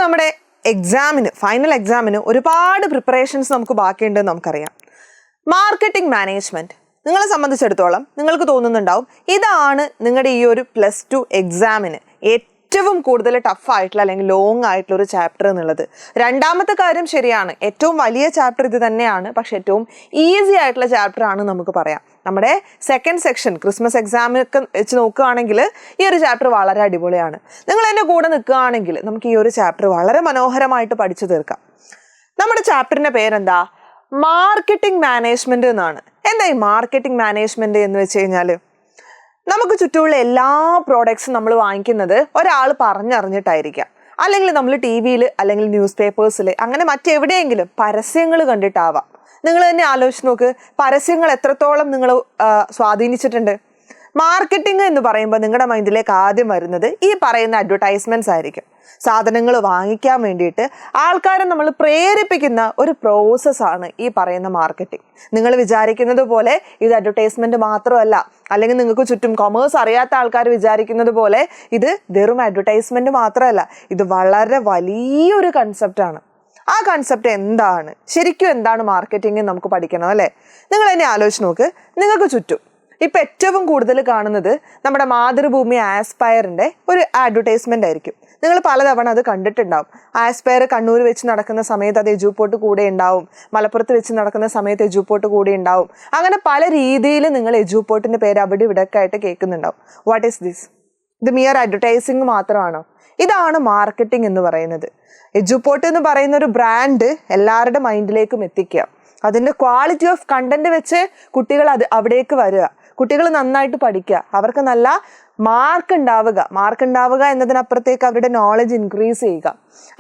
നമ്മുടെ ഫൈനൽ എക്സാമിന് ഒരുപാട് പ്രിപ്പറേഷൻസ് നമുക്ക് ബാക്കിയുണ്ടെന്ന് നമുക്കറിയാം. മാർക്കറ്റിംഗ് മാനേജ്മെന്റ് നിങ്ങളെ സംബന്ധിച്ചിടത്തോളം നിങ്ങൾക്ക് തോന്നുന്നുണ്ടാവും ഇതാണ് നിങ്ങളുടെ ഈ ഒരു +2 എക്സാമിന് ഏറ്റവും കൂടുതൽ ടഫായിട്ടുള്ള അല്ലെങ്കിൽ ലോങ് ആയിട്ടുള്ള ഒരു ചാപ്റ്റർ എന്നുള്ളത്. രണ്ടാമത്തെ കാര്യം ശരിയാണ്, ഏറ്റവും വലിയ ചാപ്റ്റർ ഇത് തന്നെയാണ്. പക്ഷെ ഏറ്റവും ഈസി ആയിട്ടുള്ള ചാപ്റ്റർ ആണ് നമുക്ക് പറയാം. നമ്മുടെ സെക്കൻഡ് സെക്ഷൻ ക്രിസ്മസ് എക്സാമിനൊക്കെ വെച്ച് നോക്കുകയാണെങ്കിൽ ഈ ഒരു ചാപ്റ്റർ വളരെ അടിപൊളിയാണ്. നിങ്ങൾ എൻ്റെ കൂടെ നിൽക്കുകയാണെങ്കിൽ നമുക്ക് ഈ ഒരു ചാപ്റ്റർ വളരെ മനോഹരമായിട്ട് പഠിച്ചു തീർക്കാം. നമ്മുടെ ചാപ്റ്ററിൻ്റെ പേരെന്താ? മാർക്കറ്റിംഗ് മാനേജ്മെന്റ് എന്നാണ്. എന്താ ഈ മാർക്കറ്റിംഗ് മാനേജ്മെന്റ് എന്ന് വെച്ച് കഴിഞ്ഞാൽ, നമുക്ക് ചുറ്റുമുള്ള എല്ലാ പ്രോഡക്ട്സും നമ്മൾ വാങ്ങിക്കുന്നത് ഒരാൾ പറഞ്ഞറിഞ്ഞിട്ടായിരിക്കാം, അല്ലെങ്കിൽ നമ്മൾ TV-യിൽ അല്ലെങ്കിൽ ന്യൂസ് പേപ്പേഴ്സിൽ അങ്ങനെ മറ്റെവിടെയെങ്കിലും പരസ്യങ്ങൾ കണ്ടിട്ടാവാം. നിങ്ങൾ തന്നെ ആലോചിച്ച് നോക്ക്, പരസ്യങ്ങൾ എത്രത്തോളം നിങ്ങൾ സ്വാധീനിച്ചിട്ടുണ്ട്. മാർക്കറ്റിംഗ് എന്ന് പറയുമ്പോൾ നിങ്ങളുടെ മൈൻഡിലേക്ക് ആദ്യം വരുന്നത് ഈ പറയുന്ന അഡ്വർടൈസ്മെന്റ്സ് ആയിരിക്കും. സാധനങ്ങൾ വാങ്ങിക്കാൻ വേണ്ടിയിട്ട് ആൾക്കാരെ നമ്മൾ പ്രേരിപ്പിക്കുന്ന ഒരു പ്രോസസ്സാണ് ഈ പറയുന്ന മാർക്കറ്റിംഗ്. നിങ്ങൾ വിചാരിക്കുന്നത് പോലെ ഇത് അഡ്വർടൈസ്മെന്റ് മാത്രമല്ല, അല്ലെങ്കിൽ നിങ്ങൾക്ക് ചുറ്റും കൊമേഴ്സ് അറിയാത്ത ആൾക്കാർ വിചാരിക്കുന്നത് പോലെ ഇത് വെറും അഡ്വർടൈസ്മെന്റ് മാത്രമല്ല. ഇത് വളരെ വലിയൊരു കൺസെപ്റ്റാണ്. ആ കൺസെപ്റ്റ് എന്താണ്, ശരിക്കും എന്താണ് മാർക്കറ്റിംഗ് നമുക്ക് പഠിക്കണം അല്ലേ? നിങ്ങൾ തന്നെ ആലോചിച്ച് നോക്ക്, നിങ്ങൾക്ക് ചുറ്റും ഇപ്പം ഏറ്റവും കൂടുതൽ കാണുന്നത് നമ്മുടെ മാതൃഭൂമി ആസ്പയറിൻ്റെ ഒരു അഡ്വർടൈസ്മെൻ്റ് ആയിരിക്കും. നിങ്ങൾ പലതവണ അത് കണ്ടിട്ടുണ്ടാവും. ആസ്പയർ കണ്ണൂർ വെച്ച് നടക്കുന്ന സമയത്ത് അത് എജുപോർട്ട് കൂടെ ഉണ്ടാവും, മലപ്പുറത്ത് വെച്ച് നടക്കുന്ന സമയത്ത് എജുപോർട്ട് കൂടെ ഉണ്ടാവും. അങ്ങനെ പല രീതിയിൽ നിങ്ങൾ എജുപോർട്ടിൻ്റെ പേര് അവിടെ ഇവിടെയൊക്കെ ആയിട്ട് കേൾക്കുന്നുണ്ടാവും. What is this? ഇത് മിയർ അഡ്വർടൈസിങ് മാത്രമാണോ? ഇതാണ് മാർക്കറ്റിംഗ് എന്ന് പറയുന്നത്. എജുപോർട്ട് എന്ന് പറയുന്ന ഒരു ബ്രാൻഡ് എല്ലാവരുടെ മൈൻഡിലേക്കും എത്തിക്കുക, അതിൻ്റെ ക്വാളിറ്റി ഓഫ് കണ്ടന്റ് വെച്ച് കുട്ടികൾ അവിടേക്ക് വരിക, കുട്ടികൾ നന്നായിട്ട് പഠിക്കുക, അവർക്ക് നല്ല മാർക്ക് ഉണ്ടാവുക എന്നതിനപ്പുറത്തേക്ക് അവരുടെ നോളജ് ഇൻക്രീസ് ചെയ്യുക.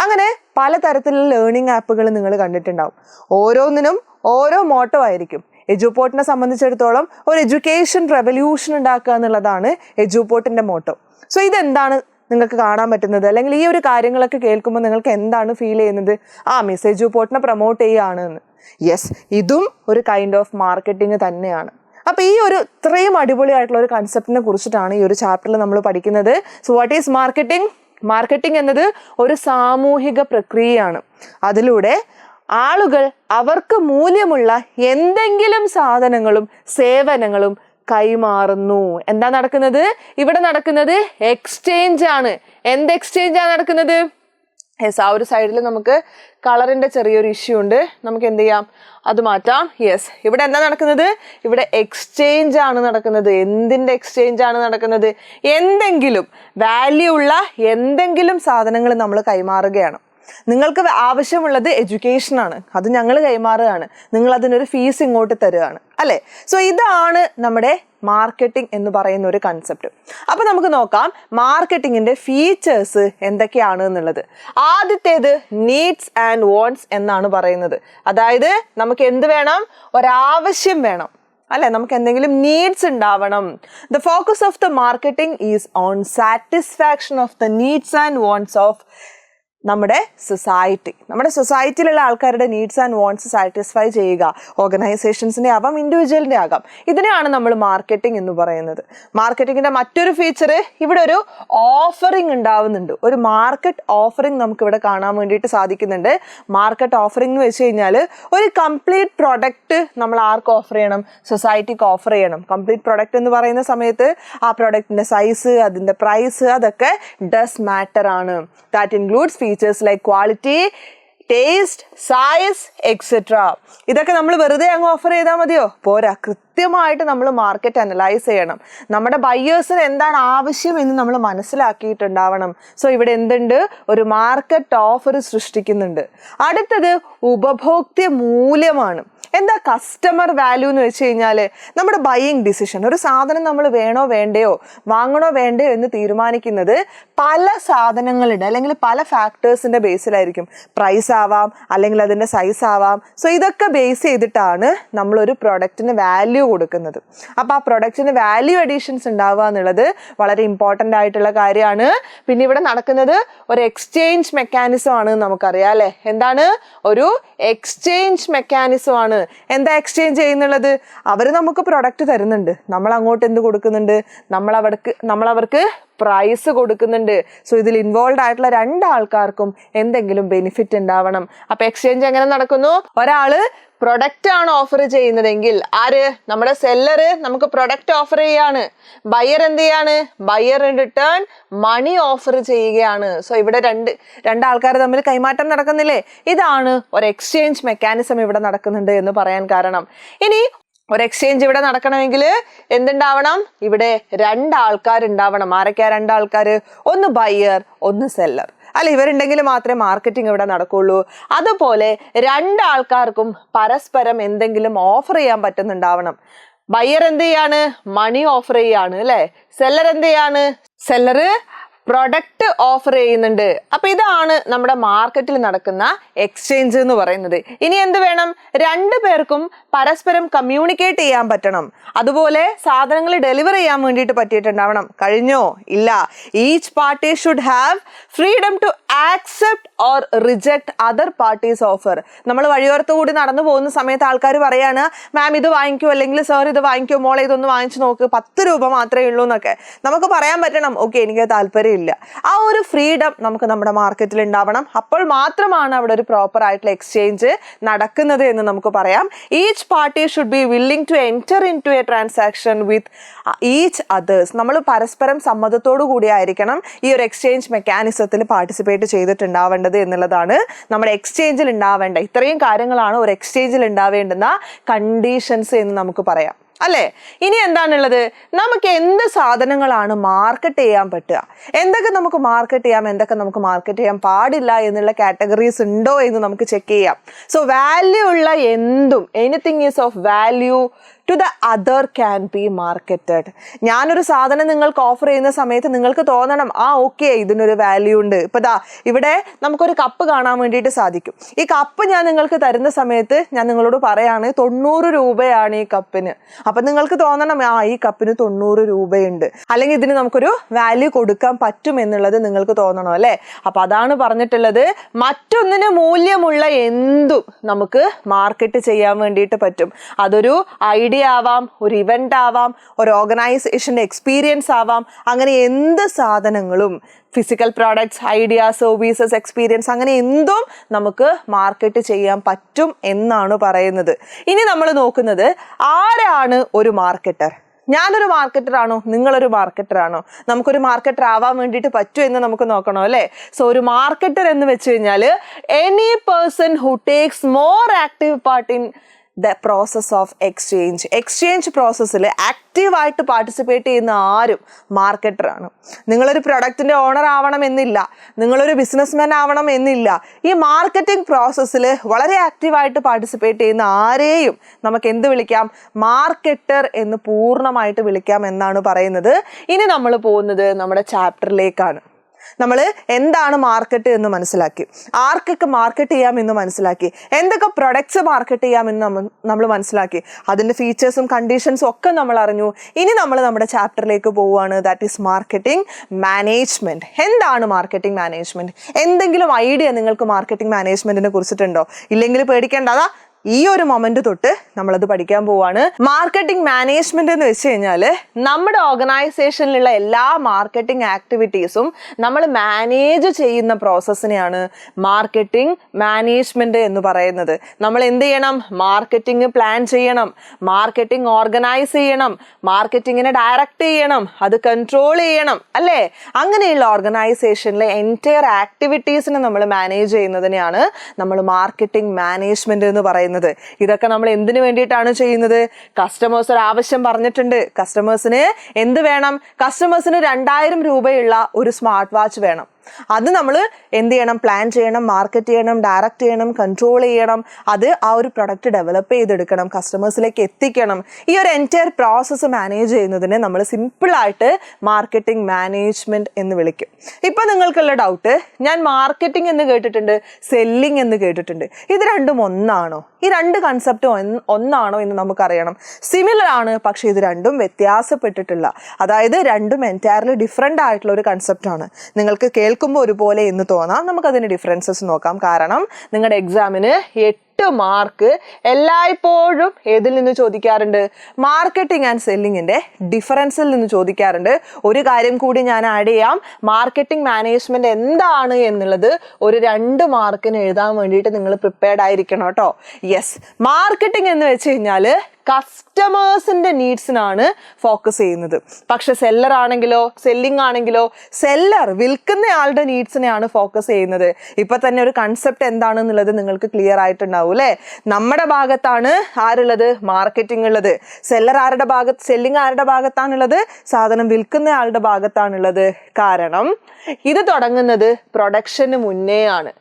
അങ്ങനെ പലതരത്തിലുള്ള ലേണിംഗ് ആപ്പുകൾ നിങ്ങൾ കണ്ടിട്ടുണ്ടാവും. ഓരോന്നിനും ഓരോ മോട്ടോ ആയിരിക്കും. എജുപോർട്ടിനെ സംബന്ധിച്ചിടത്തോളം ഒരു എഡ്യൂക്കേഷൻ റെവല്യൂഷൻ ഉണ്ടാക്കുക എന്നുള്ളതാണ് എജുപോർട്ടിൻ്റെ മോട്ടോ. സോ ഇതെന്താണ് നിങ്ങൾക്ക് കാണാൻ പറ്റുന്നത്, അല്ലെങ്കിൽ ഈ ഒരു കാര്യങ്ങളൊക്കെ കേൾക്കുമ്പോൾ നിങ്ങൾക്ക് എന്താണ് ഫീൽ ചെയ്യുന്നത്? മിസ് എജുപോർട്ടിനെ പ്രൊമോട്ട് ചെയ്യുകയാണ് എന്ന്. യെസ്, ഇതും ഒരു കൈൻഡ് ഓഫ് മാർക്കറ്റിംഗ് തന്നെയാണ്. അപ്പോൾ ഈ ഒരു ഇത്രയും അടിപൊളിയായിട്ടുള്ള ഒരു കൺസെപ്റ്റിനെ കുറിച്ചിട്ടാണ് ഈ ഒരു ചാപ്റ്ററിൽ നമ്മൾ പഠിക്കുന്നത്. So what is marketing? Marketing എന്നത് ഒരു സാമൂഹിക പ്രക്രിയയാണ്. അതിലൂടെ ആളുകൾ അവർക്ക് മൂല്യമുള്ള എന്തെങ്കിലും സാധനങ്ങളും സേവനങ്ങളും കൈമാറുന്നു. എന്താ നടക്കുന്നത്? ഇവിടെ നടക്കുന്നത് എക്സ്ചേഞ്ച് ആണ്. എന്ത് എക്സ്ചേഞ്ച് ആണ് നടക്കുന്നത്? യെസ്, ആ ഒരു സൈഡിൽ നമുക്ക് കളറിൻ്റെ ചെറിയൊരു ഇഷ്യൂ ഉണ്ട്, നമുക്ക് എന്ത് ചെയ്യാം, അത് മാറ്റാം. യെസ്, ഇവിടെ എന്താ നടക്കുന്നത്? ഇവിടെ എക്സ്ചേഞ്ച് ആണ് നടക്കുന്നത്. എന്തിൻ്റെ എക്സ്ചേഞ്ച് ആണ് നടക്കുന്നത്? എന്തെങ്കിലും വാല്യൂ ഉള്ള എന്തെങ്കിലും സാധനങ്ങൾ നമ്മൾ കൈമാറുകയാണ്. നിങ്ങൾക്ക് ആവശ്യമുള്ളത് എഡ്യൂക്കേഷനാണ്, അത് ഞങ്ങൾ കൈമാറുകയാണ്, നിങ്ങൾ അതിനൊരു ഫീസ് ഇങ്ങോട്ട് തരുകയാണ് അല്ലേ? സോ ഇതാണ് നമ്മുടെ മാർക്കറ്റിംഗ് എന്ന് പറയുന്ന ഒരു കൺസെപ്റ്റ്. അപ്പോൾ നമുക്ക് നോക്കാം മാർക്കറ്റിങ്ങിൻ്റെ ഫീച്ചേഴ്സ് എന്തൊക്കെയാണ് എന്നുള്ളത്. ആദ്യത്തേത് നീഡ്സ് ആൻഡ് വാണ്ട്സ് എന്നാണ് പറയുന്നത്. അതായത് നമുക്ക് എന്ത് വേണം? ഒരാവശ്യം വേണം അല്ലെ, നമുക്ക് എന്തെങ്കിലും നീഡ്സ് ഉണ്ടാവണം. The focus of the marketing is on satisfaction of the needs and wants of നമ്മുടെ സൊസൈറ്റിയിലുള്ള ആൾക്കാരുടെ നീഡ്സ് ആൻഡ് വാണ്ട്സ് സാറ്റിസ്ഫൈ ചെയ്യുക. ഓർഗനൈസേഷൻസിൻ്റെ ആവാം, ഇൻഡിവിജ്വലിൻ്റെ ആകാം. ഇതിനെയാണ് നമ്മൾ മാർക്കറ്റിംഗ് എന്ന് പറയുന്നത്. മാർക്കറ്റിങ്ങിൻ്റെ മറ്റൊരു ഫീച്ചർ, ഇവിടെ ഒരു ഓഫറിംഗ് ഉണ്ടാവുന്നുണ്ട്. ഒരു മാർക്കറ്റ് ഓഫറിംഗ് നമുക്ക് ഇവിടെ കാണാൻ വേണ്ടിയിട്ട് സാധിക്കുന്നുണ്ട്. മാർക്കറ്റ് ഓഫറിംഗ് എന്ന് വെച്ച് കഴിഞ്ഞാൽ ഒരു കംപ്ലീറ്റ് പ്രൊഡക്റ്റ് നമ്മൾ ആർക്ക് ഓഫർ ചെയ്യണം? സൊസൈറ്റിക്ക് ഓഫർ ചെയ്യണം. കംപ്ലീറ്റ് പ്രൊഡക്റ്റ് എന്ന് പറയുന്ന സമയത്ത് ആ പ്രൊഡക്റ്റിൻ്റെ സൈസ്, അതിൻ്റെ പ്രൈസ്, അതൊക്കെ ഡസ് മാറ്റർ ആണ്. That includes features like quality, taste, size etcetera. ഇതൊക്കെ നമ്മൾ വെറുതെ അങ്ങ് ഓഫർ ചെയ്താൽ മതിയോ? പോരാ, കൃത്യമായിട്ട് നമ്മൾ മാർക്കറ്റ് അനലൈസ് ചെയ്യണം. നമ്മുടെ ബയേഴ്സിന് എന്താണ് ആവശ്യം എന്ന് നമ്മൾ മനസ്സിലാക്കിയിട്ടുണ്ടാവണം. സോ ഇവിടെ എന്തുണ്ട്? ഒരു മാർക്കറ്റ് ഓഫർ സൃഷ്ടിക്കുന്നുണ്ട്. അടുത്തത് ഉപഭോക്തൃ മൂല്യമാണ്. എന്താ കസ്റ്റമർ വാല്യൂ എന്ന് വെച്ച് കഴിഞ്ഞാൽ നമ്മുടെ ബൈയിങ് ഡിസിഷൻ, ഒരു സാധനം നമ്മൾ വേണോ വേണ്ടയോ, വാങ്ങണോ വേണ്ടയോ എന്ന് തീരുമാനിക്കുന്നത് പല സാധനങ്ങളുടെ അല്ലെങ്കിൽ പല ഫാക്ടേഴ്സിൻ്റെ ബേസിലായിരിക്കും. പ്രൈസ് ആവാം, അല്ലെങ്കിൽ അതിൻ്റെ സൈസ് ആവാം. സോ ഇതൊക്കെ ബേസ് ചെയ്തിട്ടാണ് നമ്മളൊരു പ്രൊഡക്റ്റിന് വാല്യൂ കൊടുക്കുന്നത്. അപ്പോൾ ആ പ്രൊഡക്റ്റിന് വാല്യൂ അഡീഷൻസ് ഉണ്ടാവുക എന്നുള്ളത് വളരെ ഇമ്പോർട്ടൻ്റ് ആയിട്ടുള്ള കാര്യമാണ്. പിന്നെ ഇവിടെ നടക്കുന്നത് ഒരു എക്സ്ചേഞ്ച് മെക്കാനിസം ആണ് നമുക്കറിയാം അല്ലേ? എന്താണ്? ഒരു എക്സ്ചേഞ്ച് മെക്കാനിസം ആണ്. എന്താ എക്സ്ചേഞ്ച് ചെയ്യുന്നുള്ളത്? അവർ നമുക്ക് പ്രൊഡക്റ്റ് തരുന്നുണ്ട്, നമ്മൾ അങ്ങോട്ട് എന്ത് കൊടുക്കുന്നുണ്ട്? നമ്മൾ അവർക്ക് പ്രൈസ് കൊടുക്കുന്നുണ്ട്. സോ ഇതിൽ ഇൻവോൾവ് ആയിട്ടുള്ള രണ്ടാൾക്കാർക്കും എന്തെങ്കിലും ബെനിഫിറ്റ് ഉണ്ടാവണം. അപ്പൊ എക്സ്ചേഞ്ച് എങ്ങനെ നടക്കുന്നു? ഒരാള് പ്രൊഡക്റ്റ് ആണ് ഓഫർ ചെയ്യുന്നതെങ്കിൽ ആര്? നമ്മുടെ സെല്ലറ് നമുക്ക് പ്രൊഡക്റ്റ് ഓഫർ ചെയ്യാണ്. ബയർ എന്ത് ചെയ്യാണ്? Buyer in return money offer ചെയ്യുകയാണ്. സോ ഇവിടെ രണ്ടാൾക്കാർ തമ്മിൽ കൈമാറ്റം നടക്കുന്നില്ലേ? ഇതാണ് ഒരു എക്സ്ചേഞ്ച് മെക്കാനിസം ഇവിടെ നടക്കുന്നുണ്ട് എന്ന് പറയാൻ കാരണം. ഇനി ഒരു എക്സ്ചേഞ്ച് ഇവിടെ നടക്കണമെങ്കിൽ എന്തുണ്ടാവണം? ഇവിടെ രണ്ടാൾക്കാരുണ്ടാവണം. ആരൊക്കെയാ രണ്ടാൾക്കാര്? ഒന്ന് ബയർ, ഒന്ന് സെല്ലർ. അല്ല, ഇവരുണ്ടെങ്കിൽ മാത്രമേ മാർക്കറ്റിംഗ് ഇവിടെ നടക്കുള്ളൂ. അതുപോലെ രണ്ടാൾക്കാർക്കും പരസ്പരം എന്തെങ്കിലും ഓഫർ ചെയ്യാൻ പറ്റുന്നുണ്ടാവണം. ബയർ എന്ത് ചെയ്യാണ്? മണി ഓഫർ ചെയ്യാണ് അല്ലെ. സെല്ലർ എന്ത് ചെയ്യാണ്? സെല്ലറ് പ്രൊഡക്റ്റ് ഓഫർ ചെയ്യുന്നുണ്ട്. അപ്പൊ ഇതാണ് നമ്മുടെ മാർക്കറ്റിൽ നടക്കുന്ന എക്സ്ചേഞ്ച് എന്ന് പറയുന്നത്. ഇനി എന്ത് വേണം? രണ്ടു പേർക്കും പരസ്പരം കമ്മ്യൂണിക്കേറ്റ് ചെയ്യാൻ പറ്റണം. അതുപോലെ സാധനങ്ങൾ ഡെലിവർ ചെയ്യാൻ വേണ്ടിയിട്ട് പറ്റിയിട്ടുണ്ടാവണം. കഴിഞ്ഞോ? ഇല്ല. Each party should have freedom to accept or reject other parties offer. നമ്മൾ വഴിയോരത്ത് കൂടി നടന്നു പോകുന്ന സമയത്ത് ആൾക്കാർ പറയാണ്, മാം ഇത് വാങ്ങിക്കോ, അല്ലെങ്കിൽ സാർ ഇത് വാങ്ങിക്കോ, മോളെ ഇതൊന്ന് വാങ്ങിച്ചു നോക്ക്, 10 രൂപ മാത്രമേ ഉള്ളൂ എന്നൊക്കെ നമുക്ക് പറയാൻ പറ്റണം. ഓക്കെ, എനിക്ക് താല്പര്യം ഇല്ല. ആ ഒരു ഫ്രീഡം നമുക്ക് നമ്മുടെ മാർക്കറ്റിൽ ഉണ്ടാവണം. അപ്പോൾ മാത്രമാണ് അവിടെ ഒരു പ്രോപ്പർ ആയിട്ടുള്ള എക്സ്ചേഞ്ച് നടക്കുന്നത് എന്ന് നമുക്ക് പറയാം. Each party should be willing to enter into a transaction with each others. നമ്മൾ പരസ്പരം സമ്മതത്തോടു കൂടി ആയിരിക്കണം ഈ ഒരു എക്സ്ചേഞ്ച് മെക്കാനിസത്തിൽ പാർട്ടിസിപ്പേറ്റ് ചെയ്തിട്ടുണ്ടാവേണ്ടത് എന്നുള്ളതാണ് നമ്മുടെ എക്സ്ചേഞ്ചിൽ ഉണ്ടാവേണ്ട ഇത്രയും കാര്യങ്ങളാണ് ഒരു എക്സ്ചേഞ്ചിൽ ഉണ്ടാവേണ്ടുന്ന കണ്ടീഷൻസ് എന്ന് നമുക്ക് പറയാം അല്ലേ. ഇനി എന്താണുള്ളത്? നമുക്ക് എന്ത് സാധനങ്ങളാണ് മാർക്കറ്റ് ചെയ്യാൻ പറ്റുക, എന്തൊക്കെ നമുക്ക് മാർക്കറ്റ് ചെയ്യാം, എന്തൊക്കെ നമുക്ക് മാർക്കറ്റ് ചെയ്യാൻ പാടില്ല എന്നുള്ള കാറ്റഗറീസ് ഉണ്ടോ എന്ന് നമുക്ക് ചെക്ക് ചെയ്യാം. സോ വാല്യൂ ഉള്ള എന്തും, anything is of value to the other can be marketed. ഞാനൊരു സാധനം നിങ്ങൾക്ക് ഓഫർ ചെയ്യുന്ന സമയത്ത് നിങ്ങൾക്ക് തോന്നണം, ആ ഓക്കെ ഇതിനൊരു വാല്യൂ ഉണ്ട്. ഇപ്പൊ ദാ ഇവിടെ നമുക്കൊരു കപ്പ് കാണാൻ വേണ്ടിയിട്ട് സാധിക്കും. ഈ കപ്പ് ഞാൻ നിങ്ങൾക്ക് തരുന്ന സമയത്ത് ഞാൻ നിങ്ങളോട് പറയാണ് 90 രൂപയാണ് ഈ കപ്പിന്. അപ്പൊ നിങ്ങൾക്ക് തോന്നണം, ആ ഈ കപ്പിന് 90 രൂപയുണ്ട്, അല്ലെങ്കിൽ ഇതിന് നമുക്കൊരു വാല്യൂ കൊടുക്കാൻ പറ്റും എന്നുള്ളത് നിങ്ങൾക്ക് തോന്നണം അല്ലെ. അപ്പൊ അതാണ് പറഞ്ഞിട്ടുള്ളത്, മറ്റൊന്നിന് മൂല്യമുള്ള എന്തും നമുക്ക് മാർക്കറ്റ് ചെയ്യാൻ വേണ്ടിയിട്ട് പറ്റും. അതൊരു ഐഡിയ ആവാം, ഒരു ഇവന്റ് ആവാം, ഒരു ഓർഗനൈസേഷന്റെ എക്സ്പീരിയൻസ് ആവാം. അങ്ങനെ എന്ത് സാധനങ്ങളും, physical products, idea, services, experience, അങ്ങനെ എന്തും നമുക്ക് മാർക്കറ്റ് ചെയ്യാൻ പറ്റും എന്നാണ് പറയുന്നത്. ഇനി നമ്മൾ നോക്കുന്നത് ആരാണ് ഒരു മാർക്കറ്റർ? ഞാനൊരു മാർക്കറ്റർ ആണോ? നിങ്ങളൊരു മാർക്കറ്റർ ആണോ? നമുക്കൊരു മാർക്കറ്റർ ആവാൻ വേണ്ടിയിട്ട് പറ്റും എന്ന് നമുക്ക് നോക്കണോ അല്ലേ. സോ ഒരു മാർക്കറ്റർ എന്ന് വെച്ച് കഴിഞ്ഞാൽ any person who takes more active part in the process of exchange പ്രോസസ്സിൽ ആക്റ്റീവായിട്ട് പാർട്ടിസിപ്പേറ്റ് ചെയ്യുന്ന ആരും മാർക്കറ്ററാണ്. നിങ്ങളൊരു പ്രൊഡക്റ്റിൻ്റെ ഓണർ ആവണം എന്നില്ല, നിങ്ങളൊരു ബിസിനസ്മാൻ ആവണം എന്നില്ല. ഈ മാർക്കറ്റിംഗ് പ്രോസസ്സിൽ വളരെ ആക്റ്റീവായിട്ട് പാർട്ടിസിപ്പേറ്റ് ചെയ്യുന്ന ആരെയും നമുക്ക് എന്ത് വിളിക്കാം? മാർക്കറ്റർ എന്ന് പൂർണ്ണമായിട്ട് വിളിക്കാം എന്നാണ് പറയുന്നത്. ഇനി നമ്മൾ പോകുന്നത് നമ്മുടെ ചാപ്റ്ററിലേക്കാണ്. നമ്മൾ എന്താണ് മാർക്കറ്റ് എന്ന് മനസ്സിലാക്കി, ആർക്കൊക്കെ മാർക്കറ്റ് ചെയ്യാം എന്ന് മനസ്സിലാക്കി, എന്തൊക്കെ പ്രൊഡക്ട്സ് മാർക്കറ്റ് ചെയ്യാം എന്ന് നമ്മൾ മനസ്സിലാക്കി, അതിൻ്റെ ഫീച്ചേഴ്സും കണ്ടീഷൻസും ഒക്കെ നമ്മൾ അറിഞ്ഞു. ഇനി നമ്മൾ നമ്മുടെ ചാപ്റ്ററിലേക്ക് പോവുകയാണ്, ദാറ്റ് ഈസ് മാർക്കറ്റിംഗ് മാനേജ്മെന്റ്. എന്താണ് മാർക്കറ്റിംഗ് മാനേജ്മെന്റ്? എന്തെങ്കിലും ഐഡിയ നിങ്ങൾക്ക് മാർക്കറ്റിംഗ് മാനേജ്മെന്റിനെ കുറിച്ചിട്ടുണ്ടോ? ഇല്ലെങ്കിൽ പേടിക്കേണ്ടതാ, ഈ ഒരു മൊമെന്റ് തൊട്ട് നമ്മളത് പഠിക്കാൻ പോവാണ്. മാർക്കറ്റിംഗ് മാനേജ്മെന്റ് എന്ന് വെച്ച് കഴിഞ്ഞാൽ നമ്മുടെ ഓർഗനൈസേഷനിലുള്ള എല്ലാ മാർക്കറ്റിംഗ് ആക്ടിവിറ്റീസും നമ്മൾ മാനേജ് ചെയ്യുന്ന പ്രോസസ്സിനെയാണ് മാർക്കറ്റിംഗ് മാനേജ്മെന്റ് എന്ന് പറയുന്നത്. നമ്മൾ എന്ത് ചെയ്യണം? മാർക്കറ്റിംഗ് പ്ലാൻ ചെയ്യണം, മാർക്കറ്റിംഗ് ഓർഗനൈസ് ചെയ്യണം, മാർക്കറ്റിങ്ങിനെ ഡയറക്റ്റ് ചെയ്യണം, അത് കൺട്രോൾ ചെയ്യണം അല്ലേ. അങ്ങനെയുള്ള ഓർഗനൈസേഷനിലെ എൻറ്റയർ ആക്ടിവിറ്റീസിനെ നമ്മൾ മാനേജ് ചെയ്യുന്നതിനെയാണ് നമ്മൾ മാർക്കറ്റിംഗ് മാനേജ്മെന്റ് എന്ന് പറയുന്നത്. ഇതൊക്കെ നമ്മൾ എന്തിനു വേണ്ടിയിട്ടാണ് ചെയ്യുന്നത്? കസ്റ്റമേഴ്സ് ഒരു ആവശ്യം പറഞ്ഞിട്ടുണ്ട്, കസ്റ്റമേഴ്സിന് എന്ത് വേണം? കസ്റ്റമേഴ്സിന് 2000 രൂപയുള്ള ഒരു സ്മാർട്ട് വാച്ച് വേണം. അത് നമ്മൾ എന്ത് ചെയ്യണം? പ്ലാൻ ചെയ്യണം, മാർക്കറ്റ് ചെയ്യണം, ഡയറക്റ്റ് ചെയ്യണം, കൺട്രോൾ ചെയ്യണം, അത് ആ ഒരു പ്രൊഡക്റ്റ് ഡെവലപ്പ് ചെയ്തെടുക്കണം, കസ്റ്റമേഴ്സിലേക്ക് എത്തിക്കണം. ഈ ഒരു എൻറ്റയർ പ്രോസസ്സ് മാനേജ് ചെയ്യുന്നതിനെ നമ്മൾ സിമ്പിളായിട്ട് മാർക്കറ്റിംഗ് മാനേജ്മെന്റ് എന്ന് വിളിക്കും. ഇപ്പം നിങ്ങൾക്കുള്ള ഡൗട്ട്, ഞാൻ മാർക്കറ്റിംഗ് എന്ന് കേട്ടിട്ടുണ്ട്, സെല്ലിംഗ് എന്ന് കേട്ടിട്ടുണ്ട്, ഇത് രണ്ടും ഒന്നാണോ? ഈ രണ്ട് കൺസെപ്റ്റും ഒന്നാണോ എന്ന് നമുക്കറിയണം. സിമിലർ ആണ്, പക്ഷേ ഇത് രണ്ടും വ്യത്യാസപ്പെട്ടിട്ടില്ല. അതായത് രണ്ടും എൻറ്റയർലി ഡിഫറെൻ്റ് ആയിട്ടുള്ള ഒരു കൺസെപ്റ്റാണ്. നിങ്ങൾക്ക് കേൾക്കുമ്പോൾ ഒരുപോലെ എന്ന് തോന്നാം, നമുക്കതിന് ഡിഫറൻസസ് നോക്കാം. കാരണം നിങ്ങളുടെ എക്സാമിന് മാർക്ക് എല്ലായ്പ്പോഴും ഏതിൽ നിന്ന് ചോദിക്കാറുണ്ട്? മാർക്കറ്റിംഗ് ആൻഡ് സെല്ലിങ്ങിന്റെ ഡിഫറൻസിൽ നിന്ന് ചോദിക്കാറുണ്ട്. ഒരു കാര്യം കൂടി ഞാൻ ആഡ് ചെയ്യാം. മാർക്കറ്റിംഗ് മാനേജ്മെന്റ് എന്താണ് എന്നുള്ളത് ഒരു 2 മാർക്കിന് എഴുതാൻ വേണ്ടിയിട്ട് നിങ്ങൾ പ്രിപ്പയർഡ് ആയിരിക്കണം കേട്ടോ. യെസ്, മാർക്കറ്റിംഗ് എന്ന് വെച്ച് കഴിഞ്ഞാൽ കസ്റ്റമേഴ്സിന്റെ നീഡ്സിനാണ് ഫോക്കസ് ചെയ്യുന്നത്. പക്ഷെ സെല്ലർ ആണെങ്കിലോ, സെല്ലിംഗ് ആണെങ്കിലോ, സെല്ലർ വിൽക്കുന്ന ആളുടെ നീഡ്സിനെയാണ് ഫോക്കസ് ചെയ്യുന്നത്. ഇപ്പൊ തന്നെ ഒരു കൺസെപ്റ്റ് എന്താണെന്നുള്ളത് നിങ്ങൾക്ക് ക്ലിയർ ആയിട്ടുണ്ടാവും അല്ലെ? നമ്മുടെ ഭാഗത്താണ് ആരുള്ളത്? മാർക്കറ്റിംഗ് ഉള്ളത്. സെല്ലർ ആരുടെ ഭാഗത്ത്, സെല്ലിംഗ് ആരുടെ ഭാഗത്താണുള്ളത്? സാധനം വിൽക്കുന്ന ആളുടെ ഭാഗത്താണുള്ളത്. കാരണം ഇത് തുടങ്ങുന്നത് പ്രൊഡക്ഷന് മുന്നേ ആണ്.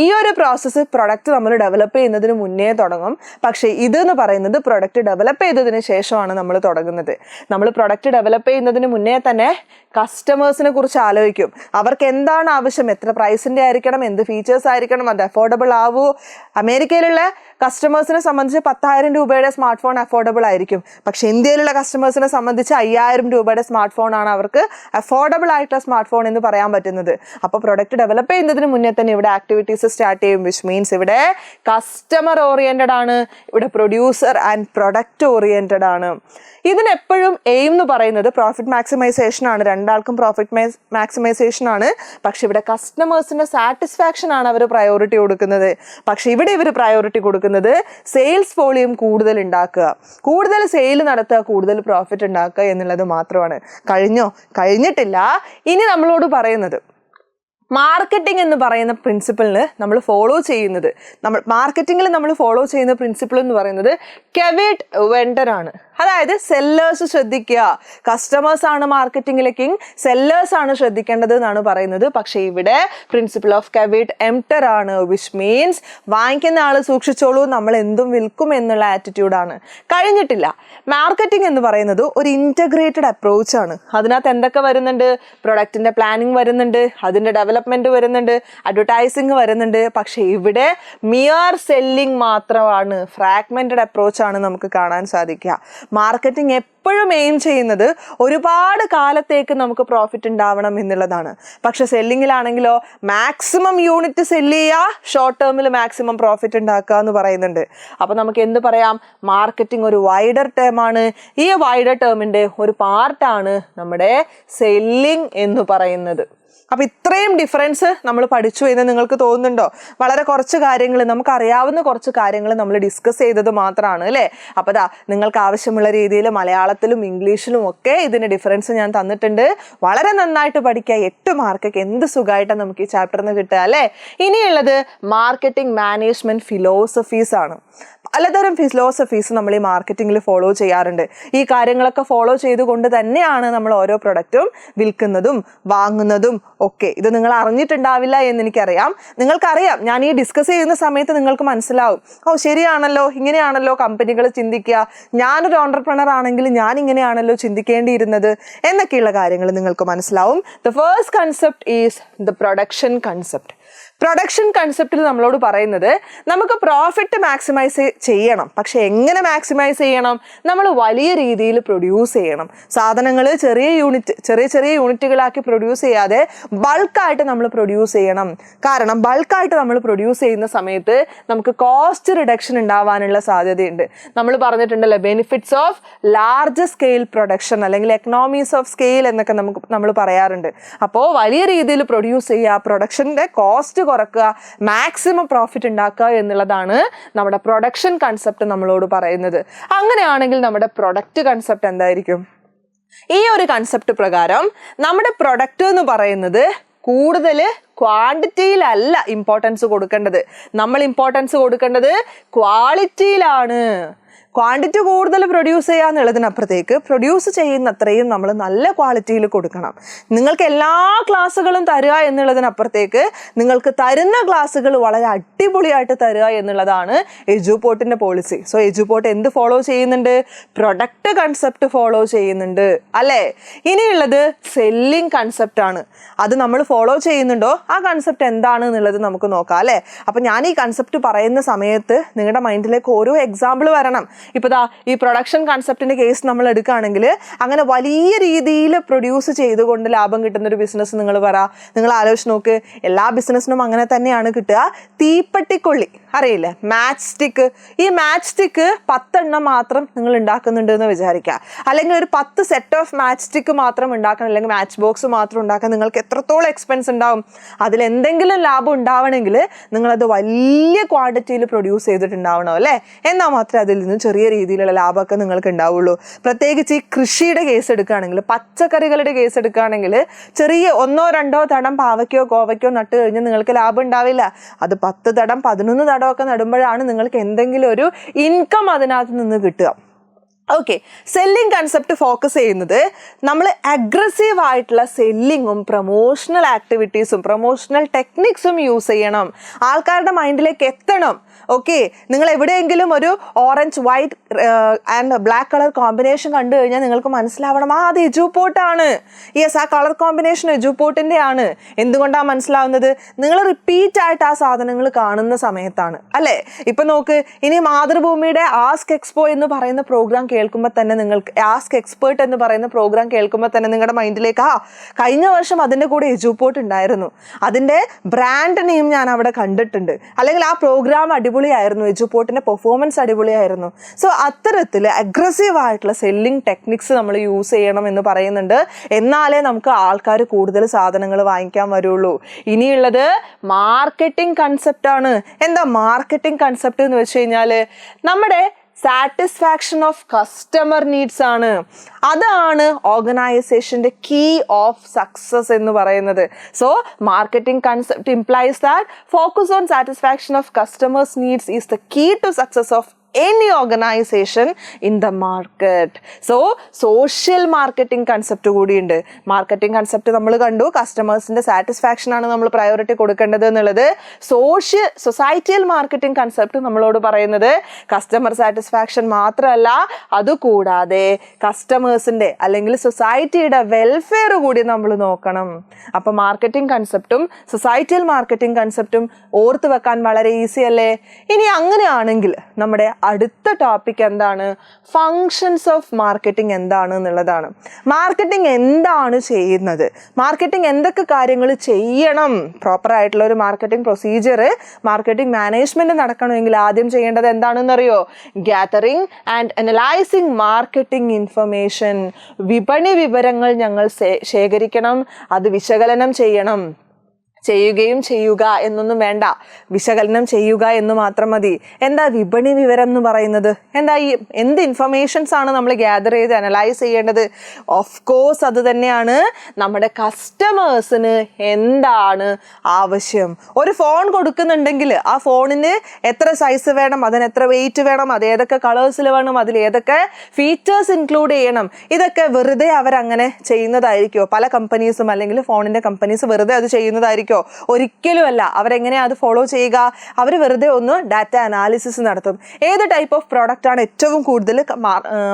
ഈ ഒരു പ്രോസസ്സ് പ്രൊഡക്റ്റ് നമ്മൾ ഡെവലപ്പ് ചെയ്യുന്നതിന് മുന്നേ തുടങ്ങും. പക്ഷേ ഇതെന്ന് പറയുന്നത് പ്രൊഡക്റ്റ് ഡെവലപ്പ് ചെയ്തതിന് ശേഷമാണ് നമ്മൾ തുടങ്ങുന്നത്. നമ്മൾ പ്രൊഡക്റ്റ് ഡെവലപ്പ് ചെയ്യുന്നതിന് മുന്നേ തന്നെ കസ്റ്റമേഴ്സിനെ കുറിച്ച് ആലോചിക്കും. അവർക്ക് എന്താണ് ആവശ്യം, എത്ര പ്രൈസിന്റെ ആയിരിക്കണം, എന്ത് ഫീച്ചേഴ്സ് ആയിരിക്കണം, അത് അഫോർഡബിൾ ആവൂ. അമേരിക്കയിലുള്ള കസ്റ്റമേഴ്സിനെ സംബന്ധിച്ച് 10,000 രൂപയുടെ സ്മാർട്ട് ഫോൺ അഫോർഡബിൾ ആയിരിക്കും. പക്ഷെ ഇന്ത്യയിലുള്ള കസ്റ്റമേഴ്സിനെ സംബന്ധിച്ച് 5,000 രൂപയുടെ സ്മാർട്ട് ഫോൺ ആണ് അവർക്ക് അഫോർഡബിൾ ആയിട്ടുള്ള സ്മാർട്ട് ഫോൺ എന്ന് പറയാൻ പറ്റുന്നത്. അപ്പോൾ പ്രൊഡക്റ്റ് ഡെവലപ്പ് ചെയ്യുന്നതിന് മുന്നേ തന്നെ ഇവിടെ ആക്ടിവിറ്റീസ് സ്റ്റാർട്ട് ചെയ്യും. വിച്ച് മീൻസ് ഇവിടെ കസ്റ്റമർ ഓറിയന്റഡ് ആണ്, ഇവിടെ പ്രൊഡ്യൂസർ ആൻഡ് പ്രൊഡക്റ്റ് ഓറിയന്റഡ് ആണ്. ഇതിനെപ്പോഴും എയിം എന്ന് പറയുന്നത് പ്രോഫിറ്റ് മാക്സിമൈസേഷൻ ആണ്. രണ്ടാൾക്കും പ്രോഫിറ്റ് മാക്സിമൈസേഷൻ ആണ്. പക്ഷെ ഇവിടെ കസ്റ്റമേഴ്സിന്റെ സാറ്റിസ്ഫാക്ഷൻ ആണ് അവർ പ്രയോറിറ്റി കൊടുക്കുന്നത്. പക്ഷെ ഇവിടെ ഇവർ പ്രയോറിറ്റി കൊടുക്കുന്നത് സെയിൽസ് വോളിയം കൂടുതൽ ഉണ്ടാക്കുക, കൂടുതൽ സെയിൽ നടത്തുക, കൂടുതൽ പ്രോഫിറ്റ് ഉണ്ടാക്കുക എന്നുള്ളത് മാത്രമാണ്. കഴിഞ്ഞിട്ടില്ല. ഇനി നമ്മളോട് പറയുന്നത് മാർക്കറ്റിംഗ് എന്ന് പറയുന്ന പ്രിൻസിപ്പിളിന് നമ്മൾ ഫോളോ ചെയ്യുന്നത്, മാർക്കറ്റിംഗിൽ നമ്മൾ ഫോളോ ചെയ്യുന്ന പ്രിൻസിപ്പിൾ എന്ന് പറയുന്നത് കെവേറ്റ് വെണ്ടർ ആണ്. അതായത് സെല്ലേഴ്സ് ശ്രദ്ധിക്കുക. കസ്റ്റമേഴ്സ് ആണ് മാർക്കറ്റിംഗിലെ കിങ്, സെല്ലേഴ്സ് ആണ് ശ്രദ്ധിക്കേണ്ടത് എന്നാണ് പറയുന്നത്. പക്ഷെ ഇവിടെ പ്രിൻസിപ്പിൾ ഓഫ് കെവേറ്റ് എംപ്റ്റർ ആണ്. വിച്ച് മീൻസ് വാങ്ങിക്കുന്ന ആൾ സൂക്ഷിച്ചോളൂ, നമ്മൾ എന്തും വിൽക്കും എന്നുള്ള ആറ്റിറ്റ്യൂഡാണ്. കഴിഞ്ഞിട്ടില്ല. മാർക്കറ്റിംഗ് എന്ന് പറയുന്നത് ഒരു ഇന്റഗ്രേറ്റഡ് അപ്രോച്ച് ആണ്. അതിനകത്ത് എന്തൊക്കെ വരുന്നുണ്ട്? പ്രൊഡക്റ്റിന്റെ പ്ലാനിങ് വരുന്നുണ്ട്, അതിന്റെ ഡെവലപ്മെന്റ് വരുന്നുണ്ട്, അഡ്വർടൈസിങ് വരുന്നുണ്ട്. പക്ഷെ ഇവിടെ മിയർ സെല്ലിംഗ് മാത്രമാണ്, ഫ്രാഗ്മെന്റഡ് അപ്രോച്ച് ആണ് നമുക്ക് കാണാൻ സാധിക്കുക. മാർക്കറ്റിംഗ് എപ്പോഴും എയിം ചെയ്യുന്നത് ഒരുപാട് കാലത്തേക്ക് നമുക്ക് പ്രോഫിറ്റ് ഉണ്ടാവണം എന്നുള്ളതാണ്. പക്ഷെ സെല്ലിങ്ങിലാണെങ്കിലോ മാക്സിമം യൂണിറ്റ് സെല്ല് ചെയ്യുക, ഷോർട്ട് ടേമിൽ മാക്സിമം പ്രോഫിറ്റ് ഉണ്ടാക്കുക എന്ന് പറയുന്നുണ്ട്. അപ്പൊ നമുക്ക് എന്ത് പറയാം? മാർക്കറ്റിംഗ് ഒരു വൈഡർ ടേം ആണ്. ഈ വൈഡർ ടേമിന്റെ ഒരു പാർട്ടാണ് നമ്മുടെ സെല്ലിംഗ് എന്ന് പറയുന്നത്. അപ്പൊ ഇത്രയും ഡിഫറൻസ് നമ്മൾ പഠിച്ചു എന്ന് നിങ്ങൾക്ക് തോന്നുന്നുണ്ടോ? വളരെ കുറച്ച് കാര്യങ്ങൾ, നമുക്കറിയാവുന്ന കുറച്ച് കാര്യങ്ങൾ നമ്മൾ ഡിസ്കസ് ചെയ്തത് മാത്രമാണ് അല്ലേ? അപ്പൊ നിങ്ങൾക്ക് ആവശ്യമുള്ള രീതിയിൽ മലയാളത്തിലും ഇംഗ്ലീഷിലും ഒക്കെ ഇതിന്റെ ഡിഫറൻസ് ഞാൻ തന്നിട്ടുണ്ട്. വളരെ നന്നായിട്ട് പഠിക്കുക. 8 മാർക്കൊക്കെ എന്ത് സുഖമായിട്ടാണ് നമുക്ക് ഈ ചാപ്റ്ററിൽ നിന്ന് കിട്ടുക അല്ലേ? ഇനിയുള്ളത് മാർക്കറ്റിംഗ് മാനേജ്മെന്റ് ഫിലോസഫീസ് ആണ്. പലതരം ഫിലോസഫീസ് നമ്മൾ ഈ മാർക്കറ്റിംഗിൽ ഫോളോ ചെയ്യാറുണ്ട്. ഈ കാര്യങ്ങളൊക്കെ ഫോളോ ചെയ്തുകൊണ്ട് തന്നെയാണ് നമ്മൾ ഓരോ പ്രൊഡക്റ്റും വിൽക്കുന്നതും വാങ്ങുന്നതും ഒക്കെ. ഇത് നിങ്ങൾ അറിഞ്ഞിട്ടുണ്ടാവില്ല എന്ന് എനിക്കറിയാം. നിങ്ങൾക്കറിയാം, ഞാൻ ഈ ഡിസ്കസ് ചെയ്യുന്ന സമയത്ത് നിങ്ങൾക്ക് മനസ്സിലാവും, ഓ ശരിയാണല്ലോ, ഇങ്ങനെയാണല്ലോ കമ്പനികൾ ചിന്തിക്കുക, ഞാനൊരു ഓണ്ടർപ്രണർ ആണെങ്കിൽ ഞാൻ ഇങ്ങനെയാണല്ലോ ചിന്തിക്കേണ്ടിയിരുന്നത് എന്നൊക്കെയുള്ള കാര്യങ്ങൾ നിങ്ങൾക്ക് മനസ്സിലാവും. The first concept is the production concept. Production കൺസെപ്റ്റിൽ നമ്മളോട് പറയുന്നത് നമുക്ക് പ്രോഫിറ്റ് മാക്സിമൈസ് ചെയ്യണം. പക്ഷെ എങ്ങനെ മാക്സിമൈസ് ചെയ്യണം? നമ്മൾ വലിയ രീതിയിൽ പ്രൊഡ്യൂസ് ചെയ്യണം. സാധനങ്ങൾ ചെറിയ യൂണിറ്റുകളാക്കി പ്രൊഡ്യൂസ് ചെയ്യാതെ ബൾക്കായിട്ട് നമ്മൾ പ്രൊഡ്യൂസ് ചെയ്യണം. കാരണം ബൾക്കായിട്ട് നമ്മൾ പ്രൊഡ്യൂസ് ചെയ്യുന്ന സമയത്ത് നമുക്ക് കോസ്റ്റ് റിഡക്ഷൻ ഉണ്ടാവാനുള്ള സാധ്യതയുണ്ട്. നമ്മൾ പറഞ്ഞിട്ടുണ്ടല്ലോ benefits of large scale production, അല്ലെങ്കിൽ എക്കണോമീസ് ഓഫ് സ്കെയിൽ എന്നൊക്കെ നമ്മൾ പറയാറുണ്ട്. അപ്പോൾ വലിയ രീതിയിൽ പ്രൊഡ്യൂസ് ചെയ്യുക, പ്രൊഡക്ഷൻ്റെ കോസ്റ്റ് കുറക്കുക, മാക്സിമം പ്രോഫിറ്റ് ഉണ്ടാക്കുക എന്നുള്ളതാണ് നമ്മുടെ പ്രൊഡക്ഷൻ കൺസെപ്റ്റ് നമ്മളോട് പറയുന്നത്. അങ്ങനെയാണെങ്കിൽ നമ്മുടെ പ്രൊഡക്റ്റ് കൺസെപ്റ്റ് എന്തായിരിക്കും? ഈ ഒരു കൺസെപ്റ്റ് പ്രകാരം നമ്മുടെ പ്രൊഡക്റ്റ് എന്ന് പറയുന്നത് കൂടുതൽ ക്വാണ്ടിറ്റിയിലല്ല ഇമ്പോർട്ടൻസ് കൊടുക്കേണ്ടത്. നമ്മൾ ഇമ്പോർട്ടൻസ് കൊടുക്കേണ്ടത് ക്വാളിറ്റിയിലാണ്. ക്വാണ്ടിറ്റി കൂടുതൽ പ്രൊഡ്യൂസ് ചെയ്യുക എന്നുള്ളതിനപ്പുറത്തേക്ക് പ്രൊഡ്യൂസ് ചെയ്യുന്നത്രയും നമ്മൾ നല്ല ക്വാളിറ്റിയിൽ കൊടുക്കണം. നിങ്ങൾക്ക് എല്ലാ ക്ലാസ്സുകളും തരിക എന്നുള്ളതിനപ്പുറത്തേക്ക് നിങ്ങൾക്ക് തരുന്ന ക്ലാസ്സുകൾ വളരെ അടിപൊളിയായിട്ട് തരിക എന്നുള്ളതാണ് എജുപോർട്ടിൻ്റെ പോളിസി. സോ എജുപോർട്ട് എന്ത് ഫോളോ ചെയ്യുന്നുണ്ട്? പ്രൊഡക്റ്റ് കൺസെപ്റ്റ് ഫോളോ ചെയ്യുന്നുണ്ട് അല്ലേ? ഇനിയുള്ളത് സെല്ലിംഗ് കൺസെപ്റ്റ് ആണ്. അത് നമ്മൾ ഫോളോ ചെയ്യുന്നുണ്ടോ? ആ കൺസെപ്റ്റ് എന്താണ് എന്നുള്ളത് നമുക്ക് നോക്കാം അല്ലേ? അപ്പം ഞാൻ ഈ കൺസെപ്റ്റ് പറയുന്ന സമയത്ത് നിങ്ങളുടെ മൈൻഡിലേക്ക് ഓരോ എക്സാമ്പിൾ വരണം. ഇപ്പോൾ ദാ ഈ പ്രൊഡക്ഷൻ കൺസെപ്റ്റിൻ്റെ കേസ് നമ്മൾ എടുക്കുകയാണെങ്കിൽ അങ്ങനെ വലിയ രീതിയിൽ പ്രൊഡ്യൂസ് ചെയ്തുകൊണ്ട് ലാഭം കിട്ടുന്നൊരു ബിസിനസ് നിങ്ങൾ ആലോചിച്ച് നോക്ക്. എല്ലാ ബിസിനസ്സിനും അങ്ങനെ തന്നെയാണ് കിട്ടുക. തീപ്പെട്ടിക്കൊള്ളി അറിയില്ലേ, മാച്ച് സ്റ്റിക്ക്. ഈ മാച്ച് സ്റ്റിക്ക് 10 എണ്ണം മാത്രം നിങ്ങൾ ഉണ്ടാക്കുന്നുണ്ട് എന്ന് വിചാരിക്കുക. അല്ലെങ്കിൽ ഒരു 10 സെറ്റ് ഓഫ് മാച്ച് സ്റ്റിക്ക് മാത്രം ഉണ്ടാക്കണം, അല്ലെങ്കിൽ മാച്ച് ബോക്സ് മാത്രം ഉണ്ടാക്കാൻ നിങ്ങൾക്ക് എത്രത്തോളം എക്സ്പെൻസ് ഉണ്ടാവും. അതിലെന്തെങ്കിലും ലാഭം ഉണ്ടാവണമെങ്കിൽ നിങ്ങളത് വലിയ ക്വാണ്ടിറ്റിയിൽ പ്രൊഡ്യൂസ് ചെയ്തിട്ടുണ്ടാവണം അല്ലേ. എന്നാൽ മാത്രമേ അതിൽ നിന്ന് ചെറിയ രീതിയിലുള്ള ലാഭമൊക്കെ നിങ്ങൾക്ക് ഉണ്ടാവുള്ളൂ. പ്രത്യേകിച്ച് ഈ കൃഷിയുടെ കേസ് എടുക്കുകയാണെങ്കിൽ, പച്ചക്കറികളുടെ കേസ് എടുക്കുകയാണെങ്കിൽ, ചെറിയ 1-2 തടം പാവയ്ക്കോ കോവയ്ക്കോ നട്ട് കഴിഞ്ഞാൽ നിങ്ങൾക്ക് ലാഭം ഉണ്ടാവില്ല. അത് 10 തടം 11 തടം ഒക്കെ നടുമ്പോഴാണ് നിങ്ങൾക്ക് എന്തെങ്കിലും ഒരു ഇൻകം അതിനകത്ത് നിന്ന് കിട്ടുക. ഓക്കെ, സെല്ലിംഗ് കൺസെപ്റ്റ് ഫോക്കസ് ചെയ്യുന്നത് നമ്മൾ അഗ്രസീവ് ആയിട്ടുള്ള സെല്ലിങ്ങും പ്രൊമോഷണൽ ആക്ടിവിറ്റീസും പ്രൊമോഷണൽ ടെക്നിക്സും യൂസ് ചെയ്യണം. ആൾക്കാരുടെ മൈൻഡിലേക്ക് എത്തണം. ഓക്കെ, നിങ്ങൾ എവിടെയെങ്കിലും ഒരു orange white and black colour combination കണ്ടു കഴിഞ്ഞാൽ നിങ്ങൾക്ക് മനസ്സിലാവണം, അത് എജുപോർട്ടാണ്. യെസ്, ആ കളർ കോമ്പിനേഷൻ എജുപോർട്ടിൻ്റെ ആണ്. എന്തുകൊണ്ടാണ് മനസ്സിലാവുന്നത്? നിങ്ങൾ റിപ്പീറ്റ് ആയിട്ട് ആ സാധനങ്ങൾ കാണുന്ന സമയത്താണ് അല്ലേ. ഇപ്പം നോക്ക്, ഇനി മാതൃഭൂമിയുടെ ആസ്ക് എക്സ്പോ എന്ന് പറയുന്ന പ്രോഗ്രാം കേൾക്കുമ്പോൾ തന്നെ നിങ്ങൾക്ക്, ആസ്ക് എക്സ്പേർട്ട് എന്ന് പറയുന്ന പ്രോഗ്രാം കേൾക്കുമ്പോൾ തന്നെ നിങ്ങളുടെ മൈൻഡിലേക്ക് കഴിഞ്ഞ വർഷം അതിൻ്റെ കൂടെ എജുപോർട്ട് ഉണ്ടായിരുന്നു, അതിൻ്റെ ബ്രാൻഡ് നെയിം ഞാൻ അവിടെ കണ്ടിട്ടുണ്ട്, അല്ലെങ്കിൽ ആ പ്രോഗ്രാം അടിപൊളിയായിരുന്നു, എജുപോർട്ടിൻ്റെ പെർഫോമൻസ് അടിപൊളിയായിരുന്നു. സോ അത്തരത്തിൽ അഗ്രസീവ് ആയിട്ടുള്ള സെല്ലിംഗ് ടെക്നിക്സ് നമ്മൾ യൂസ് ചെയ്യണം എന്ന് പറയുന്നുണ്ട്. എന്നാലേ നമുക്ക് ആൾക്കാർ കൂടുതൽ സാധനങ്ങൾ വാങ്ങിക്കാൻ വരുള്ളൂ. ഇനിയുള്ളത് മാർക്കറ്റിംഗ് കൺസെപ്റ്റാണ്. എന്താ മാർക്കറ്റിംഗ് കൺസെപ്റ്റ് എന്ന് വെച്ച് കഴിഞ്ഞാൽ നമ്മുടെ സാറ്റിസ്ഫാക്ഷൻ ഓഫ് കസ്റ്റമർ നീഡ്സ് ആണ്. അതാണ് ഓർഗനൈസേഷൻ്റെ കീ ഓഫ് സക്സസ് എന്ന് പറയുന്നത്. So marketing concept implies that focus on satisfaction of customers needs is the key to success of any organization in the market. So social marketing concept കൂടിയുണ്ട്. Marketing concept നമ്മൾ കണ്ടു, കസ്റ്റമേഴ്സിൻ്റെ satisfaction ആണ് നമ്മൾ priority കൊടുക്കേണ്ടത് എന്നുള്ളത്. Societal marketing concept നമ്മളോട് പറയുന്നത് customer satisfaction മാത്രമല്ല, അതുകൂടാതെ കസ്റ്റമേഴ്സിൻ്റെ അല്ലെങ്കിൽ സൊസൈറ്റിയുടെ വെൽഫെയർ കൂടി നമ്മൾ നോക്കണം. അപ്പോൾ മാർക്കറ്റിംഗ് കൺസെപ്റ്റും സൊസൈറ്റിയൽ മാർക്കറ്റിംഗ് കൺസെപ്റ്റും ഓർത്ത് വെക്കാൻ വളരെ ഈസി അല്ലേ. ഇനി അങ്ങനെയാണെങ്കിൽ നമ്മുടെ അടുത്ത ടോപ്പിക് എന്താണ്? ഫങ്ഷൻസ് ഓഫ് മാർക്കറ്റിംഗ് എന്താണ് എന്നുള്ളതാണ്. മാർക്കറ്റിംഗ് എന്താണ് ചെയ്യുന്നത്, മാർക്കറ്റിംഗ് എന്തൊക്കെ കാര്യങ്ങൾ ചെയ്യണം, പ്രോപ്പറായിട്ടുള്ള ഒരു മാർക്കറ്റിംഗ് പ്രൊസീജിയർ, മാർക്കറ്റിംഗ് മാനേജ്മെൻറ്റ് നടക്കണമെങ്കിൽ ആദ്യം ചെയ്യേണ്ടത് എന്താണെന്നറിയോ? Gathering and analysing marketing information. വിപണി വിവരങ്ങൾ ഞങ്ങൾ ശേഖരിക്കണം, അത് വിശകലനം ചെയ്യണം. ചെയ്യുകയും ചെയ്യുക എന്നൊന്നും വേണ്ട, വിശകലനം ചെയ്യുക എന്ന് മാത്രം മതി. എന്താ വിപണി വിവരം എന്ന് പറയുന്നത്? എന്താ ഈ എന്ത് ഇൻഫർമേഷൻസ് ആണ് നമ്മൾ ഗ്യാദർ ചെയ്ത് അനലൈസ് ചെയ്യേണ്ടത്? ഓഫ് കോഴ്സ് അത് തന്നെയാണ് നമ്മുടെ കസ്റ്റമേഴ്സിന് എന്താണ് ആവശ്യം. ഒരു ഫോൺ കൊടുക്കുന്നുണ്ടെങ്കിൽ ആ ഫോണിന് എത്ര സൈസ് വേണം, അതിന് എത്ര വെയിറ്റ് വേണം, അത് ഏതൊക്കെ കളേഴ്സിൽ വേണം, അതിൽ ഏതൊക്കെ ഫീച്ചേഴ്സ് ഇൻക്ലൂഡ് ചെയ്യണം, ഇതൊക്കെ വെറുതെ അവരങ്ങനെ ചെയ്യുന്നതായിരിക്കുമോ? പല കമ്പനീസും അല്ലെങ്കിൽ ഫോണിൻ്റെ കമ്പനീസ് വെറുതെ അത് ചെയ്യുന്നതായിരിക്കും? ഒരിക്കലും അല്ല. അവരെങ്ങനെയാണ് അത് ഫോളോ ചെയ്യുക? അവർ വെറുതെ ഒന്ന് ഡാറ്റ അനാലിസിസ് നടത്തും. ഏത് ടൈപ്പ് ഓഫ് പ്രോഡക്റ്റ് ആണ് ഏറ്റവും കൂടുതൽ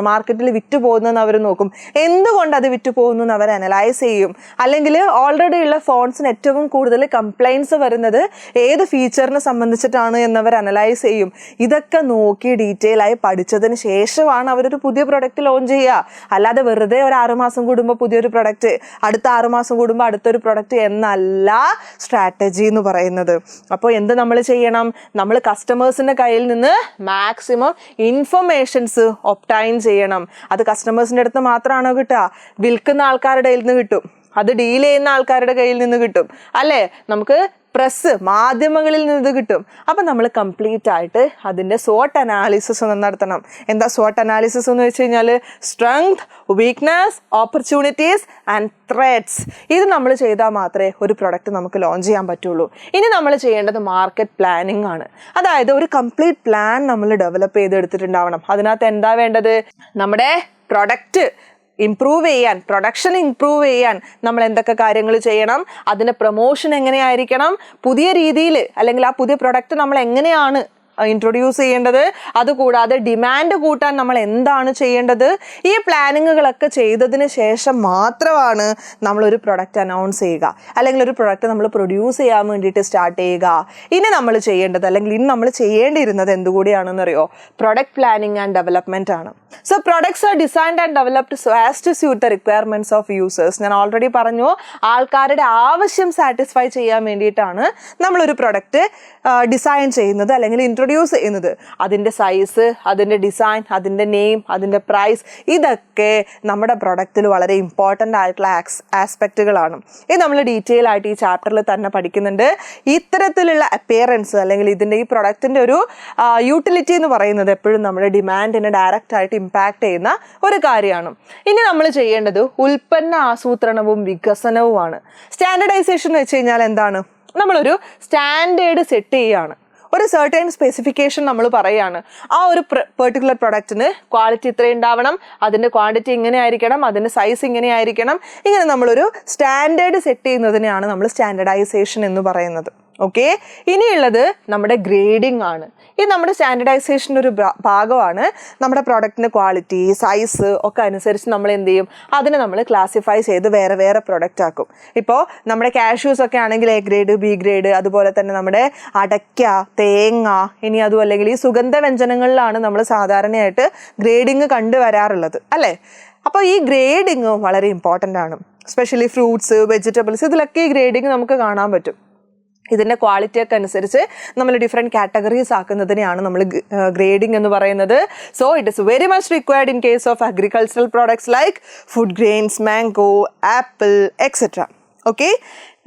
മാർക്കറ്റിൽ വിറ്റ് പോകുന്നതെന്ന് അവർ നോക്കും. എന്തുകൊണ്ട് അത് വിറ്റ് പോകുന്നു എന്ന് അവർ അനലൈസ് ചെയ്യും. അല്ലെങ്കിൽ ഓൾറെഡി ഉള്ള ഫോൺസിന് ഏറ്റവും കൂടുതൽ കംപ്ലൈൻറ്റ്സ് വരുന്നത് ഏത് ഫീച്ചറിനെ സംബന്ധിച്ചിട്ടാണ് എന്നവർ അനലൈസ് ചെയ്യും. ഇതൊക്കെ നോക്കി ഡീറ്റെയിൽ ആയി പഠിച്ചതിന് ശേഷമാണ് അവരൊരു പുതിയ പ്രൊഡക്റ്റ് ലോഞ്ച് ചെയ്യുക. അല്ലാതെ വെറുതെ ഒരു 6 മാസം കൂടുമ്പോൾ പുതിയൊരു പ്രൊഡക്റ്റ്, അടുത്ത 6 മാസം കൂടുമ്പോൾ അടുത്തൊരു പ്രൊഡക്റ്റ് എന്നല്ല സ്ട്രാറ്റജി എന്ന് പറയുന്നത്. അപ്പോൾ എന്ത് നമ്മൾ ചെയ്യണം? നമ്മൾ കസ്റ്റമേഴ്സിൻ്റെ കയ്യിൽ നിന്ന് മാക്സിമം ഇൻഫർമേഷൻസ് ഒബ്ടൈൻ ചെയ്യണം. അത് കസ്റ്റമേഴ്സിൻ്റെ അടുത്ത് മാത്രമാണോ കിട്ടുക? വിൽക്കുന്ന ആൾക്കാരുടെ കയ്യിൽ നിന്ന് കിട്ടും, അത് ഡീൽ ചെയ്യുന്ന ആൾക്കാരുടെ കയ്യിൽ നിന്ന് കിട്ടും അല്ലേ, നമുക്ക് പ്രസ് മാധ്യമങ്ങളിൽ നിന്ന് കിട്ടും. അപ്പം നമ്മൾ കംപ്ലീറ്റ് ആയിട്ട് അതിൻ്റെ SWOT അനാലിസിസ് ഒന്ന് നടത്തണം. എന്താ SWOT അനാലിസിസ് എന്ന് വെച്ച് കഴിഞ്ഞാൽ? Strength, weakness, opportunities and threats. ഇത് നമ്മൾ ചെയ്താൽ മാത്രമേ ഒരു പ്രൊഡക്റ്റ് നമുക്ക് ലോഞ്ച് ചെയ്യാൻ പറ്റുള്ളൂ. ഇനി നമ്മൾ ചെയ്യേണ്ടത് മാർക്കറ്റ് പ്ലാനിങ് ആണ്. അതായത് ഒരു കംപ്ലീറ്റ് പ്ലാൻ നമ്മൾ ഡെവലപ്പ് ചെയ്തെടുത്തിട്ടുണ്ടാവണം. അതിനകത്ത് എന്താ വേണ്ടത്? നമ്മുടെ പ്രൊഡക്റ്റ് ഇംപ്രൂവ് ചെയ്യാൻ, പ്രൊഡക്ഷൻ ഇംപ്രൂവ് ചെയ്യാൻ നമ്മൾ എന്തൊക്കെ കാര്യങ്ങൾ ചെയ്യണം, അതിൻ്റെ പ്രൊമോഷൻ എങ്ങനെയായിരിക്കണം, പുതിയ രീതിയിൽ അല്ലെങ്കിൽ ആ പുതിയ പ്രൊഡക്റ്റ് നമ്മൾ എങ്ങനെയാണ് ഇൻട്രൊഡ്യൂസ് ചെയ്യേണ്ടത്, അതുകൂടാതെ ഡിമാൻഡ് കൂട്ടാൻ നമ്മൾ എന്താണ് ചെയ്യേണ്ടത്, ഈ പ്ലാനിങ്ങുകളൊക്കെ ചെയ്തതിന് ശേഷം മാത്രമാണ് നമ്മളൊരു പ്രൊഡക്റ്റ് അനൗൺസ് ചെയ്യുക, അല്ലെങ്കിൽ ഒരു പ്രൊഡക്റ്റ് നമ്മൾ പ്രൊഡ്യൂസ് ചെയ്യാൻ വേണ്ടിയിട്ട് സ്റ്റാർട്ട് ചെയ്യുക. ഇനി നമ്മൾ ചെയ്യേണ്ടത്, അല്ലെങ്കിൽ ഇനി നമ്മൾ ചെയ്യേണ്ടിയിരുന്നത് എന്തുകൂടിയാണെന്നറിയോ? പ്രൊഡക്റ്റ് പ്ലാനിങ് ആൻഡ് ഡെവലപ്മെന്റ് ആണ്. So products are designed and developed so as to suit the requirements of users. ഞാൻ ഓൾറെഡി പറഞ്ഞു, ആൾക്കാരുടെ ആവശ്യം സാറ്റിസ്ഫൈ ചെയ്യാൻ വേണ്ടിയിട്ടാണ് നമ്മളൊരു പ്രൊഡക്റ്റ് ഡിസൈൻ ചെയ്യുന്നത് അല്ലെങ്കിൽ ഇൻട്രൊഡ്യൂസ് ചെയ്യുന്നത്. അതിൻ്റെ സൈസ്, അതിൻ്റെ ഡിസൈൻ, അതിൻ്റെ നെയിം, അതിൻ്റെ പ്രൈസ്, ഇതൊക്കെ നമ്മുടെ പ്രൊഡക്റ്റിൽ വളരെ ഇമ്പോർട്ടൻ്റ് ആയിട്ടുള്ള ആസ്പെക്റ്റുകളാണ്. ഇത് നമ്മൾ ഡീറ്റെയിൽ ആയിട്ട് ഈ ചാപ്റ്ററിൽ തന്നെ പഠിക്കുന്നുണ്ട്. ഇത്തരത്തിലുള്ള അപ്പിയറൻസ് അല്ലെങ്കിൽ ഇതിൻ്റെ ഈ പ്രൊഡക്റ്റിൻ്റെ ഒരു യൂട്ടിലിറ്റി എന്ന് പറയുന്നത് എപ്പോഴും നമ്മുടെ ഡിമാൻഡിനെ ഡയറക്റ്റ് ആയിട്ട് ഇമ്പാക്റ്റ് ചെയ്യുന്ന ഒരു കാര്യമാണ്. ഇനി നമ്മൾ ചെയ്യേണ്ടത് ഉൽപ്പന്ന ആസൂത്രണവും വികസനവുമാണ്. സ്റ്റാൻഡർഡൈസേഷൻ എന്ന് വെച്ച് കഴിഞ്ഞാൽ എന്താണ്? നമ്മളൊരു സ്റ്റാൻഡേർഡ് സെറ്റ് ചെയ്യുകയാണ്. ഒരു സർട്ടൈൻ സ്പെസിഫിക്കേഷൻ നമ്മൾ പറയുകയാണ്. ആ ഒരു പെർട്ടിക്കുലർ പ്രൊഡക്റ്റിന് ക്വാളിറ്റി ഇത്ര ഉണ്ടാവണം, അതിൻ്റെ ക്വാണ്ടിറ്റി ഇങ്ങനെ ആയിരിക്കണം, അതിൻ്റെ സൈസ് ഇങ്ങനെ ആയിരിക്കണം. ഇങ്ങനെ നമ്മളൊരു സ്റ്റാൻഡേർഡ് സെറ്റ് ചെയ്യുന്നതിനെയാണ് നമ്മൾ സ്റ്റാൻഡർഡൈസേഷൻ എന്ന് പറയുന്നത്. ഓക്കെ, ഇനിയുള്ളത് നമ്മുടെ ഗ്രേഡിംഗ് ആണ്. ഇത് നമ്മുടെ സ്റ്റാൻഡർഡൈസേഷൻ്റെ ഒരു ഭാഗമാണ്. നമ്മുടെ പ്രോഡക്റ്റിൻ്റെ ക്വാളിറ്റി, സൈസ് ഒക്കെ അനുസരിച്ച് നമ്മൾ എന്ത് ചെയ്യും? അതിനെ നമ്മൾ ക്ലാസിഫൈ ചെയ്ത് വേറെ വേറെ പ്രൊഡക്റ്റ് ആക്കും. ഇപ്പോൾ നമ്മുടെ കാഷ്യൂസ് ഒക്കെ ആണെങ്കിൽ എ ഗ്രേഡ്, ബി ഗ്രേഡ്, അതുപോലെ തന്നെ നമ്മുടെ അടയ്ക്ക, തേങ്ങ, ഇനി അതും അല്ലെങ്കിൽ ഈ സുഗന്ധവ്യഞ്ജനങ്ങളിലാണ് നമ്മൾ സാധാരണയായിട്ട് ഗ്രേഡിങ് കണ്ടുവരാറുള്ളത്, അല്ലേ? അപ്പോൾ ഈ ഗ്രേഡിങ് വളരെ ഇമ്പോർട്ടൻ്റ് ആണ്. സ്പെഷ്യലി ഫ്രൂട്ട്സ്, വെജിറ്റബിൾസ്, ഇതിലൊക്കെ ഈ ഗ്രേഡിങ് നമുക്ക് കാണാൻ പറ്റും. ഇതിൻ്റെ ക്വാളിറ്റിയൊക്കെ അനുസരിച്ച് നമ്മൾ ഡിഫറെൻറ്റ് കാറ്റഗറീസ് ആക്കുന്നതിനെയാണ് നമ്മൾ ഗ്രേഡിംഗ് എന്ന് പറയുന്നത്. So it is very much required in case of agricultural products like food grains, mango, apple, etcetera. Okay,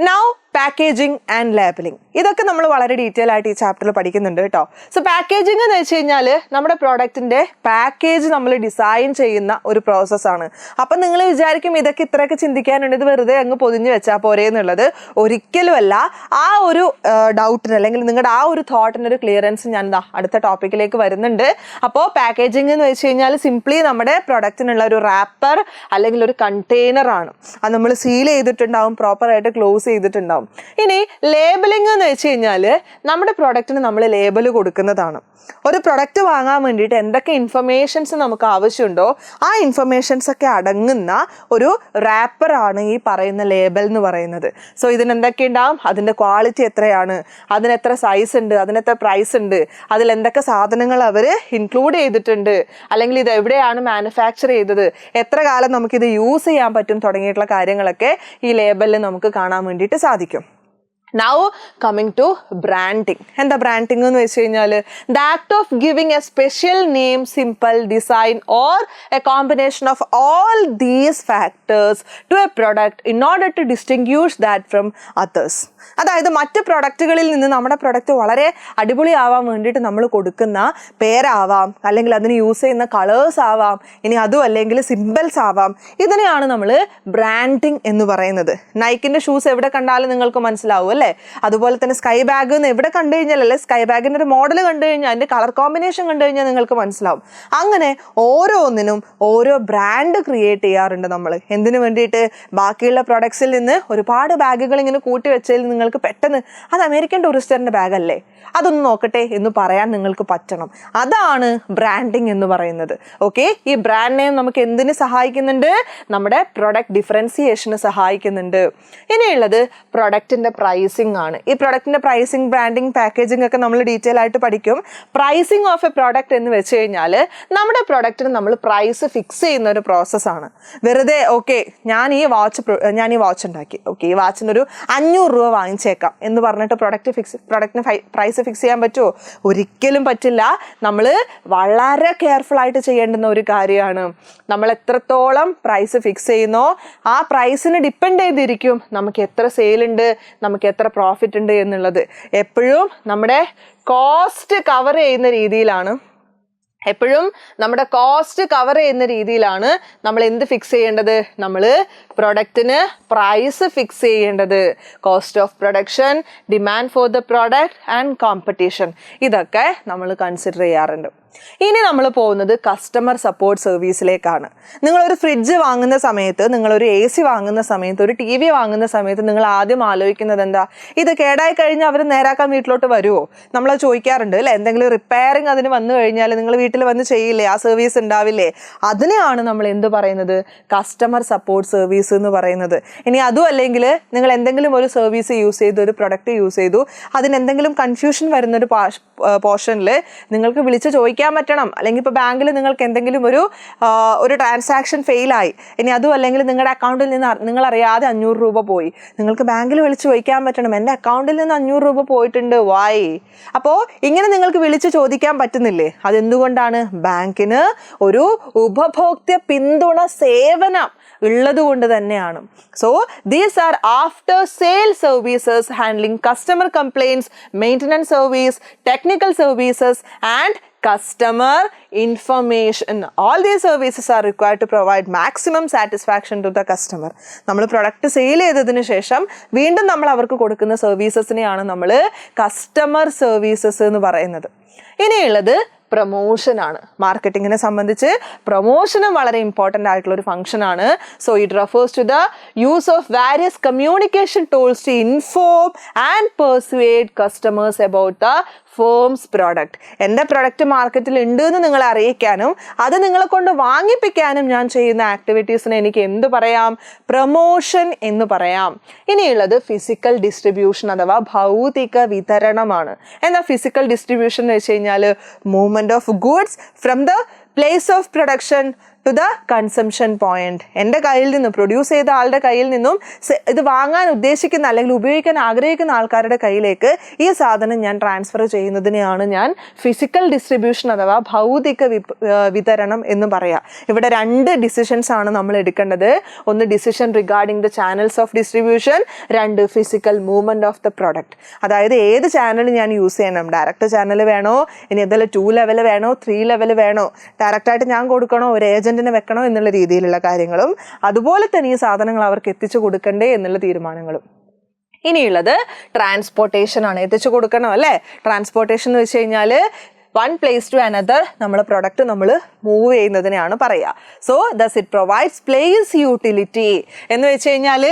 now packaging and labelling. ഇതൊക്കെ നമ്മൾ വളരെ ഡീറ്റെയിൽ ആയിട്ട് ഈ ചാപ്റ്ററിൽ പഠിക്കുന്നുണ്ട് കേട്ടോ. സോ പാക്കേജിംഗ് എന്ന് വെച്ച് കഴിഞ്ഞാൽ നമ്മുടെ പ്രോഡക്റ്റിൻ്റെ പാക്കേജ് നമ്മൾ ഡിസൈൻ ചെയ്യുന്ന ഒരു പ്രോസസ്സാണ്. അപ്പം നിങ്ങൾ വിചാരിക്കും ഇതൊക്കെ ഇത്രയൊക്കെ ചിന്തിക്കാനുണ്ട്, ഇത് വെറുതെ അങ്ങ് പൊതിഞ്ഞ് വെച്ചാൽ പോരേ എന്നുള്ളത്. ഒരിക്കലുമല്ല. ആ ഒരു ഡൗട്ടിന് അല്ലെങ്കിൽ നിങ്ങളുടെ ആ ഒരു തോട്ടിനൊരു ക്ലിയറൻസ് ഞാൻ അടുത്ത ടോപ്പിക്കിലേക്ക് വരുന്നുണ്ട്. അപ്പോൾ പാക്കേജിംഗ് എന്ന് വെച്ച് കഴിഞ്ഞാൽ സിംപ്ലി നമ്മുടെ പ്രൊഡക്റ്റിനുള്ള ഒരു റാപ്പർ അല്ലെങ്കിൽ ഒരു കണ്ടെയ്നറാണ്. അത് നമ്മൾ സീൽ ചെയ്തിട്ടുണ്ടാവും, പ്രോപ്പറായിട്ട് ക്ലോസ് ചെയ്തിട്ടുണ്ടാവും. ഇനി ലേബലിംഗ് എന്ന് വെച്ച് കഴിഞ്ഞാൽ നമ്മുടെ പ്രൊഡക്റ്റിന് നമ്മൾ ലേബൽ കൊടുക്കുന്നതാണ്. ഒരു പ്രൊഡക്റ്റ് വാങ്ങാൻ വേണ്ടിയിട്ട് എന്തൊക്കെ ഇൻഫർമേഷൻസ് നമുക്ക് ആവശ്യമുണ്ടോ ആ ഇൻഫർമേഷൻസ് ഒക്കെ അടങ്ങുന്ന ഒരു റാപ്പറാണ് ഈ പറയുന്ന ലേബൽ എന്ന് പറയുന്നത്. സോ ഇതിനെന്തൊക്കെ ഉണ്ടാവും? അതിൻ്റെ ക്വാളിറ്റി എത്രയാണ്, അതിനെത്ര സൈസ് ഉണ്ട്, അതിനെത്ര പ്രൈസ് ഉണ്ട്, അതിലെന്തൊക്കെ സാധനങ്ങൾ അവർ ഇൻക്ലൂഡ് ചെയ്തിട്ടുണ്ട്, അല്ലെങ്കിൽ ഇത് എവിടെയാണ് മാനുഫാക്ചർ ചെയ്തത്, എത്ര കാലം നമുക്കിത് യൂസ് ചെയ്യാൻ പറ്റും തുടങ്ങിയിട്ടുള്ള കാര്യങ്ങളൊക്കെ ഈ ലേബലിൽ നമുക്ക് കാണാൻ വേണ്ടിയിട്ട് സാധിക്കും. Now coming to branding. എന്താ ബ്രാൻഡിങ് എന്ന് വെച്ച് കഴിഞ്ഞാൽ the act of giving a special name, symbol, design or a combination of all these factors to a product in order to distinguish that from others. അതായത് മറ്റ് പ്രൊഡക്റ്റുകളിൽ നിന്ന് നമ്മുടെ product വളരെ അടിപൊളിയാവാൻ വേണ്ടിയിട്ട് നമ്മൾ കൊടുക്കുന്ന പേരാവാം, അല്ലെങ്കിൽ അതിന് യൂസ് ചെയ്യുന്ന കളേഴ്സ് ആവാം, ഇനി അതും അല്ലെങ്കിൽ സിംബൽസ് ആവാം. ഇതിനെയാണ് നമ്മൾ ബ്രാൻഡിങ് എന്ന് പറയുന്നത്. നൈക്കിൻ്റെ ഷൂസ് എവിടെ കണ്ടാലും നിങ്ങൾക്ക് മനസ്സിലാവും അല്ലേ? അതുപോലെ തന്നെ സ്കൈ ബാഗ് എന്ന് എവിടെ കണ്ടു കഴിഞ്ഞാലല്ലേ, സ്കൈ ബാഗിൻ്റെ ഒരു മോഡൽ കണ്ടു കഴിഞ്ഞാൽ അതിൻ്റെ കളർ കോമ്പിനേഷൻ കണ്ടു കഴിഞ്ഞാൽ നിങ്ങൾക്ക് മനസ്സിലാവും. അങ്ങനെ ഓരോന്നിനും ഓരോ ബ്രാൻഡ് ക്രിയേറ്റ് ചെയ്യാറുണ്ട് നമ്മൾ. എന്തിനു വേണ്ടിയിട്ട്? ബാക്കിയുള്ള പ്രൊഡക്ട്സിൽ നിന്ന് ഒരുപാട് ബാഗുകൾ ഇങ്ങനെ കൂട്ടി വെച്ചതിൽ നിങ്ങൾക്ക് പെട്ടെന്ന് അത് അമേരിക്കൻ ടൂറിസ്റ്ററിൻ്റെ ബാഗല്ലേ, അതൊന്ന് നോക്കട്ടെ എന്ന് പറയാൻ നിങ്ങൾക്ക് പറ്റണം. അതാണ് ബ്രാൻഡിങ് എന്ന് പറയുന്നത്. ഓക്കെ, ഈ ബ്രാൻഡ് നെയിം നമുക്ക് എന്തിന് സഹായിക്കുന്നുണ്ട്? നമ്മുടെ പ്രൊഡക്റ്റ് ഡിഫറൻസിയേഷന് സഹായിക്കുന്നുണ്ട്. ഇനിയുള്ളത് പ്രൊഡക്റ്റിൻ്റെ പ്രൈസിങ് ആണ്. ഈ പ്രൊഡക്റ്റിൻ്റെ പ്രൈസിങ്, ബ്രാൻഡിങ്, പാക്കേജിംഗ് ഒക്കെ നമ്മൾ ഡീറ്റെയിൽ ആയിട്ട് പഠിക്കും. പ്രൈസിങ് ഓഫ് എ പ്രൊഡക്റ്റ് എന്ന് വെച്ച് കഴിഞ്ഞാൽ നമ്മുടെ പ്രൊഡക്റ്റിന് നമ്മൾ പ്രൈസ് ഫിക്സ് ചെയ്യുന്ന ഒരു പ്രോസസ്സാണ്. വെറുതെ ഓക്കെ ഞാൻ ഈ വാച്ച് ഉണ്ടാക്കി, ഓക്കെ ഈ വാച്ചിനൊരു 500 രൂപ വാങ്ങിച്ചേക്കാം എന്ന് പറഞ്ഞിട്ട് പ്രൊഡക്റ്റിന് പ്രൈസ് ഫിക്സ് ചെയ്യാൻ പറ്റുമോ? ഒരിക്കലും പറ്റില്ല. നമ്മൾ വളരെ കെയർഫുൾ ആയിട്ട് ചെയ്യേണ്ടുന്ന ഒരു കാര്യമാണ്. നമ്മൾ എത്രത്തോളം പ്രൈസ് ഫിക്സ് ചെയ്യുന്നോ ആ പ്രൈസിന് ഡിപ്പെൻഡ് ചെയ്തിരിക്കും നമുക്ക് എത്ര സെയിലുണ്ട്, നമുക്ക് എത്ര പ്രോഫിറ്റ് ഉണ്ട് എന്നുള്ളത്. എപ്പോഴും നമ്മുടെ കോസ്റ്റ് കവർ ചെയ്യുന്ന രീതിയിലാണ് നമ്മൾ എന്ത് ഫിക്സ് ചെയ്യേണ്ടത്? നമ്മൾ പ്രൊഡക്റ്റിന് പ്രൈസ് ഫിക്സ് ചെയ്യേണ്ടത്. Cost of production, demand for the product and competition, ഇതൊക്കെ നമ്മൾ കൺസിഡർ ചെയ്യാറുണ്ട്. ഇനി നമ്മൾ പോകുന്നത് കസ്റ്റമർ സപ്പോർട്ട് സർവീസിലേക്കാണ്. നിങ്ങളൊരു ഫ്രിഡ്ജ് വാങ്ങുന്ന സമയത്ത്, നിങ്ങളൊരു AC വാങ്ങുന്ന സമയത്ത്, ഒരു TV വാങ്ങുന്ന സമയത്ത് നിങ്ങൾ ആദ്യം ആലോചിക്കുന്നത് എന്താ? ഇത് കേടായി കഴിഞ്ഞാൽ അവർ നേരാക്കാൻ വീട്ടിലോട്ട് വരുമോ? നമ്മൾ ചോദിക്കാറുണ്ട് അല്ലേ? എന്തെങ്കിലും റിപ്പയറിങ് അതിന് വന്നു കഴിഞ്ഞാൽ നിങ്ങൾ വീട്ടിൽ വന്ന് ചെയ്യില്ലേ? ആ സർവീസ് ഉണ്ടാവില്ലേ? അതിനെയാണ് നമ്മൾ എന്ത് പറയുന്നത്? കസ്റ്റമർ സപ്പോർട്ട് സർവീസ് എന്ന് പറയുന്നത്. ഇനി അതും അല്ലെങ്കിൽ നിങ്ങൾ എന്തെങ്കിലും ഒരു സർവീസ് യൂസ് ചെയ്തു, ഒരു പ്രൊഡക്റ്റ് യൂസ് ചെയ്തു, അതിന് എന്തെങ്കിലും കൺഫ്യൂഷൻ വരുന്നൊരു പോർഷനിൽ നിങ്ങൾക്ക് വിളിച്ച് ചോദിക്കാൻ പറ്റണം. അല്ലെങ്കിൽ ഇപ്പോൾ ബാങ്കിൽ നിങ്ങൾക്ക് എന്തെങ്കിലും ഒരു ട്രാൻസാക്ഷൻ ഫെയിലായി, ഇനി അതും അല്ലെങ്കിൽ നിങ്ങളുടെ അക്കൗണ്ടിൽ നിന്ന് നിങ്ങൾ അറിയാതെ 500 രൂപ പോയി, നിങ്ങൾക്ക് ബാങ്കിൽ വിളിച്ച് ചോദിക്കാൻ പറ്റണം, എൻ്റെ അക്കൗണ്ടിൽ നിന്ന് 500 രൂപ പോയിട്ടുണ്ട്, വൈ? അപ്പോൾ ഇങ്ങനെ നിങ്ങൾക്ക് വിളിച്ച് ചോദിക്കാൻ പറ്റുന്നില്ലേ? അതെന്തുകൊണ്ടാണ്? ബാങ്കിന് ഒരു ഉപഭോക്തൃ പിന്തുണ സേവനം ഉള്ളത് കൊണ്ട് തന്നെയാണ്. So these are after sale services handling customer complaints, maintenance service, technical services and customer information. All these services are required to provide maximum satisfaction to the customer. നമ്മൾ പ്രൊഡക്റ്റ് സെയിൽ ചെയ്തതിന് ശേഷം വീണ്ടും നമ്മൾ അവർക്ക് കൊടുക്കുന്ന സർവീസസിനെയാണ് നമ്മൾ കസ്റ്റമർ സർവീസസ് എന്ന് പറയുന്നത്. ഇനിയുള്ളത് പ്രൊമോഷൻ ആണ്. മാർക്കറ്റിങ്ങിനെ സംബന്ധിച്ച് പ്രൊമോഷനും വളരെ ഇമ്പോർട്ടൻ്റ് ആയിട്ടുള്ള ഒരു ഫംഗ്ഷൻ ആണ്. So it refers to the use of various communication tools to inform and persuade customers about the firm's product. എൻ്റെ പ്രൊഡക്റ്റ് മാർക്കറ്റിൽ ഉണ്ട് എന്ന് നിങ്ങളെ അറിയിക്കാനും അത് നിങ്ങളെ കൊണ്ട് വാങ്ങിപ്പിക്കാനും ഞാൻ ചെയ്യുന്ന ആക്ടിവിറ്റീസിനെ എനിക്ക് എന്ത് പറയാം? പ്രൊമോഷൻ എന്ന് പറയാം. ഇനിയുള്ളത് ഫിസിക്കൽ ഡിസ്ട്രിബ്യൂഷൻ അഥവാ ഭൗതിക വിതരണമാണ്. എന്താ ഫിസിക്കൽ ഡിസ്ട്രിബ്യൂഷൻ എന്ന് വെച്ച് കഴിഞ്ഞാൽ movement of goods from the place of production to the consumption point. എൻ്റെ കയ്യിൽ നിന്നും, പ്രൊഡ്യൂസ് ചെയ്ത ആളുടെ കയ്യിൽ നിന്നും ഇത് വാങ്ങാൻ ഉദ്ദേശിക്കുന്ന അല്ലെങ്കിൽ ഉപയോഗിക്കാൻ ആഗ്രഹിക്കുന്ന ആൾക്കാരുടെ കയ്യിലേക്ക് ഈ സാധനം ഞാൻ ട്രാൻസ്ഫർ ചെയ്യുന്നതിനെയാണ് ഞാൻ ഫിസിക്കൽ ഡിസ്ട്രിബ്യൂഷൻ അഥവാ ഭൗതിക വിതരണം എന്ന് പറയാം. ഇവിടെ 2 ഡിസിഷൻസ് ആണ് നമ്മൾ എടുക്കേണ്ടത്. ഒന്ന് decision regarding the channels of distribution, 2 physical movement of the product. അതായത് ഏത് ചാനൽ ഞാൻ യൂസ് ചെയ്യണം? ഡയറക്റ്റ് ചാനൽ വേണോ? ഇനി എന്തെങ്കിലും 2 ലെവൽ വേണോ? 3 ലെവൽ വേണോ? ഡയറക്റ്റായിട്ട് ഞാൻ കൊടുക്കണോ? ഒരു ഏജന്റിനെ വെക്കണോ? എന്നുള്ള രീതിയിലുള്ള കാര്യങ്ങളും അതുപോലെ തന്നെ ഈ സാധനങ്ങൾ അവർക്ക് എത്തിച്ചു കൊടുക്കണ്ടേ എന്നുള്ള തീരുമാനങ്ങളും. ഇനിയുള്ളത് ട്രാൻസ്പോർട്ടേഷൻ ആണ്. എത്തിച്ചു കൊടുക്കണം അല്ലേ? ട്രാൻസ്പോർട്ടേഷൻ എന്ന് വെച്ച് കഴിഞ്ഞാൽ one place to another നമ്മൾ പ്രൊഡക്റ്റ് നമ്മൾ മൂവ് ചെയ്യുന്നതിനെയാണ് പറയുക. So thus it provides place utility എന്ന് വെച്ച് കഴിഞ്ഞാൽ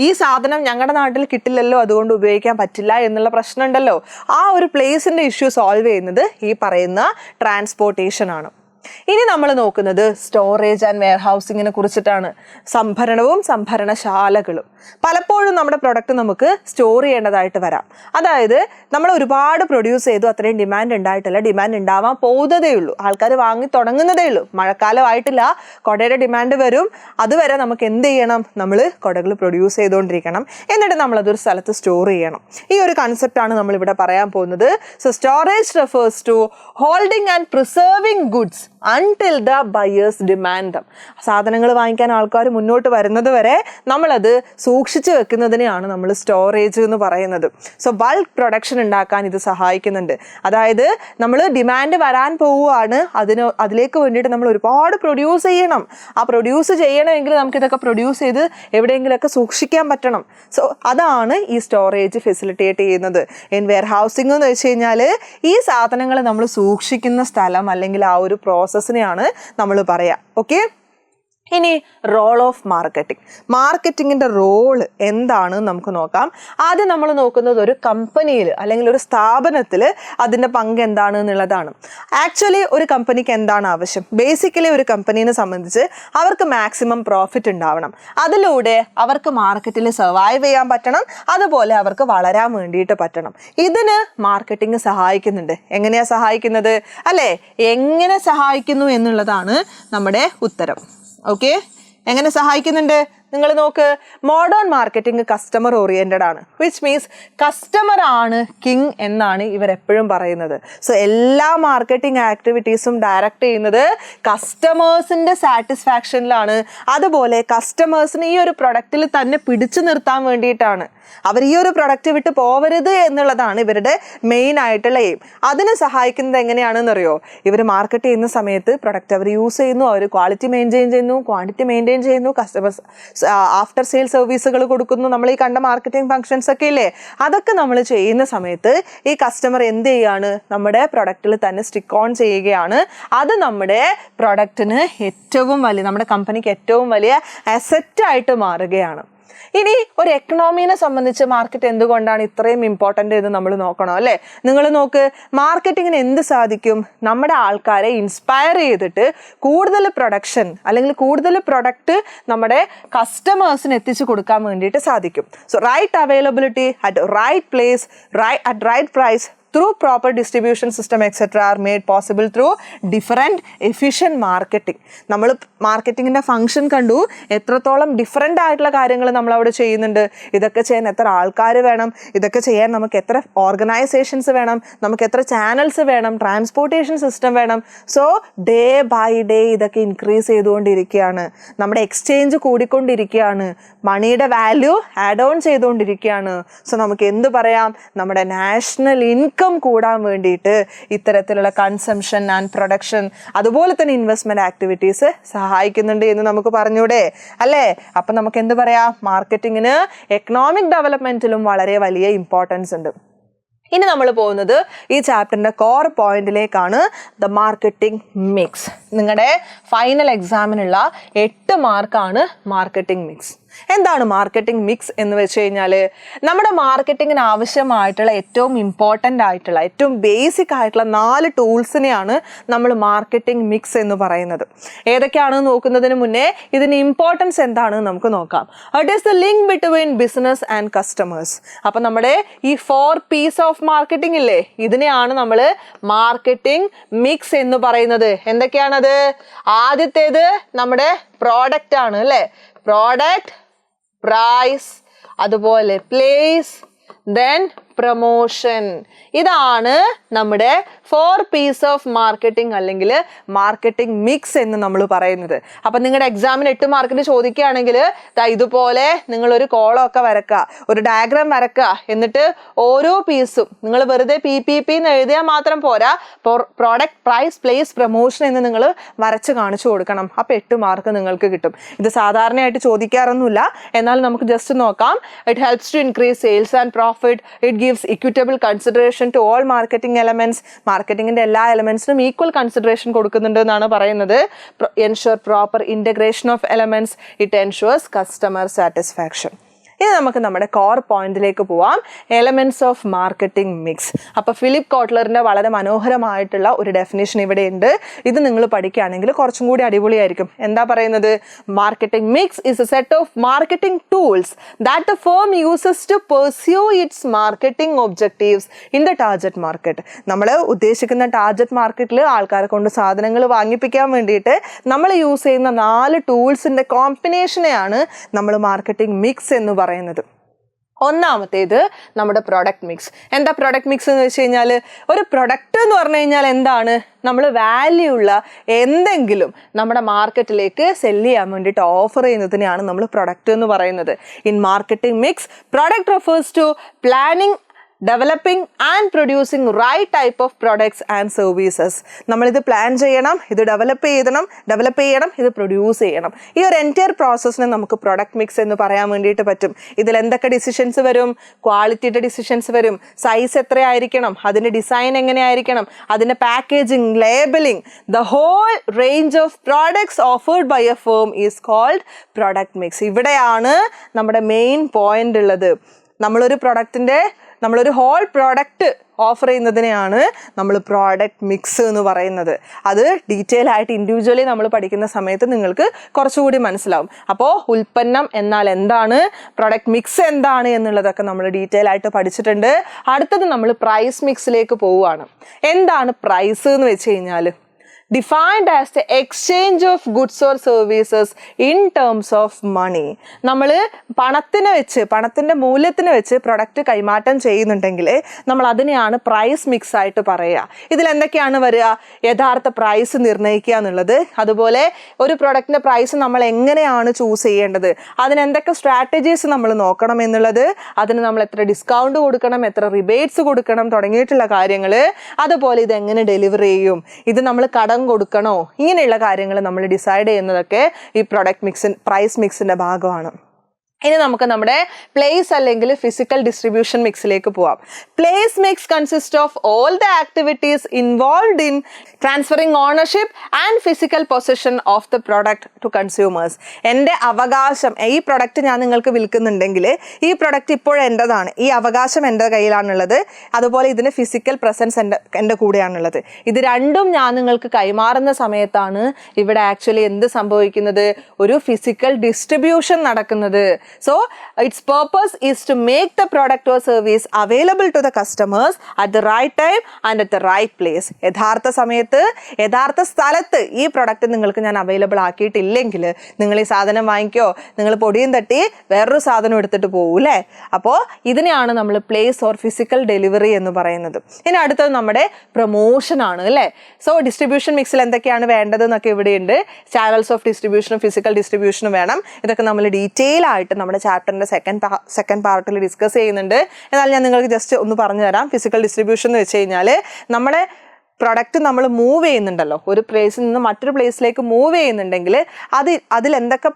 ഈ സാധനം ഞങ്ങളുടെ നാട്ടിൽ കിട്ടില്ലല്ലോ, അതുകൊണ്ട് ഉപയോഗിക്കാൻ പറ്റില്ല എന്നുള്ള പ്രശ്നം ഉണ്ടല്ലോ, ആ ഒരു പ്ലേസിൻ്റെ ഇഷ്യൂ സോൾവ് ചെയ്യുന്നത് ഈ പറയുന്ന ട്രാൻസ്പോർട്ടേഷൻ ആണ്. ഇനി നമ്മൾ നോക്കുന്നത് സ്റ്റോറേജ് ആൻഡ് വെയർ ഹൗസിങ്ങിനെ കുറിച്ചിട്ടാണ്. സംഭരണവും സംഭരണശാലകളും. പലപ്പോഴും നമ്മുടെ പ്രൊഡക്റ്റ് നമുക്ക് സ്റ്റോർ ചെയ്യേണ്ടതായിട്ട് വരാം. അതായത് നമ്മൾ ഒരുപാട് പ്രൊഡ്യൂസ് ചെയ്തു, അത്രയും ഡിമാൻഡ് ഉണ്ടായിട്ടില്ല, ഡിമാൻഡ് ഉണ്ടാവാൻ പോകുന്നതേ ഉള്ളൂ, ആൾക്കാർ വാങ്ങി തുടങ്ങുന്നതേ ഉള്ളൂ, മഴക്കാലമായിട്ടില്ല, കുടയുടെ ഡിമാൻഡ് വരും, അതുവരെ നമുക്ക് എന്ത് ചെയ്യണം? നമ്മൾ കുടകൾ പ്രൊഡ്യൂസ് ചെയ്തുകൊണ്ടിരിക്കണം, എന്നിട്ട് നമ്മളതൊരു സ്ഥലത്ത് സ്റ്റോർ ചെയ്യണം. ഈ ഒരു കൺസെപ്റ്റാണ് നമ്മളിവിടെ പറയാൻ പോകുന്നത്. So storage refers to holding and preserving goods until the buyers demand them. സാധനങ്ങൾ വാങ്ങിക്കാൻ ആൾക്കാർ മുന്നോട്ട് വരുന്നത് വരെ നമ്മളത് സൂക്ഷിച്ചു വെക്കുന്നതിനെയാണ് നമ്മൾ സ്റ്റോറേജ് എന്ന് പറയുന്നത്. സോ ബൾക്ക് പ്രൊഡക്ഷൻ ഉണ്ടാക്കാൻ ഇത് സഹായിക്കുന്നുണ്ട്. അതായത് നമ്മൾ ഡിമാൻഡ് വരാൻ പോവുകയാണ്, അതിലേക്ക് വേണ്ടിയിട്ട് നമ്മൾ ഒരുപാട് പ്രൊഡ്യൂസ് ചെയ്യണം. ആ പ്രൊഡ്യൂസ് ചെയ്യണമെങ്കിൽ നമുക്കിതൊക്കെ പ്രൊഡ്യൂസ് ചെയ്ത് എവിടെയെങ്കിലുമൊക്കെ സൂക്ഷിക്കാൻ പറ്റണം. സോ അതാണ് ഈ സ്റ്റോറേജ് ഫെസിലിറ്റേറ്റ് ചെയ്യുന്നത്. ഇൻ വെയർ ഹൗസിംഗ് എന്ന് വെച്ച് കഴിഞ്ഞാൽ ഈ സാധനങ്ങൾ നമ്മൾ സൂക്ഷിക്കുന്ന സ്ഥലം അല്ലെങ്കിൽ ആ ഒരു പ്രോസസ്സിനെയാണ് നമ്മൾ പറയാം. ഓക്കെ, ഇനി റോൾ ഓഫ് മാർക്കറ്റിംഗ്. മാർക്കറ്റിങ്ങിൻ്റെ റോള് എന്താണ് നമുക്ക് നോക്കാം. ആദ്യം നമ്മൾ നോക്കുന്നത് ഒരു കമ്പനിയിൽ അല്ലെങ്കിൽ ഒരു സ്ഥാപനത്തിൽ അതിൻ്റെ പങ്ക് എന്താണ് എന്നുള്ളതാണ്. ആക്ച്വലി ഒരു കമ്പനിക്ക് എന്താണ് ആവശ്യം? ബേസിക്കലി ഒരു കമ്പനീനെ സംബന്ധിച്ച് അവർക്ക് മാക്സിമം പ്രോഫിറ്റ് ഉണ്ടാവണം, അതിലൂടെ അവർക്ക് മാർക്കറ്റിൽ സർവൈവ് ചെയ്യാൻ പറ്റണം, അതുപോലെ അവർക്ക് വളരാൻ വേണ്ടിയിട്ട് പറ്റണം. ഇതിന് മാർക്കറ്റിംഗ് സഹായിക്കുന്നുണ്ട്. എങ്ങനെയാണ് സഹായിക്കുന്നത് അല്ലേ? എങ്ങനെ സഹായിക്കുന്നു എന്നുള്ളതാണ് നമ്മുടെ ഉത്തരം. ഓക്കെ, എങ്ങനെ സഹായിക്കുന്നുണ്ട്? നിങ്ങൾ നോക്ക്, മോഡേൺ മാർക്കറ്റിംഗ് കസ്റ്റമർ ഓറിയൻറ്റഡ് ആണ്, വിച്ച് മീൻസ് കസ്റ്റമർ ആണ് കിങ് എന്നാണ് ഇവരെപ്പോഴും പറയുന്നത്. സോ എല്ലാ മാർക്കറ്റിംഗ് ആക്ടിവിറ്റീസും ഡയറക്റ്റ് ചെയ്യുന്നത് കസ്റ്റമേഴ്സിൻ്റെ സാറ്റിസ്ഫാക്ഷനിലാണ്. അതുപോലെ കസ്റ്റമേഴ്സിന് ഈ ഒരു പ്രൊഡക്റ്റിൽ തന്നെ പിടിച്ചു നിർത്താൻ വേണ്ടിയിട്ടാണ്. അവർ ഈ ഒരു പ്രൊഡക്റ്റ് വിട്ട് പോവരുത് എന്നുള്ളതാണ് ഇവരുടെ മെയിൻ ആയിട്ടുള്ള എയിം. അതിന് സഹായിക്കുന്നത് എങ്ങനെയാണെന്നറിയോ? ഇവർ മാർക്കറ്റ് ചെയ്യുന്ന സമയത്ത് പ്രൊഡക്റ്റ് അവർ യൂസ് ചെയ്യുന്നു, അവർ ക്വാളിറ്റി മെയിൻറ്റെയിൻ ചെയ്യുന്നു, ക്വാണ്ടിറ്റി മെയിൻറ്റെയിൻ ചെയ്യുന്നു, കസ്റ്റമേഴ്സ് ആഫ്റ്റർ സെയിൽ സർവീസുകൾ കൊടുക്കുന്നു, നമ്മൾ ഈ കണ്ട മാർക്കറ്റിംഗ് ഫങ്ഷൻസ് ഒക്കെ ഇല്ലേ, അതൊക്കെ നമ്മൾ ചെയ്യുന്ന സമയത്ത് ഈ കസ്റ്റമർ എന്ത് ചെയ്യുകയാണ്, നമ്മുടെ പ്രൊഡക്റ്റിൽ തന്നെ സ്റ്റിക്ക് ഓൺ ചെയ്യുകയാണ്. അത് നമ്മുടെ പ്രൊഡക്റ്റിന് ഏറ്റവും വലിയ, നമ്മുടെ കമ്പനിക്ക് ഏറ്റവും വലിയ അസറ്റായിട്ട് മാറുകയാണ്. ഇനി ഒരു എക്കണോമീനെ സംബന്ധിച്ച് മാർക്കറ്റ് എന്തുകൊണ്ടാണ് ഇത്രയും ഇമ്പോർട്ടൻ്റ് എന്ന് നമ്മൾ നോക്കണം അല്ലേ. നിങ്ങൾ നോക്ക്, മാർക്കറ്റിങ്ങിന് എന്ത് സാധിക്കും, നമ്മുടെ ആൾക്കാരെ ഇൻസ്പയർ ചെയ്തിട്ട് കൂടുതൽ പ്രൊഡക്ഷൻ അല്ലെങ്കിൽ കൂടുതൽ പ്രൊഡക്റ്റ് നമ്മുടെ കസ്റ്റമേഴ്സിന് എത്തിച്ചു കൊടുക്കാൻ വേണ്ടിയിട്ട് സാധിക്കും. So right availability at right place at right price through proper distribution system etc. are made possible through different efficient marketing. നമ്മൾ മാർക്കറ്റിങ്ങിൻ്റെ ഫംഗ്ഷൻ കണ്ടു, എത്രത്തോളം ഡിഫറെൻ്റ് ആയിട്ടുള്ള കാര്യങ്ങൾ നമ്മൾ അവിടെ ചെയ്യുന്നുണ്ട്. ഇതൊക്കെ ചെയ്യാൻ എത്ര ആൾക്കാർ വേണം, ഇതൊക്കെ ചെയ്യാൻ നമുക്ക് എത്ര ഓർഗനൈസേഷൻസ് വേണം, നമുക്ക് എത്ര ചാനൽസ് വേണം, ട്രാൻസ്പോർട്ടേഷൻ സിസ്റ്റം വേണം. സോ ഡേ ബൈ ഡേ ഇതൊക്കെ ഇൻക്രീസ് ചെയ്തുകൊണ്ടിരിക്കുകയാണ്, നമ്മുടെ എക്സ്ചേഞ്ച് കൂടിക്കൊണ്ടിരിക്കുകയാണ്, മണിയുടെ വാല്യൂ ആഡ് ഓൺ ചെയ്തുകൊണ്ടിരിക്കുകയാണ്. സോ നമുക്ക് എന്ത് പറയാം, നമ്മുടെ നാഷണൽ ഇൻകം കൂടാൻ വേണ്ടിയിട്ട് ഇത്തരത്തിലുള്ള കൺസംഷൻ ആൻഡ് പ്രൊഡക്ഷൻ അതുപോലെ തന്നെ ഇൻവെസ്റ്റ്മെന്റ് ആക്ടിവിറ്റീസ് സഹായിക്കുന്നുണ്ട് എന്ന് നമുക്ക് പറഞ്ഞൂടെ അല്ലേ. അപ്പം നമുക്ക് എന്ത് പറയാം, മാർക്കറ്റിങ്ങിന് എക്കണോമിക് ഡെവലപ്മെന്റിലും വളരെ വലിയ ഇമ്പോർട്ടൻസ് ഉണ്ട്. ഇനി നമ്മൾ പോകുന്നത് ഈ ചാപ്റ്ററിൻ്റെ കോർ പോയിന്റിലേക്കാണ്, ദ മാർക്കറ്റിംഗ് മിക്സ്. നിങ്ങളുടെ ഫൈനൽ എക്സാമിനുള്ള 8 മാർക്കാണ് മാർക്കറ്റിംഗ് മിക്സ്. എന്താണ് മാർക്കറ്റിംഗ് മിക്സ് എന്ന് വെച്ച് കഴിഞ്ഞാൽ, നമ്മുടെ മാർക്കറ്റിങ്ങിന് ആവശ്യമായിട്ടുള്ള ഏറ്റവും ഇമ്പോർട്ടൻ്റ് ആയിട്ടുള്ള ഏറ്റവും ബേസിക് ആയിട്ടുള്ള 4 ടൂൾസിനെയാണ് നമ്മൾ മാർക്കറ്റിംഗ് മിക്സ് എന്ന് പറയുന്നത്. ഏതൊക്കെയാണെന്ന് നോക്കുന്നതിന് മുന്നേ ഇതിന് ഇമ്പോർട്ടൻസ് എന്താണെന്ന് നമുക്ക് നോക്കാം. It is the link between business and customers. അപ്പം നമ്മുടെ ഈ 4 പീസ് ഓഫ് മാർക്കറ്റിംഗ് ഇല്ലേ, ഇതിനെയാണ് നമ്മൾ മാർക്കറ്റിംഗ് മിക്സ് എന്ന് പറയുന്നത്. എന്തൊക്കെയാണത്? ആദ്യത്തേത് നമ്മുടെ പ്രോഡക്റ്റ് ആണ് അല്ലേ. പ്രോഡക്റ്റ്, പ്രൈസ്, അതുപോലെ പ്ലേസ്, ദെൻ പ്രൊമോഷൻ. ഇതാണ് നമ്മുടെ 4 പീസ് ഓഫ് മാർക്കറ്റിംഗ് അല്ലെങ്കിൽ മാർക്കറ്റിംഗ് മിക്സ് എന്ന് നമ്മൾ പറയുന്നത്. അപ്പം നിങ്ങളുടെ എക്സാമിന് 8 മാർക്കിന് ചോദിക്കുകയാണെങ്കിൽ ഇതുപോലെ നിങ്ങളൊരു കോളമൊക്കെ വരക്കുക, ഒരു ഡയഗ്രാം വരക്കുക, എന്നിട്ട് ഓരോ പീസും നിങ്ങൾ വെറുതെ PPP എന്ന് എഴുതിയാൽ മാത്രം പോരാ, പ്രോഡക്റ്റ്, പ്രൈസ്, പ്ലേസ്, പ്രൊമോഷൻ എന്ന് നിങ്ങൾ വരച്ച് കാണിച്ചു കൊടുക്കണം. അപ്പം 8 മാർക്ക് നിങ്ങൾക്ക് കിട്ടും. ഇത് സാധാരണയായിട്ട് ചോദിക്കാറൊന്നുമില്ല, എന്നാൽ നമുക്ക് ജസ്റ്റ് നോക്കാം. It helps to increase sales and profit. It gives equitable consideration to all marketing elements. മാർക്കറ്റിംഗിന്റെ എല്ലാ എലമെന്റ്സിനും ഈക്വൽ കൺസിഡറേഷൻ കൊടുക്കുന്നുണ്ട് എന്നാണ് പറയുന്നത്. ensure proper integration of elements. It ensures customer satisfaction. ഇനി നമുക്ക് നമ്മുടെ കോർ പോയിന്റിലേക്ക് പോവാം, എലമെന്റ്സ് ഓഫ് മാർക്കറ്റിംഗ് മിക്സ്. അപ്പോൾ ഫിലിപ്പ് കോട്ട്ലറിന്റെ വളരെ മനോഹരമായിട്ടുള്ള ഒരു ഡെഫിനേഷൻ ഇവിടെ ഉണ്ട്. ഇത് നിങ്ങൾ പഠിക്കുകയാണെങ്കിൽ കുറച്ചും കൂടി അടിപൊളിയായിരിക്കും. എന്താ പറയുന്നത്? Marketing mix is a set of marketing tools that the firm uses to pursue its marketing objectives in the target market. നമ്മൾ ഉദ്ദേശിക്കുന്ന ടാർഗറ്റ് മാർക്കറ്റിൽ ആൾക്കാരെ കൊണ്ട് സാധനങ്ങൾ വാങ്ങിപ്പിക്കാൻ വേണ്ടിയിട്ട് നമ്മൾ യൂസ് ചെയ്യുന്ന 4 ടൂൾസിന്റെ കോമ്പിനേഷനെയാണ് നമ്മൾ മാർക്കറ്റിംഗ് മിക്സ് എന്ന് പറയുന്നത്. ഒന്നാമത്തേത് നമ്മുടെ പ്രൊഡക്റ്റ് മിക്സ്. എന്താ പ്രൊഡക്റ്റ് മിക്സ് എന്ന് വെച്ച് കഴിഞ്ഞാൽ, ഒരു പ്രൊഡക്റ്റ് എന്ന് പറഞ്ഞു കഴിഞ്ഞാൽ എന്താണ്? നമ്മൾ വാല്യൂ ഉള്ള എന്തെങ്കിലും നമ്മുടെ മാർക്കറ്റിലേക്ക് സെല്ല് ചെയ്യാൻ വേണ്ടിയിട്ട് ഓഫർ ചെയ്യുന്നതിനെയാണ് നമ്മൾ പ്രൊഡക്റ്റ് എന്ന് പറയുന്നത്. In marketing mix, product refers to planning, developing and producing right type of products and services. നമ്മളിത് പ്ലാൻ ചെയ്യണം, ഇത് ഡെവലപ്പ് ചെയ്യണം, ഇത് പ്രൊഡ്യൂസ് ചെയ്യണം. ഈ ഒരു എൻറ്റയർ പ്രോസസ്സിനെ നമുക്ക് പ്രൊഡക്റ്റ് മിക്സ് എന്ന് പറയാൻ വേണ്ടിയിട്ട് പറ്റും. ഇതിൽ എന്തൊക്കെ ഡിസിഷൻസ് വരും? ക്വാളിറ്റിയുടെ ഡിസിഷൻസ് വരും, സൈസ് എത്രയായിരിക്കണം, അതിൻ്റെ ഡിസൈൻ എങ്ങനെയായിരിക്കണം, അതിൻ്റെ packaging, labelling, the whole range of products offered by a firm is called product mix. ഇവിടെയാണ് നമ്മുടെ മെയിൻ പോയിന്റ് ഉള്ളത്. നമ്മളൊരു ഹോൾ പ്രോഡക്റ്റ് ഓഫർ ചെയ്യുന്നതിനെയാണ് നമ്മൾ പ്രോഡക്റ്റ് മിക്സ് എന്ന് പറയുന്നത്. അത് ഡീറ്റെയിൽ ആയിട്ട് ഇൻഡിവിജ്വലി നമ്മൾ പഠിക്കുന്ന സമയത്ത് നിങ്ങൾക്ക് കുറച്ചുകൂടി മനസ്സിലാവും. അപ്പോൾ ഉൽപ്പന്നം എന്നാൽ എന്താണ്, പ്രൊഡക്റ്റ് മിക്സ് എന്താണ് എന്നുള്ളതൊക്കെ നമ്മൾ ഡീറ്റെയിൽ ആയിട്ട് പഠിച്ചിട്ടുണ്ട്. അടുത്തത് നമ്മൾ പ്രൈസ് മിക്സിലേക്ക് പോവുകയാണ്. എന്താണ് പ്രൈസ് എന്ന് വെച്ച് കഴിഞ്ഞാൽ, defined as the exchange of goods or services in terms of money. നമ്മൾ പണത്തിൻ്റെ മൂല്യത്തിന് വെച്ച് പ്രൊഡക്റ്റ് കൈമാറ്റം ചെയ്യുന്നുണ്ടെങ്കിൽ നമ്മൾ അതിനെയാണ് പ്രൈസ് മിക്സ് ആയിട്ട് പറയുക. ഇതിൽ എന്തൊക്കെയാണ് വരിക? യഥാർത്ഥ പ്രൈസ് നിർണ്ണയിക്കുക എന്നുള്ളത്, അതുപോലെ ഒരു പ്രൊഡക്റ്റിൻ്റെ പ്രൈസ് നമ്മൾ എങ്ങനെയാണ് ചൂസ് ചെയ്യേണ്ടത്, അതിനെന്തൊക്കെ സ്ട്രാറ്റജീസ് നമ്മൾ നോക്കണം എന്നുള്ളത്, അതിന് നമ്മൾ എത്ര ഡിസ്കൗണ്ട് കൊടുക്കണം, എത്ര റിബേറ്റ്സ് കൊടുക്കണം തുടങ്ങിയിട്ടുള്ള കാര്യങ്ങൾ, അതുപോലെ ഇത് എങ്ങനെ ഡെലിവർ ചെയ്യും, ഇത് നമ്മൾ കടം കടം കൊടുക്കണോ, ഇങ്ങനെയുള്ള കാര്യങ്ങൾ നമ്മൾ ഡിസൈഡ് ചെയ്യുന്നതൊക്കെ ഈ പ്രൈസ് മിക്സിന്റെ ഭാഗമാണ്. ഇനി നമുക്ക് നമ്മുടെ പ്ലേസ് അല്ലെങ്കിൽ ഫിസിക്കൽ ഡിസ്ട്രിബ്യൂഷൻ മിക്സിലേക്ക് പോവാം. Place mix consist of all the activities involved in transferring ownership and physical position of the product to consumers. എൻ്റെ അവകാശം, ഈ പ്രൊഡക്റ്റ് ഞാൻ നിങ്ങൾക്ക് വിൽക്കുന്നുണ്ടെങ്കിൽ ഈ പ്രൊഡക്റ്റ് ഇപ്പോഴും എൻ്റെതാണ്, ഈ അവകാശം എൻ്റെ കയ്യിലാണുള്ളത്, അതുപോലെ ഇതിന് ഫിസിക്കൽ പ്രസൻസ് എൻ്റെ കൂടെയാണുള്ളത്. ഇത് രണ്ടും ഞാൻ നിങ്ങൾക്ക് കൈമാറുന്ന സമയത്താണ് ഇവിടെ ആക്ച്വലി എന്ത് സംഭവിക്കുന്നത്, ഒരു ഫിസിക്കൽ ഡിസ്ട്രിബ്യൂഷൻ നടക്കുന്നത്. So its purpose is to make the product or service available to the customers at the right time and at the right place. യഥാർത്ഥ സമയത്ത് യഥാർത്ഥ സ്ഥലത്ത് ഈ പ്രൊഡക്റ്റ് നിങ്ങൾക്ക് ഞാൻ അവൈലബിൾ ആക്കിയിട്ടില്ലെങ്കിൽ നിങ്ങൾ ഈ സാധനം വാങ്ങിക്കോ, നിങ്ങൾ പൊടിയും തട്ടി വേറൊരു സാധനം എടുത്തിട്ട് പോകും അല്ലേ. അപ്പോൾ ഇതിനെയാണ് നമ്മൾ പ്ലേസ് ഓർ ഫിസിക്കൽ ഡെലിവറി എന്ന് പറയുന്നത്. ഇനി അടുത്തത് നമ്മുടെ പ്രൊമോഷൻ ആണ് അല്ലേ. സോ ഡിസ്ട്രിബ്യൂഷൻ മിക്സിൽ എന്തൊക്കെയാണ് വേണ്ടത് എന്നൊക്കെ ഇവിടെയുണ്ട്. ചാനൽസ് ഓഫ് ഡിസ്ട്രിബ്യൂഷനും ഫിസിക്കൽ ഡിസ്ട്രിബ്യൂഷനും വേണം. ഇതൊക്കെ നമ്മൾ ഡീറ്റെയിൽ ആയിട്ട് നമ്മുടെ ചാപ്റ്ററിന്റെ സെക്കൻഡ് പാർട്ടിൽ ഡിസ്കസ് ചെയ്യുന്നുണ്ട്. എന്നാൽ ഞാൻ നിങ്ങൾക്ക് ജസ്റ്റ് ഒന്ന് പറഞ്ഞു തരാം. ഫിസിക്കൽ ഡിസ്ട്രിബ്യൂഷൻ എന്ന് വെച്ച് കഴിഞ്ഞാൽ നമ്മുടെ പ്രൊഡക്റ്റ് നമ്മൾ മൂവ് ചെയ്യുന്നുണ്ടല്ലോ, ഒരു പ്ലേസിൽ നിന്ന് മറ്റൊരു പ്ലേസിലേക്ക് മൂവ് ചെയ്യുന്നുണ്ടെങ്കിൽ അതിൽ എന്തൊക്കെ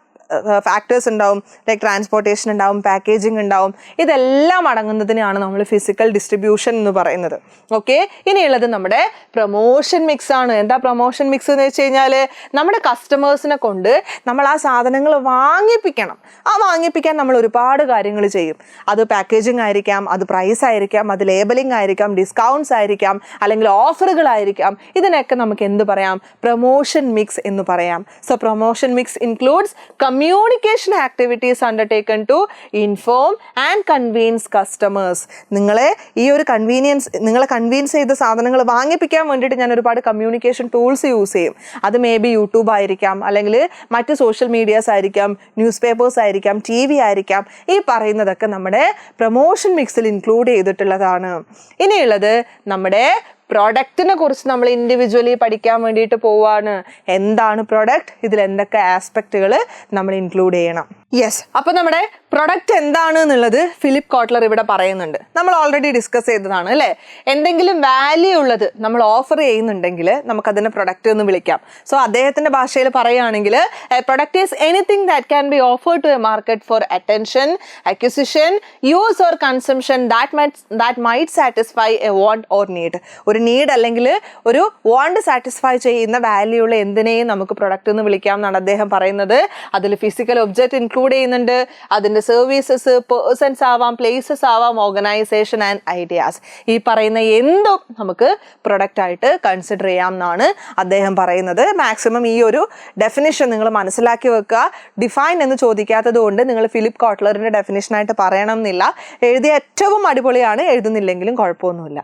ഫാക്ടേഴ്സ് ഉണ്ടാവും, ലൈക്ക് ട്രാൻസ്പോർട്ടേഷൻ ഉണ്ടാവും, പാക്കേജിങ് ഉണ്ടാവും, ഇതെല്ലാം അടങ്ങുന്നതിനാണ് നമ്മൾ ഫിസിക്കൽ ഡിസ്ട്രിബ്യൂഷൻ എന്ന് പറയുന്നത്. ഓക്കെ, ഇനിയുള്ളത് നമ്മുടെ പ്രൊമോഷൻ മിക്സ് ആണ്. എന്താ പ്രൊമോഷൻ മിക്സ് എന്ന് വെച്ച് കഴിഞ്ഞാൽ നമ്മുടെ കസ്റ്റമേഴ്സിനെ കൊണ്ട് നമ്മൾ ആ സാധനങ്ങൾ വാങ്ങിപ്പിക്കണം. ആ വാങ്ങിപ്പിക്കാൻ നമ്മൾ ഒരുപാട് കാര്യങ്ങൾ ചെയ്യും. അത് പാക്കേജിങ് ആയിരിക്കാം, അത് പ്രൈസ് ആയിരിക്കാം, അത് ലേബലിംഗ് ആയിരിക്കാം, ഡിസ്കൗണ്ട്സ് ആയിരിക്കാം, അല്ലെങ്കിൽ ഓഫറുകളായിരിക്കാം. ഇതിനൊക്കെ നമുക്ക് എന്ത് പറയാം, പ്രൊമോഷൻ മിക്സ് എന്ന് പറയാം. So promotion mix includes communication activities undertaken to inform and convince customers. നിങ്ങളെ ഈ ഒരു നിങ്ങളെ കൺവീൻസ് ചെയ്ത സാധനങ്ങൾ വാങ്ങിപ്പിക്കാൻ വേണ്ടിയിട്ട് ഞാൻ ഒരുപാട് കമ്മ്യൂണിക്കേഷൻ ടൂൾസ് യൂസ് ചെയ്യും. അത് മേ ബി യൂട്യൂബ് ആയിരിക്കാം, അല്ലെങ്കിൽ മറ്റ് സോഷ്യൽ മീഡിയാസ് ആയിരിക്കാം, ന്യൂസ് പേപ്പേഴ്സ് ആയിരിക്കാം, TV ആയിരിക്കാം. ഈ പറയുന്നതൊക്കെ നമ്മുടെ പ്രൊമോഷൻ മിക്സിൽ ഇൻക്ലൂഡ് ചെയ്തിട്ടുള്ളതാണ്. ഇനിയുള്ളത് നമ്മുടെ പ്രൊഡക്റ്റിനെ കുറിച്ച് നമ്മൾ ഇൻഡിവിജ്വലി പഠിക്കാൻ വേണ്ടിയിട്ട് പോവാണ്. എന്താണ് പ്രൊഡക്റ്റ്, ഇതിൽ എന്തൊക്കെ ആസ്പെക്റ്റുകൾ നമ്മൾ ഇൻക്ലൂഡ് ചെയ്യണം. യെസ്, അപ്പോൾ നമ്മുടെ പ്രൊഡക്റ്റ് എന്താണ് എന്നുള്ളത് ഫിലിപ്പ് കോട്ട്ലർ ഇവിടെ പറയുന്നുണ്ട്. നമ്മൾ ഓൾറെഡി ഡിസ്കസ് ചെയ്തതാണ് അല്ലേ. എന്തെങ്കിലും വാല്യൂ ഉള്ളത് നമ്മൾ ഓഫർ ചെയ്യുന്നുണ്ടെങ്കിൽ നമുക്കതിനെ പ്രൊഡക്റ്റ് എന്ന് വിളിക്കാം. സോ അദ്ദേഹത്തിൻ്റെ ഭാഷയിൽ പറയുകയാണെങ്കിൽ product is anything that can be offered to a market for attention, acquisition, use or consumption that might satisfy a want or need. ഒരു നീഡ് അല്ലെങ്കിൽ ഒരു വാണ്ട് സാറ്റിസ്ഫൈ ചെയ്യുന്ന വാല്യൂ ഉള്ള എന്തിനേയും നമുക്ക് പ്രൊഡക്റ്റ് എന്ന് വിളിക്കാം എന്നാണ് അദ്ദേഹം പറയുന്നത്. അതിൽ ഫിസിക്കൽ ഒബ്ജക്റ്റ് ഇൻക്ലൂഡ് ചെയ്യുന്നുണ്ട്, അതിൻ്റെ സർവീസസ്, പേഴ്സൺസ് ആവാം, പ്ലേസസ് ആവാം, ഓർഗനൈസേഷൻ ആൻഡ് ഐഡിയാസ്. ഈ പറയുന്ന എന്തും നമുക്ക് പ്രൊഡക്റ്റ് ആയിട്ട് കൺസിഡർ ചെയ്യാം എന്നാണ് അദ്ദേഹം പറയുന്നത്. മാക്സിമം ഈ ഒരു ഡെഫിനിഷൻ നിങ്ങൾ മനസ്സിലാക്കി വെക്കുക. ഡിഫൈൻ എന്ന് ചോദിക്കാത്തത് കൊണ്ട് നിങ്ങൾ ഫിലിപ്പ് കോട്ട്ലറിൻ്റെ ഡെഫിനിഷനായിട്ട് പറയണം എന്നില്ല. എഴുതിയ ഏറ്റവും അടിപൊളിയാണ്, എഴുതുന്നില്ലെങ്കിലും കുഴപ്പമൊന്നുമില്ല.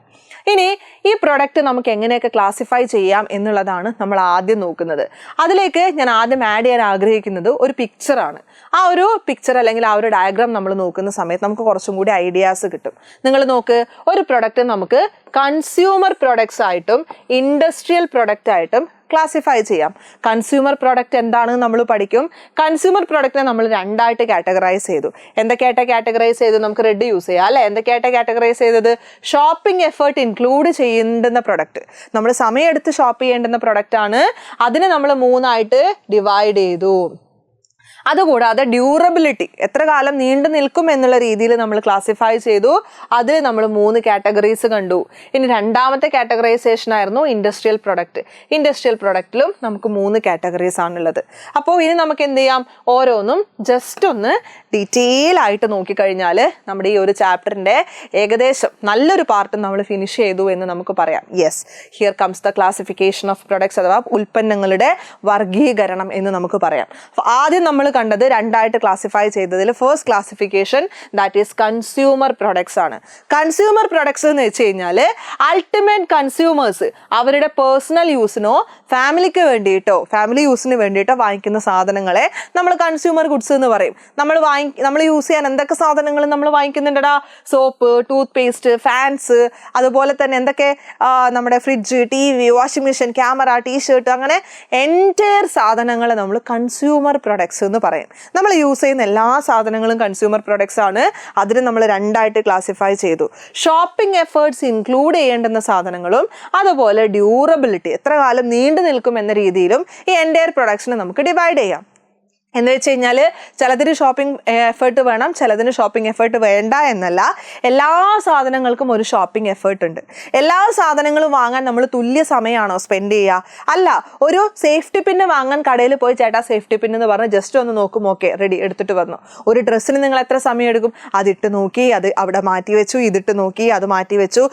ഇനി ഈ പ്രൊഡക്റ്റ് നമുക്ക് എങ്ങനെയൊക്കെ ക്ലാസിഫൈ ചെയ്യാം എന്നുള്ളതാണ് നമ്മൾ ആദ്യം നോക്കുന്നത്. അതിലേക്ക് ഞാൻ ആദ്യം ആഡ് ചെയ്യാൻ ആഗ്രഹിക്കുന്നത് ഒരു പിക്ചറാണ്. ആ ഒരു പിക്ചർ അല്ലെങ്കിൽ ആ ഒരു ഡയഗ്രാം നമ്മൾ നോക്കുന്ന സമയത്ത് നമുക്ക് കുറച്ചും കൂടി ഐഡിയാസ് കിട്ടും. നിങ്ങൾ നോക്ക്, ഒരു പ്രൊഡക്റ്റ് നമുക്ക് കൺസ്യൂമർ പ്രൊഡക്ട്സ് ആയിട്ടും ഇൻഡസ്ട്രിയൽ പ്രൊഡക്റ്റ് ആയിട്ടും ക്ലാസിഫൈ ചെയ്യാം. കൺസ്യൂമർ പ്രൊഡക്റ്റ് എന്താണെന്ന് നമ്മൾ പഠിക്കും. കൺസ്യൂമർ പ്രൊഡക്റ്റിനെ നമ്മൾ രണ്ടായിട്ട് കാറ്റഗറൈസ് ചെയ്തു. എന്തൊക്കെയായിട്ട് കാറ്റഗറൈസ് ചെയ്തു? നമുക്ക് റെഡ് യൂസ് ചെയ്യാം അല്ലേ. എന്തൊക്കെയായിട്ട് കാറ്റഗറൈസ് ചെയ്തത്? ഷോപ്പിംഗ് എഫേർട്ട് ഇൻക്ലൂഡ് ചെയ്യേണ്ടുന്ന പ്രൊഡക്റ്റ്, നമ്മൾ സമയമെടുത്ത് ഷോപ്പ് ചെയ്യേണ്ടുന്ന പ്രൊഡക്റ്റ് ആണ്. അതിനെ നമ്മൾ 3ആയിട്ട് ഡിവൈഡ് ചെയ്തു. അതുകൂടാതെ ഡ്യൂറബിലിറ്റി, എത്ര കാലം നീണ്ടു നിൽക്കും എന്നുള്ള രീതിയിൽ നമ്മൾ ക്ലാസിഫൈ ചെയ്തു. അതിൽ നമ്മൾ 3 കാറ്റഗറീസ് കണ്ടു. ഇനി രണ്ടാമത്തെ കാറ്റഗറൈസേഷൻ ആയിരുന്നു ഇൻഡസ്ട്രിയൽ പ്രൊഡക്റ്റ്. ഇൻഡസ്ട്രിയൽ പ്രൊഡക്റ്റിലും നമുക്ക് 3 കാറ്റഗറീസ് ആണുള്ളത്. അപ്പോൾ ഇനി നമുക്ക് എന്ത് ചെയ്യാം, ഓരോന്നും ജസ്റ്റ് ഒന്ന് ഡീറ്റെയിൽ ആയിട്ട് നോക്കിക്കഴിഞ്ഞാൽ നമ്മുടെ ഈ ഒരു ചാപ്റ്ററിൻ്റെ ഏകദേശം നല്ലൊരു പാർട്ട് നമ്മൾ ഫിനിഷ് ചെയ്തു എന്ന് നമുക്ക് പറയാം. Yes, here comes the classification of products, അഥവാ ഉൽപ്പന്നങ്ങളുടെ വർഗീകരണം എന്ന് നമുക്ക് പറയാം. ആദ്യം നമ്മൾ കണ്ടത് രണ്ടായിട്ട് ക്ലാസിഫൈ ചെയ്തതിൽ first classification that is consumer products ആണ്. കൺസ്യൂമർ പ്രൊഡക്ട്സ് എന്ന് വെച്ച് കഴിഞ്ഞാൽ അൾട്ടിമേറ്റ് കൺസ്യൂമേഴ്സ് അവരുടെ പേഴ്സണൽ യൂസിനോ ഫാമിലിക്ക് വേണ്ടിയിട്ടോ ഫാമിലി യൂസിന് വേണ്ടിയിട്ടോ വാങ്ങിക്കുന്ന സാധനങ്ങളെ നമ്മൾ കൺസ്യൂമർ ഗുഡ്സ് എന്ന് പറയും. നമ്മൾ യൂസ് ചെയ്യാൻ എന്തൊക്കെ സാധനങ്ങൾ നമ്മൾ വാങ്ങിക്കുന്നുണ്ടടാ? സോപ്പ്, ടൂത്ത് പേസ്റ്റ്, ഫാൻസ്, അതുപോലെ തന്നെ എന്തൊക്കെ നമ്മുടെ fridge, TV, washing machine, camera, T-shirt, അങ്ങനെ എൻറ്റയർ സാധനങ്ങളെ നമ്മൾ കൺസ്യൂമർ പ്രൊഡക്ട്സ് എന്ന് എന്ന് പറയും. നമ്മൾ യൂസ് ചെയ്യുന്ന എല്ലാ സാധനങ്ങളും കൺസ്യൂമർ പ്രൊഡക്ട്സ് ആണ്. അതിന് നമ്മൾ രണ്ടായിട്ട് ക്ലാസിഫൈ ചെയ്തു. ഷോപ്പിംഗ് എഫേർട്സ് ഇൻക്ലൂഡ് ചെയ്യേണ്ടുന്ന സാധനങ്ങളും അതുപോലെ ഡ്യൂറബിലിറ്റി, എത്ര കാലം നീണ്ടു നിൽക്കും എന്ന രീതിയിലും ഈ എൻറ്റയർ പ്രൊഡക്ട്സിനെ നമുക്ക് ഡിവൈഡ് ചെയ്യാം. എന്ന് വെച്ച് കഴിഞ്ഞാൽ ചിലതിന് ഷോപ്പിംഗ് എഫേർട്ട് വേണം, ചിലതിന് ഷോപ്പിംഗ് എഫേർട്ട് വേണ്ട എന്നല്ല. എല്ലാ സാധനങ്ങൾക്കും ഒരു ഷോപ്പിംഗ് എഫേർട്ട് ഉണ്ട്. എല്ലാ സാധനങ്ങളും വാങ്ങാൻ നമ്മൾ തുല്യ സമയമാണോ സ്പെൻഡ് ചെയ്യുക? അല്ല. ഒരു സേഫ്റ്റി പിന്ന് വാങ്ങാൻ കടയിൽ പോയി ചേട്ടാ സേഫ്റ്റി പിൻ എന്ന് പറഞ്ഞ് ജസ്റ്റ് ഒന്ന് നോക്കും, ഓക്കെ റെഡി എടുത്തിട്ട് വന്നു. ഒരു ഡ്രസ്സിന് നിങ്ങൾ എത്ര സമയം എടുക്കും? അതിട്ട് നോക്കി, അത് അവിടെ മാറ്റി വെച്ചു, ഇതിട്ട് നോക്കി, അത് മാറ്റി വെച്ചു,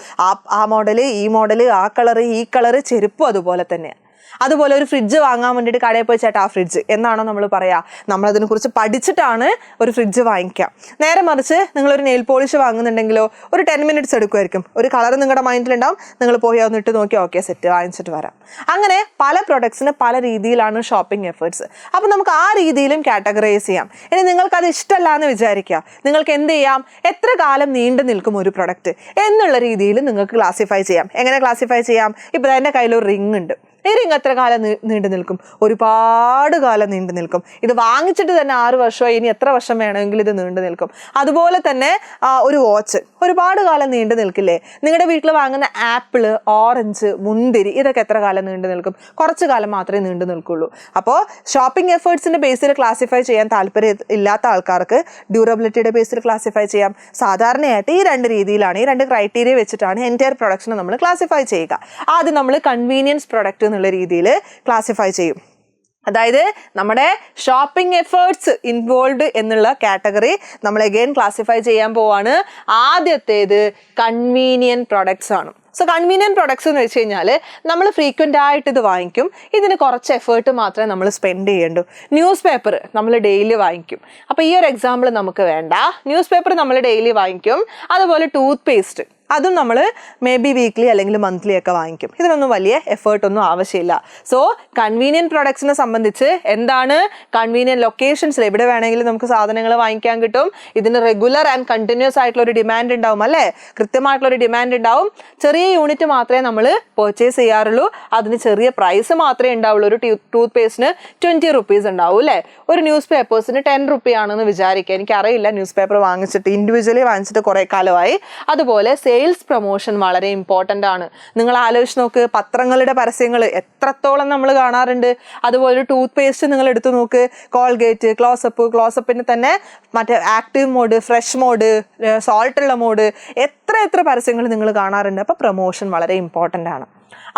ആ മോഡല്, ഈ മോഡല്, ആ കളറ്, ഈ കളറ്, ചെരുപ്പും അതുപോലെ തന്നെയാണ്. അതുപോലെ ഒരു ഫ്രിഡ്ജ് വാങ്ങാൻ വേണ്ടിയിട്ട് കടയിൽ പോയി ചേട്ടാ ആ ഫ്രിഡ്ജ് എന്നാണോ നമ്മൾ പറയുക? നമ്മളതിനെക്കുറിച്ച് പഠിച്ചിട്ടാണ് ഒരു ഫ്രിഡ്ജ് വാങ്ങിക്കുക. നേരെ മറിച്ച് നിങ്ങളൊരു നെയിൽ പോളിഷ് വാങ്ങുന്നുണ്ടെങ്കിലോ ഒരു 10 minutes എടുക്കുമായിരിക്കും. ഒരു കളർ നിങ്ങളുടെ മൈൻഡിലുണ്ടാവും, നിങ്ങൾ പോയി ഒന്ന് ഇട്ട് നോക്കി ഓക്കെ സെറ്റ് വാങ്ങിച്ചിട്ട് വരാം. അങ്ങനെ പല പ്രൊഡക്ട്സിന് പല രീതിയിലാണ് ഷോപ്പിംഗ് എഫേർട്സ്. അപ്പോൾ നമുക്ക് ആ രീതിയിലും കാറ്റഗറൈസ് ചെയ്യാം. ഇനി നിങ്ങൾക്കത് ഇഷ്ടമല്ല എന്ന് വിചാരിക്കുക, നിങ്ങൾക്ക് എന്ത് ചെയ്യാം? എത്ര കാലം നീണ്ടു നിൽക്കും ഒരു പ്രൊഡക്റ്റ് എന്നുള്ള രീതിയിൽ നിങ്ങൾക്ക് ക്ലാസിഫൈ ചെയ്യാം. എങ്ങനെ ക്ലാസിഫൈ ചെയ്യാം? ഇപ്പോൾ എൻ്റെ കയ്യിലൊരു റിങ് ഉണ്ട്. ഈ റിങ് എത്ര കാലം നീണ്ടു നിൽക്കും? ഒരുപാട് കാലം നീണ്ടു നിൽക്കും. ഇത് വാങ്ങിച്ചിട്ട് തന്നെ 6 വർഷമോ ഇനി എത്ര വർഷം വേണമെങ്കിലും ഇത് നീണ്ടു നിൽക്കും. അതുപോലെ തന്നെ ഒരു വാച്ച് ഒരുപാട് കാലം നീണ്ടു നിൽക്കില്ലേ? നിങ്ങളുടെ വീട്ടിൽ വാങ്ങുന്ന ആപ്പിള്, ഓറഞ്ച്, മുന്തിരി ഇതൊക്കെ എത്ര കാലം നീണ്ടു നിൽക്കും? കുറച്ച് കാലം മാത്രമേ നീണ്ടു നിൽക്കുള്ളൂ. അപ്പോൾ ഷോപ്പിംഗ് എഫേർട്സിന്റെ ബേസിൽ ക്ലാസിഫൈ ചെയ്യാൻ താല്പര്യം ഇല്ലാത്ത ആൾക്കാർക്ക് ഡ്യൂറബിലിറ്റിയുടെ ബേസിൽ ക്ലാസിഫൈ ചെയ്യാം. സാധാരണയായിട്ട് ഈ 2 രീതിയിലാണ്, ഈ 2 ക്രൈറ്റീരിയ വെച്ചിട്ടാണ് എൻറ്റയർ പ്രൊഡക്റ്റിനെ നമ്മൾ ക്ലാസിഫൈ ചെയ്യുക. ആദ്യം നമ്മൾ കൺവീനിയൻസ് പ്രൊഡക്റ്റ് എന്നുള്ള രീതിയിൽ ക്ലാസിഫൈ ചെയ്യും. അതായത് നമ്മുടെ ഷോപ്പിംഗ് എഫേർട്സ് ഇൻവോൾവ് എന്നുള്ള കാറ്റഗറി നമ്മൾ അഗെയിൻ ക്ലാസിഫൈ ചെയ്യാൻ പോവാണ്. ആദ്യത്തേത് കൺവീനിയൻറ്റ് പ്രൊഡക്ട്സ് ആണ്. സോ കൺവീനിയൻറ്റ് പ്രൊഡക്ട്സ് എന്ന് വെച്ച് കഴിഞ്ഞാൽ നമ്മൾ ഫ്രീക്വൻ്റ് ആയിട്ട് ഇത് വാങ്ങിക്കും. ഇതിന് കുറച്ച് എഫേർട്ട് മാത്രമേ നമ്മൾ സ്പെൻഡ് ചെയ്യേണ്ടൂ. ന്യൂസ് പേപ്പർ നമ്മൾ ഡെയിലി വാങ്ങിക്കും. അപ്പോൾ ഈ ഒരു എക്സാമ്പിൾ നമുക്ക് വേണ്ട. ന്യൂസ് പേപ്പർ നമ്മൾ ഡെയിലി വാങ്ങിക്കും. അതുപോലെ ടൂത്ത് പേസ്റ്റ് അതും നമ്മൾ മേ ബി വീക്ക്ലി അല്ലെങ്കിൽ മന്ത്ലി ഒക്കെ വാങ്ങിക്കും. ഇതിനൊന്നും വലിയ എഫേർട്ടൊന്നും ആവശ്യമില്ല. സോ കൺവീനിയൻറ്റ് പ്രൊഡക്ട്സിനെ സംബന്ധിച്ച് എന്താണ്? കൺവീനിയൻറ്റ് ലൊക്കേഷൻസിൽ എവിടെ വേണമെങ്കിലും നമുക്ക് സാധനങ്ങൾ വാങ്ങിക്കാൻ കിട്ടും. ഇതിന് റെഗുലർ ആൻഡ് കണ്ടിന്യൂസ് ആയിട്ടുള്ള ഒരു ഡിമാൻഡ് ഉണ്ടാവും അല്ലേ? കൃത്യമായിട്ടുള്ളൊരു ഡിമാൻഡ് ഉണ്ടാവും. ചെറിയ യൂണിറ്റ് മാത്രമേ നമ്മൾ പർച്ചേസ് ചെയ്യാറുള്ളൂ. അതിന് ചെറിയ പ്രൈസ് മാത്രമേ ഉണ്ടാവുള്ളൂ. ഒരു ടൂത്ത് പേസ്റ്റിന് 20 rupees ഉണ്ടാവും അല്ലേ? ഒരു ന്യൂസ് പേപ്പേഴ്സിന് 10 rupee ആണെന്ന് വിചാരിക്കുക. എനിക്കറിയില്ല, ന്യൂസ് പേപ്പർ വാങ്ങിച്ചിട്ട് ഇൻഡിവിജ്വലി വാങ്ങിച്ചിട്ട് കുറേ കാലമായി. അതുപോലെ സെയിൽസ് പ്രൊമോഷൻ വളരെ ഇമ്പോർട്ടൻ്റ് ആണ്. നിങ്ങൾ ആലോചിച്ച് നോക്ക്, പത്രങ്ങളുടെ പരസ്യങ്ങൾ എത്രത്തോളം നമ്മൾ കാണാറുണ്ട്. അതുപോലെ ഒരു ടൂത്ത് പേസ്റ്റ് നിങ്ങൾ എടുത്തു നോക്ക്, കോൾഗേറ്റ്, ക്ലോസപ്പിന് തന്നെ മറ്റേ ആക്റ്റീവ് മോഡ്, ഫ്രഷ് മോഡ്, സോൾട്ടുള്ള മോഡ്, എത്ര പരസ്യങ്ങൾ നിങ്ങൾ കാണാറുണ്ട്. അപ്പോൾ പ്രൊമോഷൻ വളരെ ഇമ്പോർട്ടൻ്റ് ആണ്.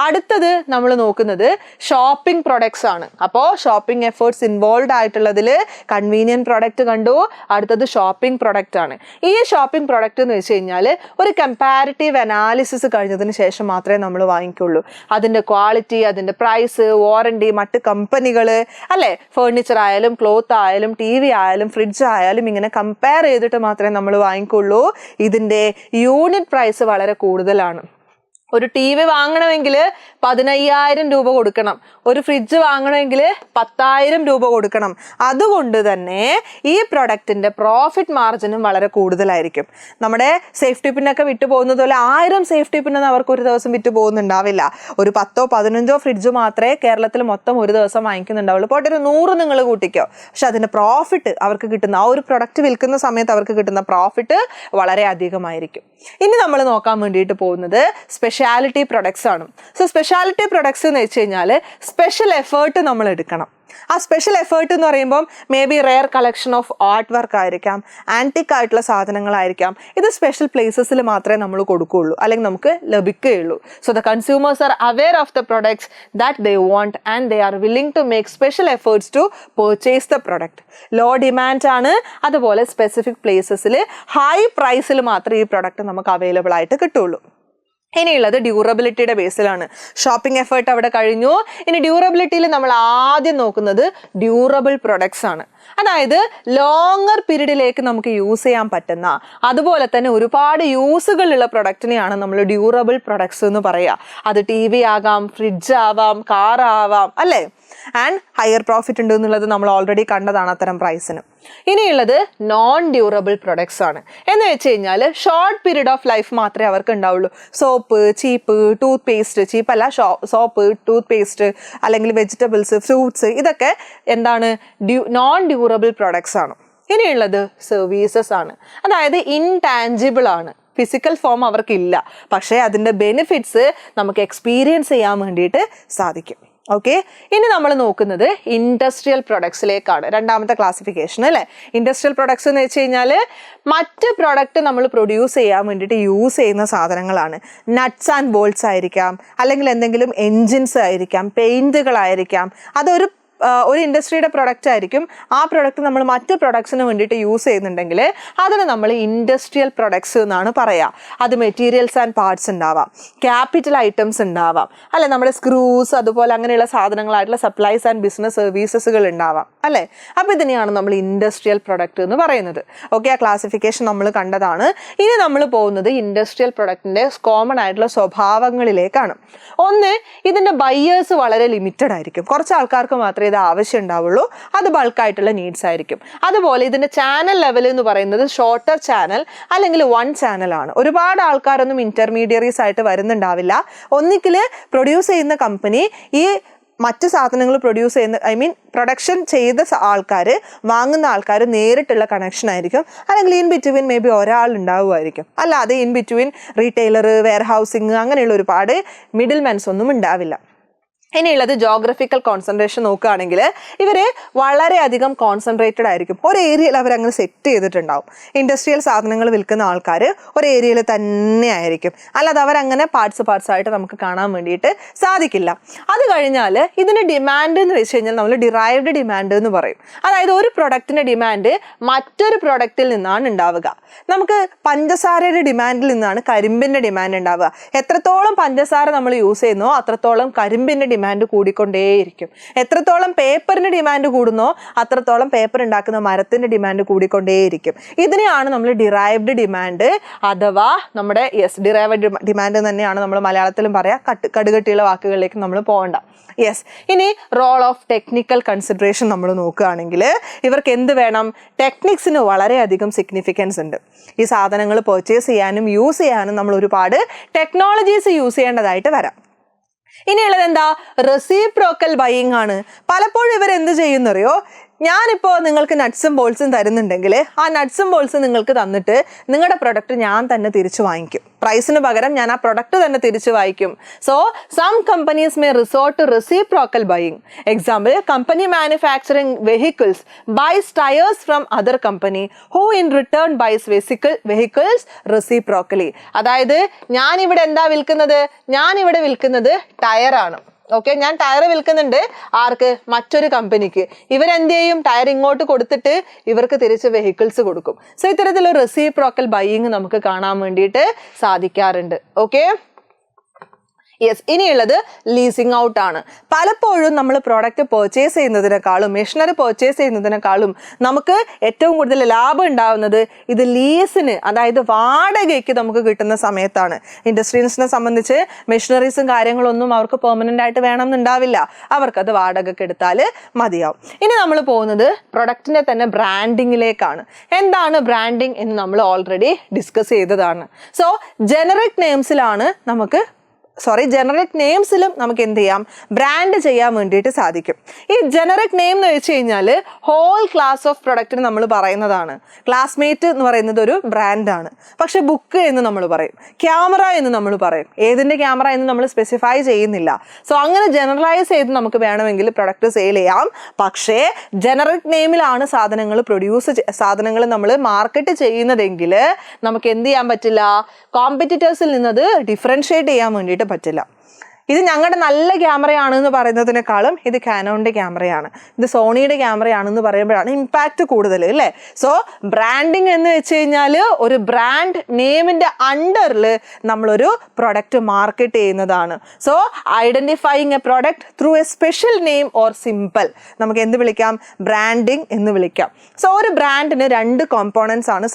അടുത്തത് നമ്മൾ നോക്കുന്നത് ഷോപ്പിംഗ് പ്രൊഡക്ട്സ് ആണ്. അപ്പോൾ ഷോപ്പിംഗ് എഫേർട്സ് ഇൻവോൾവ് ആയിട്ടുള്ളതിൽ കൺവീനിയൻറ്റ് പ്രൊഡക്റ്റ് കണ്ടു. അടുത്തത് ഷോപ്പിംഗ് പ്രൊഡക്റ്റ് ആണ്. ഈ ഷോപ്പിംഗ് പ്രൊഡക്റ്റ് എന്ന് വെച്ച് കഴിഞ്ഞാൽ ഒരു കമ്പാരിറ്റീവ് അനാലിസിസ് കഴിഞ്ഞതിന് ശേഷം മാത്രമേ നമ്മൾ വാങ്ങിക്കുള്ളൂ. അതിൻ്റെ ക്വാളിറ്റി, അതിൻ്റെ പ്രൈസ്, വാറണ്ടി, മറ്റ് കമ്പനികൾ അല്ലേ, ഫേർണിച്ചർ ആയാലും ക്ലോത്ത് ആയാലും TV ആയാലും ഫ്രിഡ്ജ് ആയാലും ഇങ്ങനെ കമ്പയർ ചെയ്തിട്ട് മാത്രമേ നമ്മൾ വാങ്ങിക്കുള്ളൂ. ഇതിൻ്റെ യൂണിറ്റ് പ്രൈസ് വളരെ കൂടുതലാണ്. ഒരു TV വാങ്ങണമെങ്കിൽ 15,000 രൂപ കൊടുക്കണം. ഒരു ഫ്രിഡ്ജ് വാങ്ങണമെങ്കിൽ 10,000 രൂപ കൊടുക്കണം. അതുകൊണ്ട് തന്നെ ഈ പ്രൊഡക്റ്റിൻ്റെ പ്രോഫിറ്റ് മാർജിനും വളരെ കൂടുതലായിരിക്കും. നമ്മുടെ സേഫ്റ്റി പിന്നൊക്കെ വിട്ടു പോകുന്നത് പോലെ 1000 സേഫ്റ്റി പിന്നൊന്നും അവർക്ക് ഒരു ദിവസം വിറ്റ് പോകുന്നുണ്ടാവില്ല. ഒരു 10ഓ 15ഓ ഫ്രിഡ്ജ് മാത്രമേ കേരളത്തിൽ മൊത്തം ഒരു ദിവസം വാങ്ങിക്കുന്നുണ്ടാവുള്ളൂ. പോട്ടെ ഒരു 100 നിങ്ങൾ കൂട്ടിക്കോ. പക്ഷെ അതിൻ്റെ പ്രോഫിറ്റ് അവർക്ക് കിട്ടുന്ന, ആ ഒരു പ്രൊഡക്റ്റ് വിൽക്കുന്ന സമയത്ത് അവർക്ക് കിട്ടുന്ന പ്രോഫിറ്റ് വളരെ അധികമായിരിക്കും. ഇനി നമ്മൾ നോക്കാൻ വേണ്ടിയിട്ട് പോകുന്നത് സ്പെഷ്യാലിറ്റി പ്രൊഡക്ട്സ് ആണ്. സോ സ്പെഷ്യാലിറ്റി പ്രൊഡക്ട്സ് എന്ന് വെച്ച് കഴിഞ്ഞാൽ സ്പെഷ്യൽ എഫേർട്ട് നമ്മൾ എടുക്കണം. ആ സ്പെഷ്യൽ എഫേർട്ട് എന്ന് പറയുമ്പം may be rare collection of art work ആയിരിക്കാം, ആൻറ്റിക് ആയിട്ടുള്ള സാധനങ്ങളായിരിക്കാം. ഇത് സ്പെഷ്യൽ പ്ലേസസിൽ മാത്രമേ നമ്മൾ കൊടുക്കുകയുള്ളൂ, അല്ലെങ്കിൽ നമുക്ക് ലഭിക്കുകയുള്ളൂ. So the consumers are aware of the products that they want and they are willing to make special efforts to purchase the product. Low demand ആണ്. അതുപോലെ സ്പെസിഫിക് പ്ലേസസിൽ ഹൈ പ്രൈസിൽ മാത്രമേ ഈ പ്രൊഡക്റ്റ് നമുക്ക് അവൈലബിൾ ആയിട്ട് കിട്ടുള്ളൂ. ഇനിയുള്ളത് ഡ്യൂറബിലിറ്റിയുടെ ബേസിലാണ്. ഷോപ്പിംഗ് എഫേർട്ട് അവിടെ കഴിഞ്ഞു. ഇനി ഡ്യൂറബിലിറ്റിയിൽ നമ്മൾ ആദ്യം നോക്കുന്നത് ഡ്യൂറബിൾ പ്രൊഡക്ട്സ് ആണ്. അതായത് ലോങ്ങർ പീരീഡിലേക്ക് നമുക്ക് യൂസ് ചെയ്യാൻ പറ്റുന്ന, അതുപോലെ തന്നെ ഒരുപാട് യൂസുകളുള്ള പ്രൊഡക്റ്റിനെയാണ് നമ്മൾ ഡ്യൂറബിൾ പ്രൊഡക്ട്സ് എന്ന് പറയുക. അത് TV ആകാം, ഫ്രിഡ്ജ് ആവാം, കാർ ആവാം അല്ലേ? ആൻഡ് ഹയർ പ്രോഫിറ്റ് ഉണ്ട് എന്നുള്ളത് നമ്മൾ ഓൾറെഡി കണ്ടതാണ് അത്തരം പ്രൈസിന്. ഇനിയുള്ളത് നോൺ ഡ്യൂറബിൾ പ്രൊഡക്ട്സ് ആണ്. എന്ന് വെച്ച് കഴിഞ്ഞാൽ ഷോർട്ട് പീരീഡ് ഓഫ് ലൈഫ് മാത്രമേ അവർക്ക് ഉണ്ടാവുള്ളൂ. സോപ്പ്, ചീപ്പ്, ടൂത്ത് പേസ്റ്റ്, ചീപ്പല്ല, സോപ്പ്, ടൂത്ത് പേസ്റ്റ് അല്ലെങ്കിൽ വെജിറ്റബിൾസ്, ഫ്രൂട്ട്സ്, ഇതൊക്കെ എന്താണ് നോൺ ഡ്യൂറബിൾ പ്രൊഡക്ട്സ് ആണ്. ഇനിയുള്ളത് സർവീസസ് ആണ്. അതായത് ഇൻടാഞ്ചിബിൾ ആണ്, ഫിസിക്കൽ ഫോം അവർക്കില്ല, പക്ഷേ അതിൻ്റെ ബെനിഫിറ്റ്സ് നമുക്ക് എക്സ്പീരിയൻസ് ചെയ്യാൻ വേണ്ടിയിട്ട് സാധിക്കും. ഓക്കെ, ഇനി നമ്മൾ നോക്കുന്നത് ഇൻഡസ്ട്രിയൽ പ്രൊഡക്ട്സിലേക്കാണ്, രണ്ടാമത്തെ ക്ലാസിഫിക്കേഷൻ അല്ലേ. ഇൻഡസ്ട്രിയൽ പ്രൊഡക്ട്സ് എന്ന് വെച്ച് കഴിഞ്ഞാൽ മറ്റ് പ്രൊഡക്റ്റ് നമ്മൾ പ്രൊഡ്യൂസ് ചെയ്യാൻ വേണ്ടിയിട്ട് യൂസ് ചെയ്യുന്ന സാധനങ്ങളാണ്. നട്ട്സ് ആൻഡ് ബോൾട്ട്സ് ആയിരിക്കാം, അല്ലെങ്കിൽ എന്തെങ്കിലും എൻജിൻസ് ആയിരിക്കാം, പെയിൻറ്റുകളായിരിക്കാം. അതൊരു ഇൻഡസ്ട്രിയുടെ പ്രൊഡക്റ്റ് ആയിരിക്കും. ആ പ്രൊഡക്റ്റ് നമ്മൾ മറ്റ് പ്രൊഡക്ട്സിന് വേണ്ടിയിട്ട് യൂസ് ചെയ്യുന്നുണ്ടെങ്കിൽ അതിന് നമ്മൾ ഇൻഡസ്ട്രിയൽ പ്രൊഡക്ട്സ് എന്നാണ് പറയുക. അത് മെറ്റീരിയൽസ് ആൻഡ് പാർട്സ് ഉണ്ടാവാം, ക്യാപിറ്റൽ ഐറ്റംസ് ഉണ്ടാവാം, അല്ലെ നമ്മുടെ സ്ക്രൂസ് അതുപോലെ അങ്ങനെയുള്ള സാധനങ്ങളായിട്ടുള്ള സപ്ലൈസ് ആൻഡ് ബിസിനസ് സർവീസസുകൾ ഉണ്ടാവാം അല്ലേ. അപ്പോൾ ഇതിനെയാണ് നമ്മൾ ഇൻഡസ്ട്രിയൽ പ്രൊഡക്റ്റ് എന്ന് പറയുന്നത്. ഓക്കെ, ആ ക്ലാസിഫിക്കേഷൻ നമ്മൾ കണ്ടതാണ്. ഇനി നമ്മൾ പോകുന്നത് ഇൻഡസ്ട്രിയൽ പ്രൊഡക്റ്റിൻ്റെ കോമൺ ആയിട്ടുള്ള സ്വഭാവങ്ങളിലേക്കാണ്. ഒന്ന്, ഇതിൻ്റെ ബയേഴ്സ് വളരെ ലിമിറ്റഡ് ആയിരിക്കും. കുറച്ച് ആൾക്കാർക്ക് മാത്രമേ ഇത് ആവശ്യം ഉണ്ടാവുള്ളൂ, അത് ബൾക്കായിട്ടുള്ള നീഡ്സ് ആയിരിക്കും. അതുപോലെ ഇതിൻ്റെ ചാനൽ ലെവൽ എന്ന് പറയുന്നത് ഷോർട്ടർ ചാനൽ അല്ലെങ്കിൽ വൺ ചാനലാണ്. ഒരുപാട് ആൾക്കാരൊന്നും ഇന്റർമീഡിയറീസ് ആയിട്ട് വരുന്നുണ്ടാവില്ല. ഒന്നിക്കിൽ പ്രൊഡ്യൂസ് ചെയ്യുന്ന കമ്പനി ഈ മറ്റ് സാധനങ്ങൾ പ്രൊഡ്യൂസ് ചെയ്യുന്ന പ്രൊഡക്ഷൻ ചെയ്ത ആൾക്കാർ, വാങ്ങുന്ന ആൾക്കാർ നേരിട്ടുള്ള കണക്ഷൻ ആയിരിക്കും. അല്ലെങ്കിൽ ഇൻ ബിറ്റ്വീൻ മേ ബി ഒരാൾ ഉണ്ടാവുമായിരിക്കും. അല്ലാതെ in between retailer, warehousing അങ്ങനെയുള്ള ഒരുപാട് മിഡിൽ മെൻസ് ഒന്നും ഉണ്ടാവില്ല. ഇനിയുള്ളത് ജോഗ്രഫിക്കൽ കോൺസെൻട്രേഷൻ നോക്കുകയാണെങ്കിൽ ഇവർ വളരെയധികം കോൺസെൻട്രേറ്റഡ് ആയിരിക്കും. ഒരു ഏരിയയിൽ അവരങ്ങനെ സെറ്റ് ചെയ്തിട്ടുണ്ടാവും. ഇൻഡസ്ട്രിയൽ സാധനങ്ങൾ വിൽക്കുന്ന ആൾക്കാർ ഒരു ഏരിയയിൽ തന്നെ ആയിരിക്കും, അല്ലാതെ അവരങ്ങനെ പാർട്സ് ആയിട്ട് നമുക്ക് കാണാൻ വേണ്ടിയിട്ട് സാധിക്കില്ല. അത് കഴിഞ്ഞാൽ ഇതിൻ്റെ ഡിമാൻഡ് എന്ന് വെച്ച് കഴിഞ്ഞാൽ നമ്മൾ ഡിറൈവ്ഡ് ഡിമാൻഡ് എന്ന് പറയും. അതായത് ഒരു പ്രൊഡക്റ്റിൻ്റെ ഡിമാൻഡ് മറ്റൊരു പ്രൊഡക്റ്റിൽ നിന്നാണ് ഉണ്ടാവുക. നമുക്ക് പഞ്ചസാരയുടെ ഡിമാൻഡിൽ നിന്നാണ് കരിമ്പിൻ്റെ ഡിമാൻഡ് ഉണ്ടാവുക. എത്രത്തോളം പഞ്ചസാര നമ്മൾ യൂസ് ചെയ്യുന്നോ അത്രത്തോളം കരിമ്പിൻ്റെ ഡിമാൻഡ് കൂടിക്കൊണ്ടേയിരിക്കും. എത്രത്തോളം പേപ്പറിന് ഡിമാൻഡ് കൂടുന്നോ അത്രത്തോളം പേപ്പർ ഉണ്ടാക്കുന്ന മരത്തിന്റെ ഡിമാൻഡ് കൂടിക്കൊണ്ടേയിരിക്കും. ഇതിനെയാണ് നമ്മൾ ഡിറൈവ്ഡ് ഡിമാൻഡ് അഥവാ നമ്മുടെ ഡിറൈവ്ഡ് ഡിമാൻഡ് തന്നെയാണ് നമ്മൾ മലയാളത്തിലും പറയാം. കടുകട്ടിയുള്ള വാക്കുകളിലേക്ക് നമ്മൾ പോകണ്ട. ഇനി റോൾ ഓഫ് ടെക്നിക്കൽ കൺസിഡറേഷൻ നമ്മൾ നോക്കുകയാണെങ്കിൽ ഇവർക്ക് എന്ത് വേണം? ടെക്നിക്സിന് വളരെയധികം സിഗ്നിഫിക്കൻസ് ഉണ്ട്. ഈ സാധനങ്ങൾ പർച്ചേസ് ചെയ്യാനും യൂസ് ചെയ്യാനും നമ്മൾ ഒരുപാട് ടെക്നോളജീസ് യൂസ് ചെയ്യേണ്ടതായിട്ട് വരാം. ഇനിയുള്ളത് എന്താ? റെസിപ്രോക്കൽ ബൈയിങ് ആണ്. പലപ്പോഴും ഇവർ എന്ത് ചെയ്യുന്നറിയോ? ഞാനിപ്പോൾ നിങ്ങൾക്ക് നട്ട്സും ബോൾസും തരുന്നുണ്ടെങ്കിൽ ആ നട്ട്സും ബോൾസും നിങ്ങൾക്ക് തന്നിട്ട് നിങ്ങളുടെ പ്രൊഡക്റ്റ് ഞാൻ തന്നെ തിരിച്ചു വാങ്ങിക്കും. പ്രൈസിന് പകരം ഞാൻ ആ പ്രൊഡക്റ്റ് തന്നെ തിരിച്ചു വാങ്ങിക്കും. So some companies may resort to reciprocal buying. Example, company manufacturing vehicles buys tyres from other company who in return buys vehicles reciprocally. അതായത് ഞാനിവിടെ എന്താ വിൽക്കുന്നത്? ഞാനിവിടെ വിൽക്കുന്നത് ടയറാണ്. ഓക്കെ, ഞാൻ ടയർ വിൽക്കുന്നുണ്ട്. ആർക്ക്? മറ്റൊരു കമ്പനിക്ക്. ഇവരെന്ത് ചെയ്യും? ടയർ ഇങ്ങോട്ട് കൊടുത്തിട്ട് ഇവർക്ക് തിരിച്ച് വെഹിക്കിൾസ് കൊടുക്കും. സോ ഇത്തരത്തിലൊരു റെസിപ്രോക്കൽ ബൈയിങ് നമുക്ക് കാണാൻ വേണ്ടിയിട്ട് സാധിക്കാറുണ്ട്. ഓക്കെ, ഇനിയുള്ളത് ലീസിങ് ഔട്ട് ആണ്. പലപ്പോഴും നമ്മൾ പ്രോഡക്റ്റ് പർച്ചേസ് ചെയ്യുന്നതിനേക്കാളും മെഷീനറി പർച്ചേസ് ചെയ്യുന്നതിനേക്കാളും നമുക്ക് ഏറ്റവും കൂടുതൽ ലാഭം ഉണ്ടാവുന്നത് ഇത് ലീസിന്, അതായത് വാടകയ്ക്ക് നമുക്ക് കിട്ടുന്ന സമയത്താണ്. ഇൻഡസ്ട്രീസിനെ സംബന്ധിച്ച് മെഷീനറീസും കാര്യങ്ങളൊന്നും അവർക്ക് പെർമനൻ്റ് ആയിട്ട് വേണമെന്നുണ്ടാവില്ല. അവർക്കത് വാടകയ്ക്ക് എടുത്താൽ മതിയാവും. ഇനി നമ്മൾ പോകുന്നത് പ്രൊഡക്റ്റിൻ്റെ തന്നെ ബ്രാൻഡിങ്ങിലേക്കാണ്. എന്താണ് ബ്രാൻഡിങ് എന്ന് നമ്മൾ ഓൾറെഡി ഡിസ്കസ് ചെയ്തതാണ്. സോ ജനറിക് നെയിംസിലും നമുക്ക് എന്ത് ചെയ്യാം? ബ്രാൻഡ് ചെയ്യാൻ വേണ്ടിയിട്ട് സാധിക്കും. ഈ ജനറിക് നെയിം എന്ന് വെച്ച് കഴിഞ്ഞാൽ ഹോൾ ക്ലാസ് ഓഫ് പ്രൊഡക്റ്റിന് നമ്മൾ പറയുന്നതാണ്. ക്ലാസ്മേറ്റ് എന്ന് പറയുന്നത് ഒരു ബ്രാൻഡാണ്. പക്ഷെ ബുക്ക് എന്ന് നമ്മൾ പറയും, ക്യാമറ എന്ന് നമ്മൾ പറയും. ഏതിൻ്റെ ക്യാമറ എന്ന് നമ്മൾ സ്പെസിഫൈ ചെയ്യുന്നില്ല. സോ അങ്ങനെ ജനറലൈസ് ചെയ്ത് നമുക്ക് വേണമെങ്കിൽ പ്രൊഡക്റ്റ് സെയിൽ ചെയ്യാം. പക്ഷേ ജനറിക് നെയിമിലാണ് സാധനങ്ങൾ നമ്മൾ മാർക്കറ്റ് ചെയ്യുന്നതെങ്കിൽ നമുക്ക് എന്ത് ചെയ്യാൻ പറ്റില്ല? കോമ്പറ്റീറ്റേഴ്സിൽ നിന്നത് ഡിഫറൻഷിയേറ്റ് ചെയ്യാൻ വേണ്ടിയിട്ട് പറ്റില്ല. ഇത് ഞങ്ങളുടെ നല്ല ക്യാമറയാണെന്ന് പറയുന്നതിനേക്കാളും ഇത് കാനോണിൻ്റെ ക്യാമറയാണ്, ഇത് സോണിയുടെ ക്യാമറയാണെന്ന് പറയുമ്പോഴാണ് ഇമ്പാക്റ്റ് കൂടുതൽ അല്ലേ. സോ ബ്രാൻഡിങ് എന്ന് വെച്ച് കഴിഞ്ഞാൽ ഒരു ബ്രാൻഡ് നെയിമിൻ്റെ അണ്ടറിൽ നമ്മളൊരു പ്രൊഡക്റ്റ് മാർക്കറ്റ് ചെയ്യുന്നതാണ്. So identifying A product through A special name or simple നമുക്ക് എന്ത് വിളിക്കാം? ബ്രാൻഡിങ് എന്ന് വിളിക്കാം. സോ ഒരു ബ്രാൻഡിന് 2 കോമ്പോണൻസ് ആണ്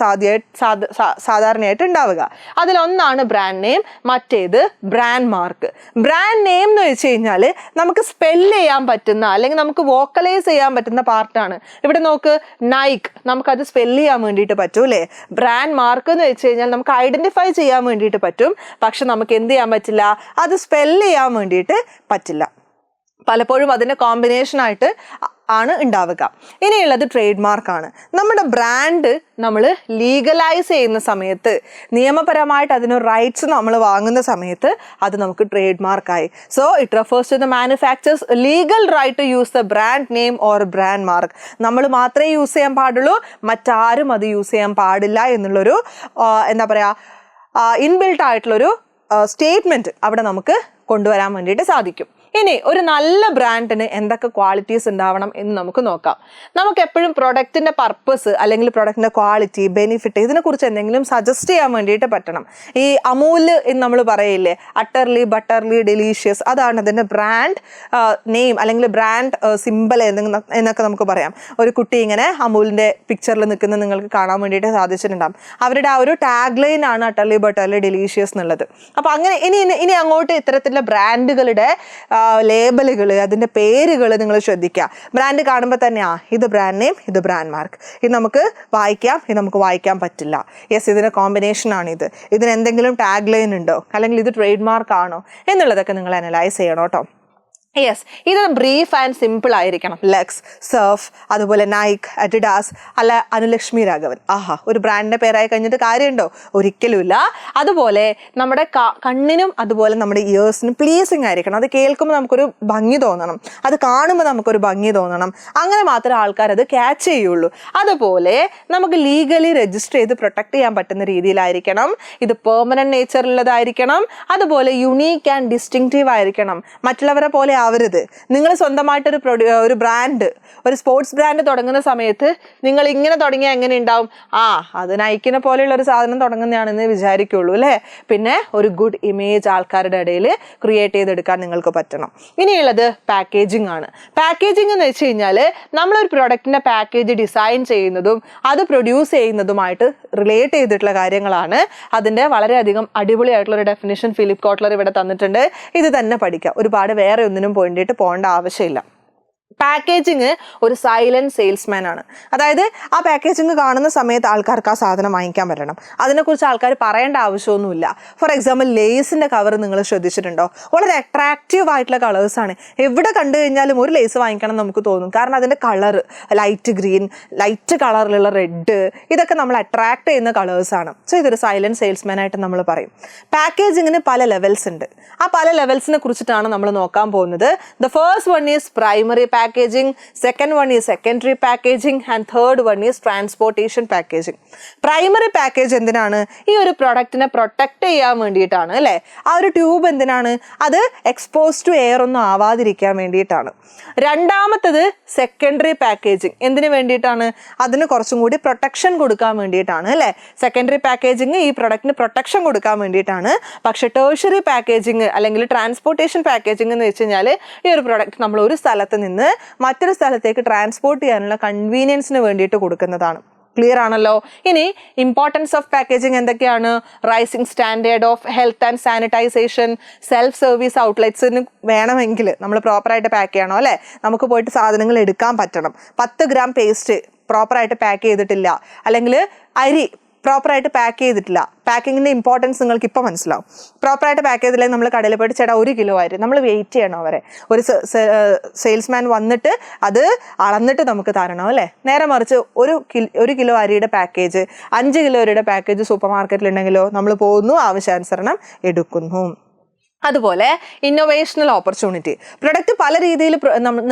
സാധാരണയായിട്ട് ഉണ്ടാവുക. അതിലൊന്നാണ് ബ്രാൻഡ് നെയിം, മറ്റേത് ബ്രാൻഡ് മാർക്ക്. ബ്രാൻഡ് നെയിം എന്ന് വെച്ച് കഴിഞ്ഞാൽ നമുക്ക് സ്പെല്ല് ചെയ്യാൻ പറ്റുന്ന അല്ലെങ്കിൽ നമുക്ക് വോക്കലൈസ് ചെയ്യാൻ പറ്റുന്ന പാർട്ടാണ്. ഇവിടെ നോക്ക്, നൈക്ക്, നമുക്കത് സ്പെല്ല് ചെയ്യാൻ വേണ്ടിയിട്ട് പറ്റും അല്ലേ. ബ്രാൻഡ് മാർക്ക് എന്ന് വെച്ച് കഴിഞ്ഞാൽ നമുക്ക് ഐഡൻറ്റിഫൈ ചെയ്യാൻ വേണ്ടിയിട്ട് പറ്റും, പക്ഷെ നമുക്ക് എന്ത് ചെയ്യാൻ പറ്റില്ല? അത് സ്പെല്ല് ചെയ്യാൻ വേണ്ടിയിട്ട് പറ്റില്ല. പലപ്പോഴും അതിൻ്റെ കോമ്പിനേഷനായിട്ട് ആണ് ഉണ്ടാവുക. ഇനിയുള്ളത് ട്രേഡ് മാർക്കാണ്. നമ്മുടെ ബ്രാൻഡ് നമ്മൾ ലീഗലൈസ് ചെയ്യുന്ന സമയത്ത്, നിയമപരമായിട്ട് അതിന് റൈറ്റ്സ് നമ്മൾ വാങ്ങുന്ന സമയത്ത് അത് നമുക്ക് ട്രേഡ് മാർക്കായി. So it refers to the manufacturer's legal right to use the brand name or brand mark. നമ്മൾ മാത്രമേ യൂസ് ചെയ്യാൻ പാടുള്ളൂ, മറ്റാരും അത് യൂസ് ചെയ്യാൻ പാടില്ല എന്നുള്ളൊരു എന്താ പറയുക ഇൻബിൽട്ട് ആയിട്ടുള്ളൊരു സ്റ്റേറ്റ്മെൻറ്റ് അവിടെ നമുക്ക് കൊണ്ടുവരാൻ വേണ്ടിയിട്ട് സാധിക്കും. ഇനി ഒരു നല്ല ബ്രാൻഡിന് എന്തൊക്കെ ക്വാളിറ്റീസ് ഉണ്ടാവണം എന്ന് നമുക്ക് നോക്കാം. നമുക്ക് എപ്പോഴും പ്രൊഡക്റ്റിൻ്റെ പർപ്പസ് അല്ലെങ്കിൽ പ്രൊഡക്റ്റിൻ്റെ ക്വാളിറ്റി, ബെനിഫിറ്റ് ഇതിനെക്കുറിച്ച് എന്തെങ്കിലും സജസ്റ്റ് ചെയ്യാൻ വേണ്ടിയിട്ട് പറ്റണം. ഈ അമൂൽ എന്ന് നമ്മൾ പറയില്ലേ, അട്ടർലി ബട്ടർലി ഡെലീഷ്യസ്, അതാണ് അതിൻ്റെ ബ്രാൻഡ് നെയിം അല്ലെങ്കിൽ ബ്രാൻഡ് സിമ്പിൾ എന്നൊക്കെ നമുക്ക് പറയാം. ഒരു കുട്ടി ഇങ്ങനെ അമൂലിൻ്റെ പിക്ചറിൽ നിൽക്കുന്നത് നിങ്ങൾക്ക് കാണാൻ വേണ്ടിയിട്ട് സാധിച്ചിട്ടുണ്ടാകും. അവരുടെ ആ ഒരു ടാഗ് ലൈൻ ആണ് അട്ടർലി ബട്ടർലി ഡെലീഷ്യസ് എന്നുള്ളത്. അപ്പോൾ അങ്ങനെ ഇനി അങ്ങോട്ട് ഇത്തരത്തിലുള്ള ബ്രാൻഡുകളുടെ ലേബലുകൾ, അതിൻ്റെ പേരുകൾ നിങ്ങൾ ശ്രദ്ധിക്കുക. ബ്രാൻഡ് കാണുമ്പോൾ തന്നെ ഇത് ബ്രാൻഡ് നെയിം, ഇത് ബ്രാൻഡ് മാർക്ക്, ഇത് നമുക്ക് വായിക്കാം, ഇത് നമുക്ക് വായിക്കാൻ പറ്റില്ല. യെസ്, ഇതിൻ്റെ കോമ്പിനേഷനാണിത്, ഇതിന് എന്തെങ്കിലും ടാഗ് ലൈൻ ഉണ്ടോ, അല്ലെങ്കിൽ ഇത് ട്രേഡ് മാർക്ക് ആണോ എന്നുള്ളതൊക്കെ നിങ്ങൾ അനലൈസ് ചെയ്യണം കേട്ടോ. യെസ്, ഇത് ബ്രീഫ് ആൻഡ് സിമ്പിൾ ആയിരിക്കണം. ലെക്സ്, സർഫ്, അതുപോലെ നൈക്ക്, അഡിഡാസ്, അല്ല അനുലക്ഷ്മി രാഘവൻ. ഒരു ബ്രാൻഡിൻ്റെ പേരായി കഴിഞ്ഞിട്ട് കാര്യമുണ്ടോ? ഒരിക്കലുമില്ല. അതുപോലെ നമ്മുടെ കണ്ണിനും അതുപോലെ നമ്മുടെ ഇയേഴ്സിനും പ്ലീസിങ് ആയിരിക്കണം. അത് കേൾക്കുമ്പോൾ നമുക്കൊരു ഭംഗി തോന്നണം, അത് കാണുമ്പോൾ നമുക്കൊരു ഭംഗി തോന്നണം. അങ്ങനെ മാത്രമേ ആൾക്കാർ അത് ക്യാച്ച് ചെയ്യുള്ളൂ. അതുപോലെ നമുക്ക് ലീഗലി രജിസ്റ്റർ ചെയ്ത് പ്രൊട്ടക്ട് ചെയ്യാൻ പറ്റുന്ന രീതിയിലായിരിക്കണം. ഇത് പെർമനന്റ് നേച്ചറുള്ളതായിരിക്കണം. അതുപോലെ യുണീക്ക് ആൻഡ് ഡിസ്റ്റിങ്റ്റീവ് ആയിരിക്കണം. മറ്റുള്ളവരെ പോലെ ആവരുത്. നിങ്ങൾ സ്വന്തമായിട്ടൊരു ഒരു ബ്രാൻഡ്, ഒരു സ്പോർട്സ് ബ്രാൻഡ് തുടങ്ങുന്ന സമയത്ത് നിങ്ങൾ ഇങ്ങനെ തുടങ്ങിയാൽ എങ്ങനെ ഉണ്ടാവും? അത് നൈക്കിനെ പോലെയുള്ള ഒരു സാധനം തുടങ്ങുന്നതാണെന്ന് വിചാരിക്കുള്ളൂ അല്ലേ? പിന്നെ ഒരു ഗുഡ് ഇമേജ് ആൾക്കാരുടെ ഇടയിൽ ക്രിയേറ്റ് ചെയ്തെടുക്കാൻ നിങ്ങൾക്ക് പറ്റണം. ഇനിയുള്ളത് പാക്കേജിംഗ് ആണ്. പാക്കേജിംഗ് എന്ന് വെച്ച് കഴിഞ്ഞാൽ നമ്മളൊരു പ്രൊഡക്റ്റിൻ്റെ പാക്കേജ് ഡിസൈൻ ചെയ്യുന്നതും അത് പ്രൊഡ്യൂസ് ചെയ്യുന്നതുമായിട്ട് റിലേറ്റ് ചെയ്തിട്ടുള്ള കാര്യങ്ങളാണ്. അതിൻ്റെ വളരെയധികം അടിപൊളിയായിട്ടുള്ള ഒരു ഡെഫിനിഷൻ ഫിലിപ്പ് കോട്ട്ലർ ഇവിടെ തന്നിട്ടുണ്ട്. ഇത് തന്നെ പഠിക്കാം, ഒരുപാട് വേറെ ഒന്നിനും വേണ്ടിയിട്ട് പോകേണ്ട ആവശ്യമില്ല. പാക്കേജിങ് ഒരു സൈലന്റ് സെയിൽസ്മാൻ ആണ്. അതായത് ആ പാക്കേജിങ് കാണുന്ന സമയത്ത് ആൾക്കാർക്ക് ആ സാധനം വാങ്ങിക്കാൻ പറ്റണം. അതിനെക്കുറിച്ച് ആൾക്കാർ പറയേണ്ട ആവശ്യമൊന്നുമില്ല. ഫോർ എക്സാമ്പിൾ, ലേസിൻ്റെ കവർ നിങ്ങൾ ശ്രദ്ധിച്ചിട്ടുണ്ടോ? വളരെ അട്രാക്റ്റീവ് ആയിട്ടുള്ള കളേഴ്സാണ്. എവിടെ കണ്ടു കഴിഞ്ഞാലും ഒരു ലേസ് വാങ്ങിക്കണം നമുക്ക് തോന്നും. കാരണം അതിൻ്റെ കളർ ലൈറ്റ് ഗ്രീൻ, ലൈറ്റ് കളറിലുള്ള റെഡ്, ഇതൊക്കെ നമ്മൾ അട്രാക്ട് ചെയ്യുന്ന കളേഴ്സാണ്. സോ ഇതൊരു സൈലന്റ് സെയിൽസ്മാൻ ആയിട്ട് നമ്മൾ പറയും. പാക്കേജിങ്ങിന് പല ലെവൽസ് ഉണ്ട്. ആ പല ലെവൽസിനെ കുറിച്ചിട്ടാണ് നമ്മൾ നോക്കാൻ പോകുന്നത്. The first one is primary packaging, second one is secondary packaging and third one is transportation packaging. Primary package എന്തിനാണ്? ഈ ഒരു പ്രൊഡക്റ്റിനെ പ്രൊട്ടക്ട് ചെയ്യാൻ വേണ്ടിയിട്ടാണ് അല്ലേ? ആ ഒരു ട്യൂബ് എന്തിനാണ്? അത് എക്സ്പോസ് ടു എയർ ഒന്നും ആവാതിരിക്കാൻ വേണ്ടിയിട്ടാണ്. രണ്ടാമത്തത് സെക്കൻഡറി പാക്കേജിങ്. എന്തിനു വേണ്ടിയിട്ടാണ്? അതിന് കുറച്ചും കൂടി പ്രൊട്ടക്ഷൻ കൊടുക്കാൻ വേണ്ടിയിട്ടാണ് അല്ലേ? സെക്കൻഡറി പാക്കേജിങ് ഈ പ്രൊഡക്റ്റിന് പ്രൊട്ടക്ഷൻ കൊടുക്കാൻ വേണ്ടിയിട്ടാണ്. പക്ഷേ ടേഴ്സറി പാക്കേജിങ് അല്ലെങ്കിൽ ട്രാൻസ്പോർട്ടേഷൻ പാക്കേജിങ് എന്ന് വെച്ച് കഴിഞ്ഞാൽ ഈ ഒരു പ്രൊഡക്റ്റ് നമ്മൾ ഒരു സ്ഥലത്ത് നിന്ന് മറ്റൊരു സ്ഥലത്തേക്ക് ട്രാൻസ്പോർട്ട് ചെയ്യാനുള്ള കൺവീനിയൻസിന് വേണ്ടിയിട്ട് കൊടുക്കുന്നതാണ്. ക്ലിയർ ആണല്ലോ? ഇനി ഇമ്പോർട്ടൻസ് ഓഫ് പാക്കേജിങ് എന്തൊക്കെയാണ്? Rising standard of health and sanitization, self service ഔട്ട്ലെറ്റ്സിന് വേണമെങ്കിൽ നമ്മൾ പ്രോപ്പറായിട്ട് പാക്ക് ചെയ്യണം അല്ലേ? നമുക്ക് പോയിട്ട് സാധനങ്ങൾ എടുക്കാൻ പറ്റണം. 10 ഗ്രാം പേസ്റ്റ് പ്രോപ്പറായിട്ട് പാക്ക് ചെയ്തിട്ടില്ല, അല്ലെങ്കിൽ അരി പ്രോപ്പറായിട്ട് പാക്ക് ചെയ്തിട്ടില്ല. പാക്കിങ്ങിൻ്റെ ഇമ്പോർട്ടൻസ് നിങ്ങൾക്ക് ഇപ്പോൾ മനസ്സിലാവും. പ്രോപ്പറായിട്ട് പാക്ക് ചെയ്തില്ലെങ്കിൽ നമ്മൾ കടയിൽ പോയിട്ട് ചേട്ടാ 1 കിലോ അരി നമ്മൾ വെയിറ്റ് ചെയ്യണം. അവരെ ഒരു സെയിൽസ്മാൻ വന്നിട്ട് അത് അളന്നിട്ട് നമുക്ക് തരണം അല്ലേ? നേരെ മറിച്ച് 1 കിലോ അരിയുടെ പാക്കേജ്, 5 കിലോ അരിയുടെ പാക്കേജ് സൂപ്പർ മാർക്കറ്റിലുണ്ടെങ്കിലോ നമ്മൾ പോകുന്നു, ആവശ്യാനുസരണം എടുക്കുന്നു. അതുപോലെ ഇന്നോവേഷണൽ ഓപ്പർച്യൂണിറ്റി. പ്രൊഡക്റ്റ് പല രീതിയിൽ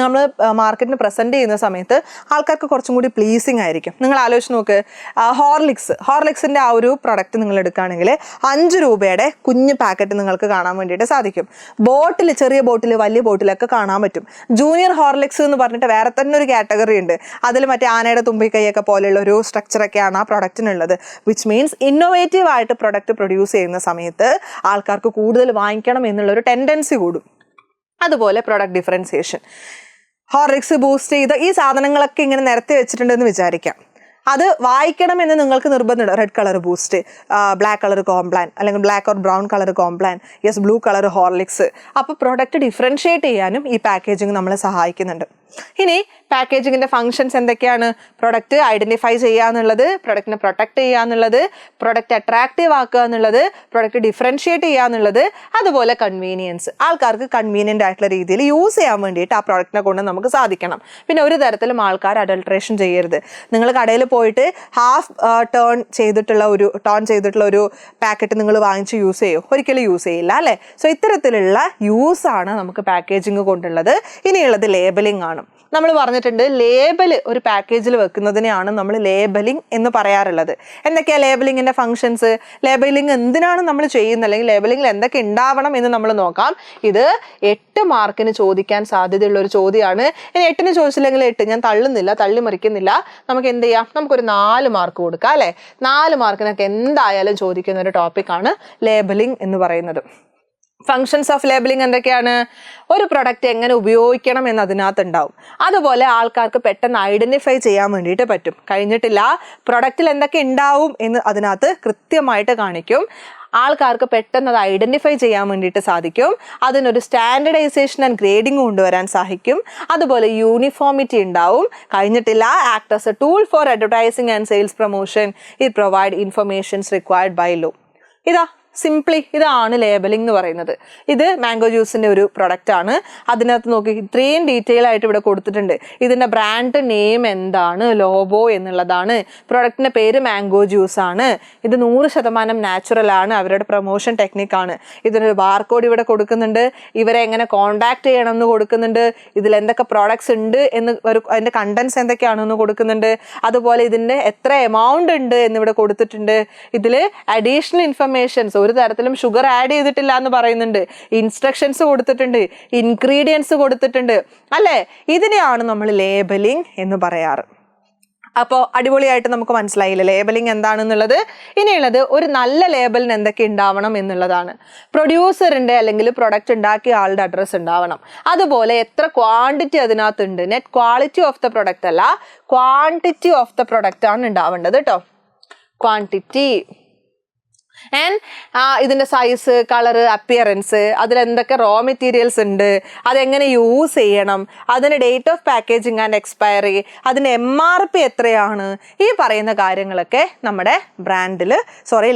നമ്മൾ മാർക്കറ്റിന് പ്രസൻറ്റ് ചെയ്യുന്ന സമയത്ത് ആൾക്കാർക്ക് കുറച്ചും കൂടി പ്ലീസിങ് ആയിരിക്കും. നിങ്ങൾ ആലോചിച്ച് നോക്ക്, ഹോർലിക്സിൻ്റെ ആ ഒരു പ്രൊഡക്റ്റ് നിങ്ങൾ എടുക്കുകയാണെങ്കിൽ 5 രൂപയുടെ കുഞ്ഞ് പാക്കറ്റ് നിങ്ങൾക്ക് കാണാൻ വേണ്ടിയിട്ട് സാധിക്കും. ബോട്ടിൽ, ചെറിയ ബോട്ടിൽ, വലിയ ബോട്ടിലൊക്കെ കാണാൻ പറ്റും. ജൂനിയർ ഹോർലിക്സ് എന്ന് പറഞ്ഞിട്ട് വേറെ തന്നെ ഒരു കാറ്റഗറി ഉണ്ട്. അതിൽ മറ്റേ ആനയുടെ തുമ്പിക്കൈയൊക്കെ പോലെയുള്ള ഒരു സ്ട്രക്ചറൊക്കെയാണ് ആ പ്രൊഡക്റ്റിനുള്ളത്. വിച്ച് മീൻസ് ഇന്നോവേറ്റീവ് ആയിട്ട് പ്രൊഡക്റ്റ് പ്രൊഡ്യൂസ് ചെയ്യുന്ന സമയത്ത് ആൾക്കാർക്ക് കൂടുതൽ വാങ്ങിക്കണം എന്നുള്ളൊരു ടെൻഡൻസി കൂടും. അതുപോലെ പ്രൊഡക്റ്റ് ഡിഫറൻസിയേഷൻ. ഹോർലിക്സ്, ബൂസ്റ്റ് ചെയ്ത ഈ സാധനങ്ങളൊക്കെ ഇങ്ങനെ നിരത്തി വെച്ചിട്ടുണ്ടെന്ന് വിചാരിക്കാം. അത് വായിക്കണമെന്ന് നിങ്ങൾക്ക് നിർബന്ധമുണ്ട്. Red colour Boost, black colour Complan, അല്ലെങ്കിൽ black or brown colour Complan, yes blue colour Horlicks. അപ്പോൾ പ്രൊഡക്റ്റ് ഡിഫറൻഷിയേറ്റ് ചെയ്യാനും ഈ പാക്കേജിങ് നമ്മളെ സഹായിക്കുന്നുണ്ട്. ഇനി പാക്കേജിങ്ങിൻ്റെ ഫങ്ഷൻസ് എന്തൊക്കെയാണ്? പ്രൊഡക്റ്റ് ഐഡൻറ്റിഫൈ ചെയ്യുക എന്നുള്ളത്, പ്രൊഡക്റ്റിനെ പ്രൊട്ടക്ട് ചെയ്യുക എന്നുള്ളത്, പ്രൊഡക്റ്റ് അട്രാക്റ്റീവ് ആക്കുക എന്നുള്ളത്, പ്രൊഡക്റ്റ് ഡിഫറൻഷിയേറ്റ് ചെയ്യുക എന്നുള്ളത്, അതുപോലെ കൺവീനിയൻസ്, ആൾക്കാർക്ക് കൺവീനിയൻ്റ് ആയിട്ടുള്ള രീതിയിൽ യൂസ് ചെയ്യാൻ വേണ്ടിയിട്ട് ആ പ്രൊഡക്റ്റിനെ കൊണ്ട് നമുക്ക് സാധിക്കണം. പിന്നെ ഒരു തരത്തിലും ആൾക്കാർ അഡൾട്രേഷൻ ചെയ്യരുത്. നിങ്ങൾ കടയിൽ പോയിട്ട് ഹാഫ് ടേൺ ചെയ്തിട്ടുള്ള ഒരു പാക്കറ്റ് നിങ്ങൾ വാങ്ങിച്ച് യൂസ് ചെയ്യുമോ? ഒരിക്കലും യൂസ് ചെയ്യില്ല അല്ലേ? സോ ഇത്തരത്തിലുള്ള യൂസാണ് നമുക്ക് പാക്കേജിങ് കൊണ്ടുള്ളത്. ഇനിയുള്ളത് ലേബലിംഗ് ആണ്. നമ്മൾ പറഞ്ഞിട്ടുണ്ട് ലേബൽ ഒരു പാക്കേജിൽ വെക്കുന്നതിനെയാണ് നമ്മൾ ലേബലിംഗ് എന്ന് പറയാറുള്ളത്. എന്തൊക്കെയാണ് ലേബലിങ്ങിൻ്റെ ഫങ്ഷൻസ്? ലേബലിംഗ് എന്തിനാണ് നമ്മൾ ചെയ്യുന്നത്, അല്ലെങ്കിൽ ലേബലിംഗിൽ എന്തൊക്കെ ഉണ്ടാവണം എന്ന് നമ്മൾ നോക്കാം. ഇത് 8 മാർക്കിന് ചോദിക്കാൻ സാധ്യതയുള്ള ഒരു ചോദ്യമാണ്. ഇനി 8ന് ചോദിച്ചില്ലെങ്കിൽ 8 ഞാൻ തള്ളി മറിക്കുന്നില്ല. നമുക്ക് എന്ത് ചെയ്യാം? നമുക്കൊരു 4 മാർക്ക് കൊടുക്കാം അല്ലേ? 4 മാർക്കിനൊക്കെ എന്തായാലും ചോദിക്കുന്ന ഒരു ടോപ്പിക്കാണ് ലേബലിംഗ് എന്ന് പറയുന്നത്. ഫങ്ഷൻസ് ഓഫ് ലേബലിംഗ് എന്തൊക്കെയാണ്? ഒരു പ്രൊഡക്റ്റ് എങ്ങനെ ഉപയോഗിക്കണം എന്ന് അതിനകത്ത് ഉണ്ടാവും. അതുപോലെ ആൾക്കാർക്ക് പെട്ടെന്ന് ഐഡൻറ്റിഫൈ ചെയ്യാൻ വേണ്ടിയിട്ട് പറ്റും. കഴിഞ്ഞിട്ടില്ല, പ്രൊഡക്റ്റിൽ എന്തൊക്കെ ഉണ്ടാവും എന്ന് അതിനകത്ത് കൃത്യമായിട്ട് കാണിക്കും. ആൾക്കാർക്ക് പെട്ടെന്ന് അത് ഐഡൻറ്റിഫൈ ചെയ്യാൻ വേണ്ടിയിട്ട് സാധിക്കും. അതിനൊരു സ്റ്റാൻഡർഡൈസേഷൻ ആൻഡ് ഗ്രേഡിംഗ് കൊണ്ടുവരാൻ സാധിക്കും. അതുപോലെ യൂണിഫോമിറ്റി ഉണ്ടാവും. കഴിഞ്ഞിട്ടില്ല, act as a tool for advertising and sales promotion. It provide informations required by law. Simply ഇതാണ് ലേബലിംഗ് എന്ന് പറയുന്നത്. ഇത് മാംഗോ ജ്യൂസിൻ്റെ ഒരു പ്രൊഡക്റ്റ് ആണ്. അതിനകത്ത് നോക്കി ഇത്രയും ഡീറ്റെയിൽ ആയിട്ട് ഇവിടെ കൊടുത്തിട്ടുണ്ട്. ഇതിൻ്റെ ബ്രാൻഡ് നെയിം എന്താണ്? ലോബോ എന്നുള്ളതാണ്. പ്രൊഡക്റ്റിൻ്റെ പേര് മാംഗോ ജ്യൂസ് ആണ്. ഇത് 100% നാച്ചുറൽ ആണ്. അവരുടെ പ്രൊമോഷൻ ടെക്നിക്കാണ്. ഇതിനൊരു ബാർകോഡ് ഇവിടെ കൊടുക്കുന്നുണ്ട്. ഇവരെ എങ്ങനെ കോൺടാക്ട് ചെയ്യണം എന്ന് കൊടുക്കുന്നുണ്ട്. ഇതിൽ എന്തൊക്കെ പ്രോഡക്ട്സ് ഉണ്ട് എന്ന് അതിൻ്റെ കണ്ടൻസ് എന്തൊക്കെയാണെന്ന് കൊടുക്കുന്നുണ്ട്. അതുപോലെ ഇതിൻ്റെ എത്ര എമൗണ്ട് ഉണ്ട് എന്നിവിടെ കൊടുത്തിട്ടുണ്ട്. ഇതിൽ അഡീഷണൽ ഇൻഫർമേഷൻസ്, ഒരു തരത്തിലും ഷുഗർ ആഡ് ചെയ്തിട്ടില്ല എന്ന് പറയുന്നുണ്ട്. ഇൻസ്ട്രക്ഷൻസ് കൊടുത്തിട്ടുണ്ട്, ഇൻഗ്രീഡിയൻസ് കൊടുത്തിട്ടുണ്ട് അല്ലേ? ഇതിനെയാണ് നമ്മൾ ലേബലിംഗ് എന്ന് പറയാറ്. അപ്പോൾ അടിപൊളിയായിട്ട് നമുക്ക് മനസ്സിലായില്ലേ ലേബലിംഗ് എന്താണെന്നുള്ളത്. ഇനിയുള്ളത് ഒരു നല്ല ലേബലിന് എന്തൊക്കെ ഉണ്ടാവണം എന്നുള്ളതാണ്. പ്രൊഡ്യൂസറിൻ്റെ അല്ലെങ്കിൽ പ്രൊഡക്റ്റ് ഉണ്ടാക്കിയ ആളുടെ അഡ്രസ്സ് ഉണ്ടാവണം. അതുപോലെ എത്ര ക്വാണ്ടിറ്റി അതിനകത്തുണ്ട്. Net quality of the product അല്ല, ക്വാണ്ടിറ്റി ഓഫ് ദ പ്രൊഡക്റ്റ് ആണ് ഉണ്ടാവേണ്ടത് കേട്ടോ. ക്വാണ്ടിറ്റി ആൻഡ് ഇതിൻ്റെ സൈസ്, കളറ്, അപ്പിയറൻസ്, അതിലെന്തൊക്കെ റോ മെറ്റീരിയൽസ് ഉണ്ട്, അതെങ്ങനെ യൂസ് ചെയ്യണം, അതിന് date of packaging and expiry, അതിന് MRP എത്രയാണ്, ഈ പറയുന്ന കാര്യങ്ങളൊക്കെ നമ്മുടെ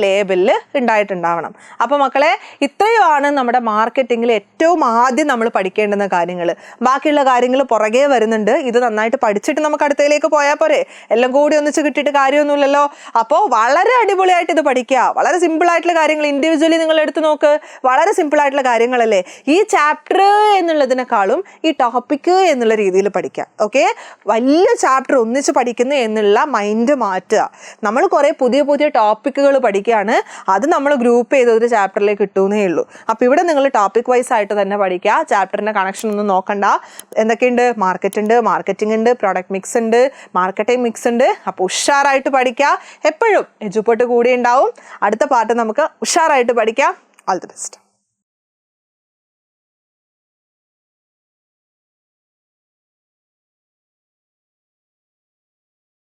ലേബലിൽ ഉണ്ടായിട്ടുണ്ടാവണം. അപ്പോൾ മക്കളെ, ഇത്രയുമാണ് നമ്മുടെ മാർക്കറ്റിങ്ങിൽ ഏറ്റവും ആദ്യം നമ്മൾ പഠിക്കേണ്ടുന്ന കാര്യങ്ങൾ. ബാക്കിയുള്ള കാര്യങ്ങൾ പുറകെ വരുന്നുണ്ട്. ഇത് നന്നായിട്ട് പഠിച്ചിട്ട് നമുക്ക് അടുത്തതിലേക്ക് പോയാൽ പോരെ? എല്ലാം കൂടി ഒന്നിച്ച് കിട്ടിയിട്ട് കാര്യമൊന്നുമില്ലല്ലോ. അപ്പോൾ വളരെ അടിപൊളിയായിട്ട് ഇത് പഠിക്കുക. വളരെ സിമ്പിൾ ആയിട്ടുള്ള കാര്യങ്ങൾ ഇൻഡിവിജ്വലി നിങ്ങൾ എടുത്ത് നോക്ക്. വളരെ സിമ്പിൾ ആയിട്ടുള്ള കാര്യങ്ങളല്ലേ. ഈ ചാപ്റ്റർ എന്നുള്ളതിനേക്കാളും ഈ ടോപ്പിക്ക് എന്നുള്ള രീതിയിൽ പഠിക്കുക. ഓക്കെ, വലിയ ചാപ്റ്റർ ഒന്നിച്ച് പഠിക്കുന്നു എന്നുള്ള മൈൻഡ് മാറ്റുക. നമ്മൾ കുറേ പുതിയ പുതിയ ടോപ്പിക്കുകൾ പഠിക്കുകയാണ്. അത് നമ്മൾ ഗ്രൂപ്പ് ചെയ്തൊരു ചാപ്റ്ററിലേക്ക് കിട്ടുന്നേ ഉള്ളൂ. അപ്പോൾ ഇവിടെ നിങ്ങൾ ടോപ്പിക് വൈസ് ആയിട്ട് തന്നെ പഠിക്കുക. ചാപ്റ്ററിൻ്റെ കണക്ഷൻ ഒന്നും നോക്കണ്ട. എന്തൊക്കെയുണ്ട്? മാർക്കറ്റ് ഉണ്ട്, മാർക്കറ്റിംഗ് ഉണ്ട്, പ്രോഡക്റ്റ് മിക്സ് ഉണ്ട്, മാർക്കറ്റിംഗ് മിക്സ് ഉണ്ട്. അപ്പോൾ ഉഷാറായിട്ട് പഠിക്കുക. എപ്പോഴും എജുപോട്ട് കൂടി ഉണ്ടാവും. അടുത്ത പാർട്ട് നമുക്ക് ഉഷാറായിട്ട് പഠിക്കാം. All the best.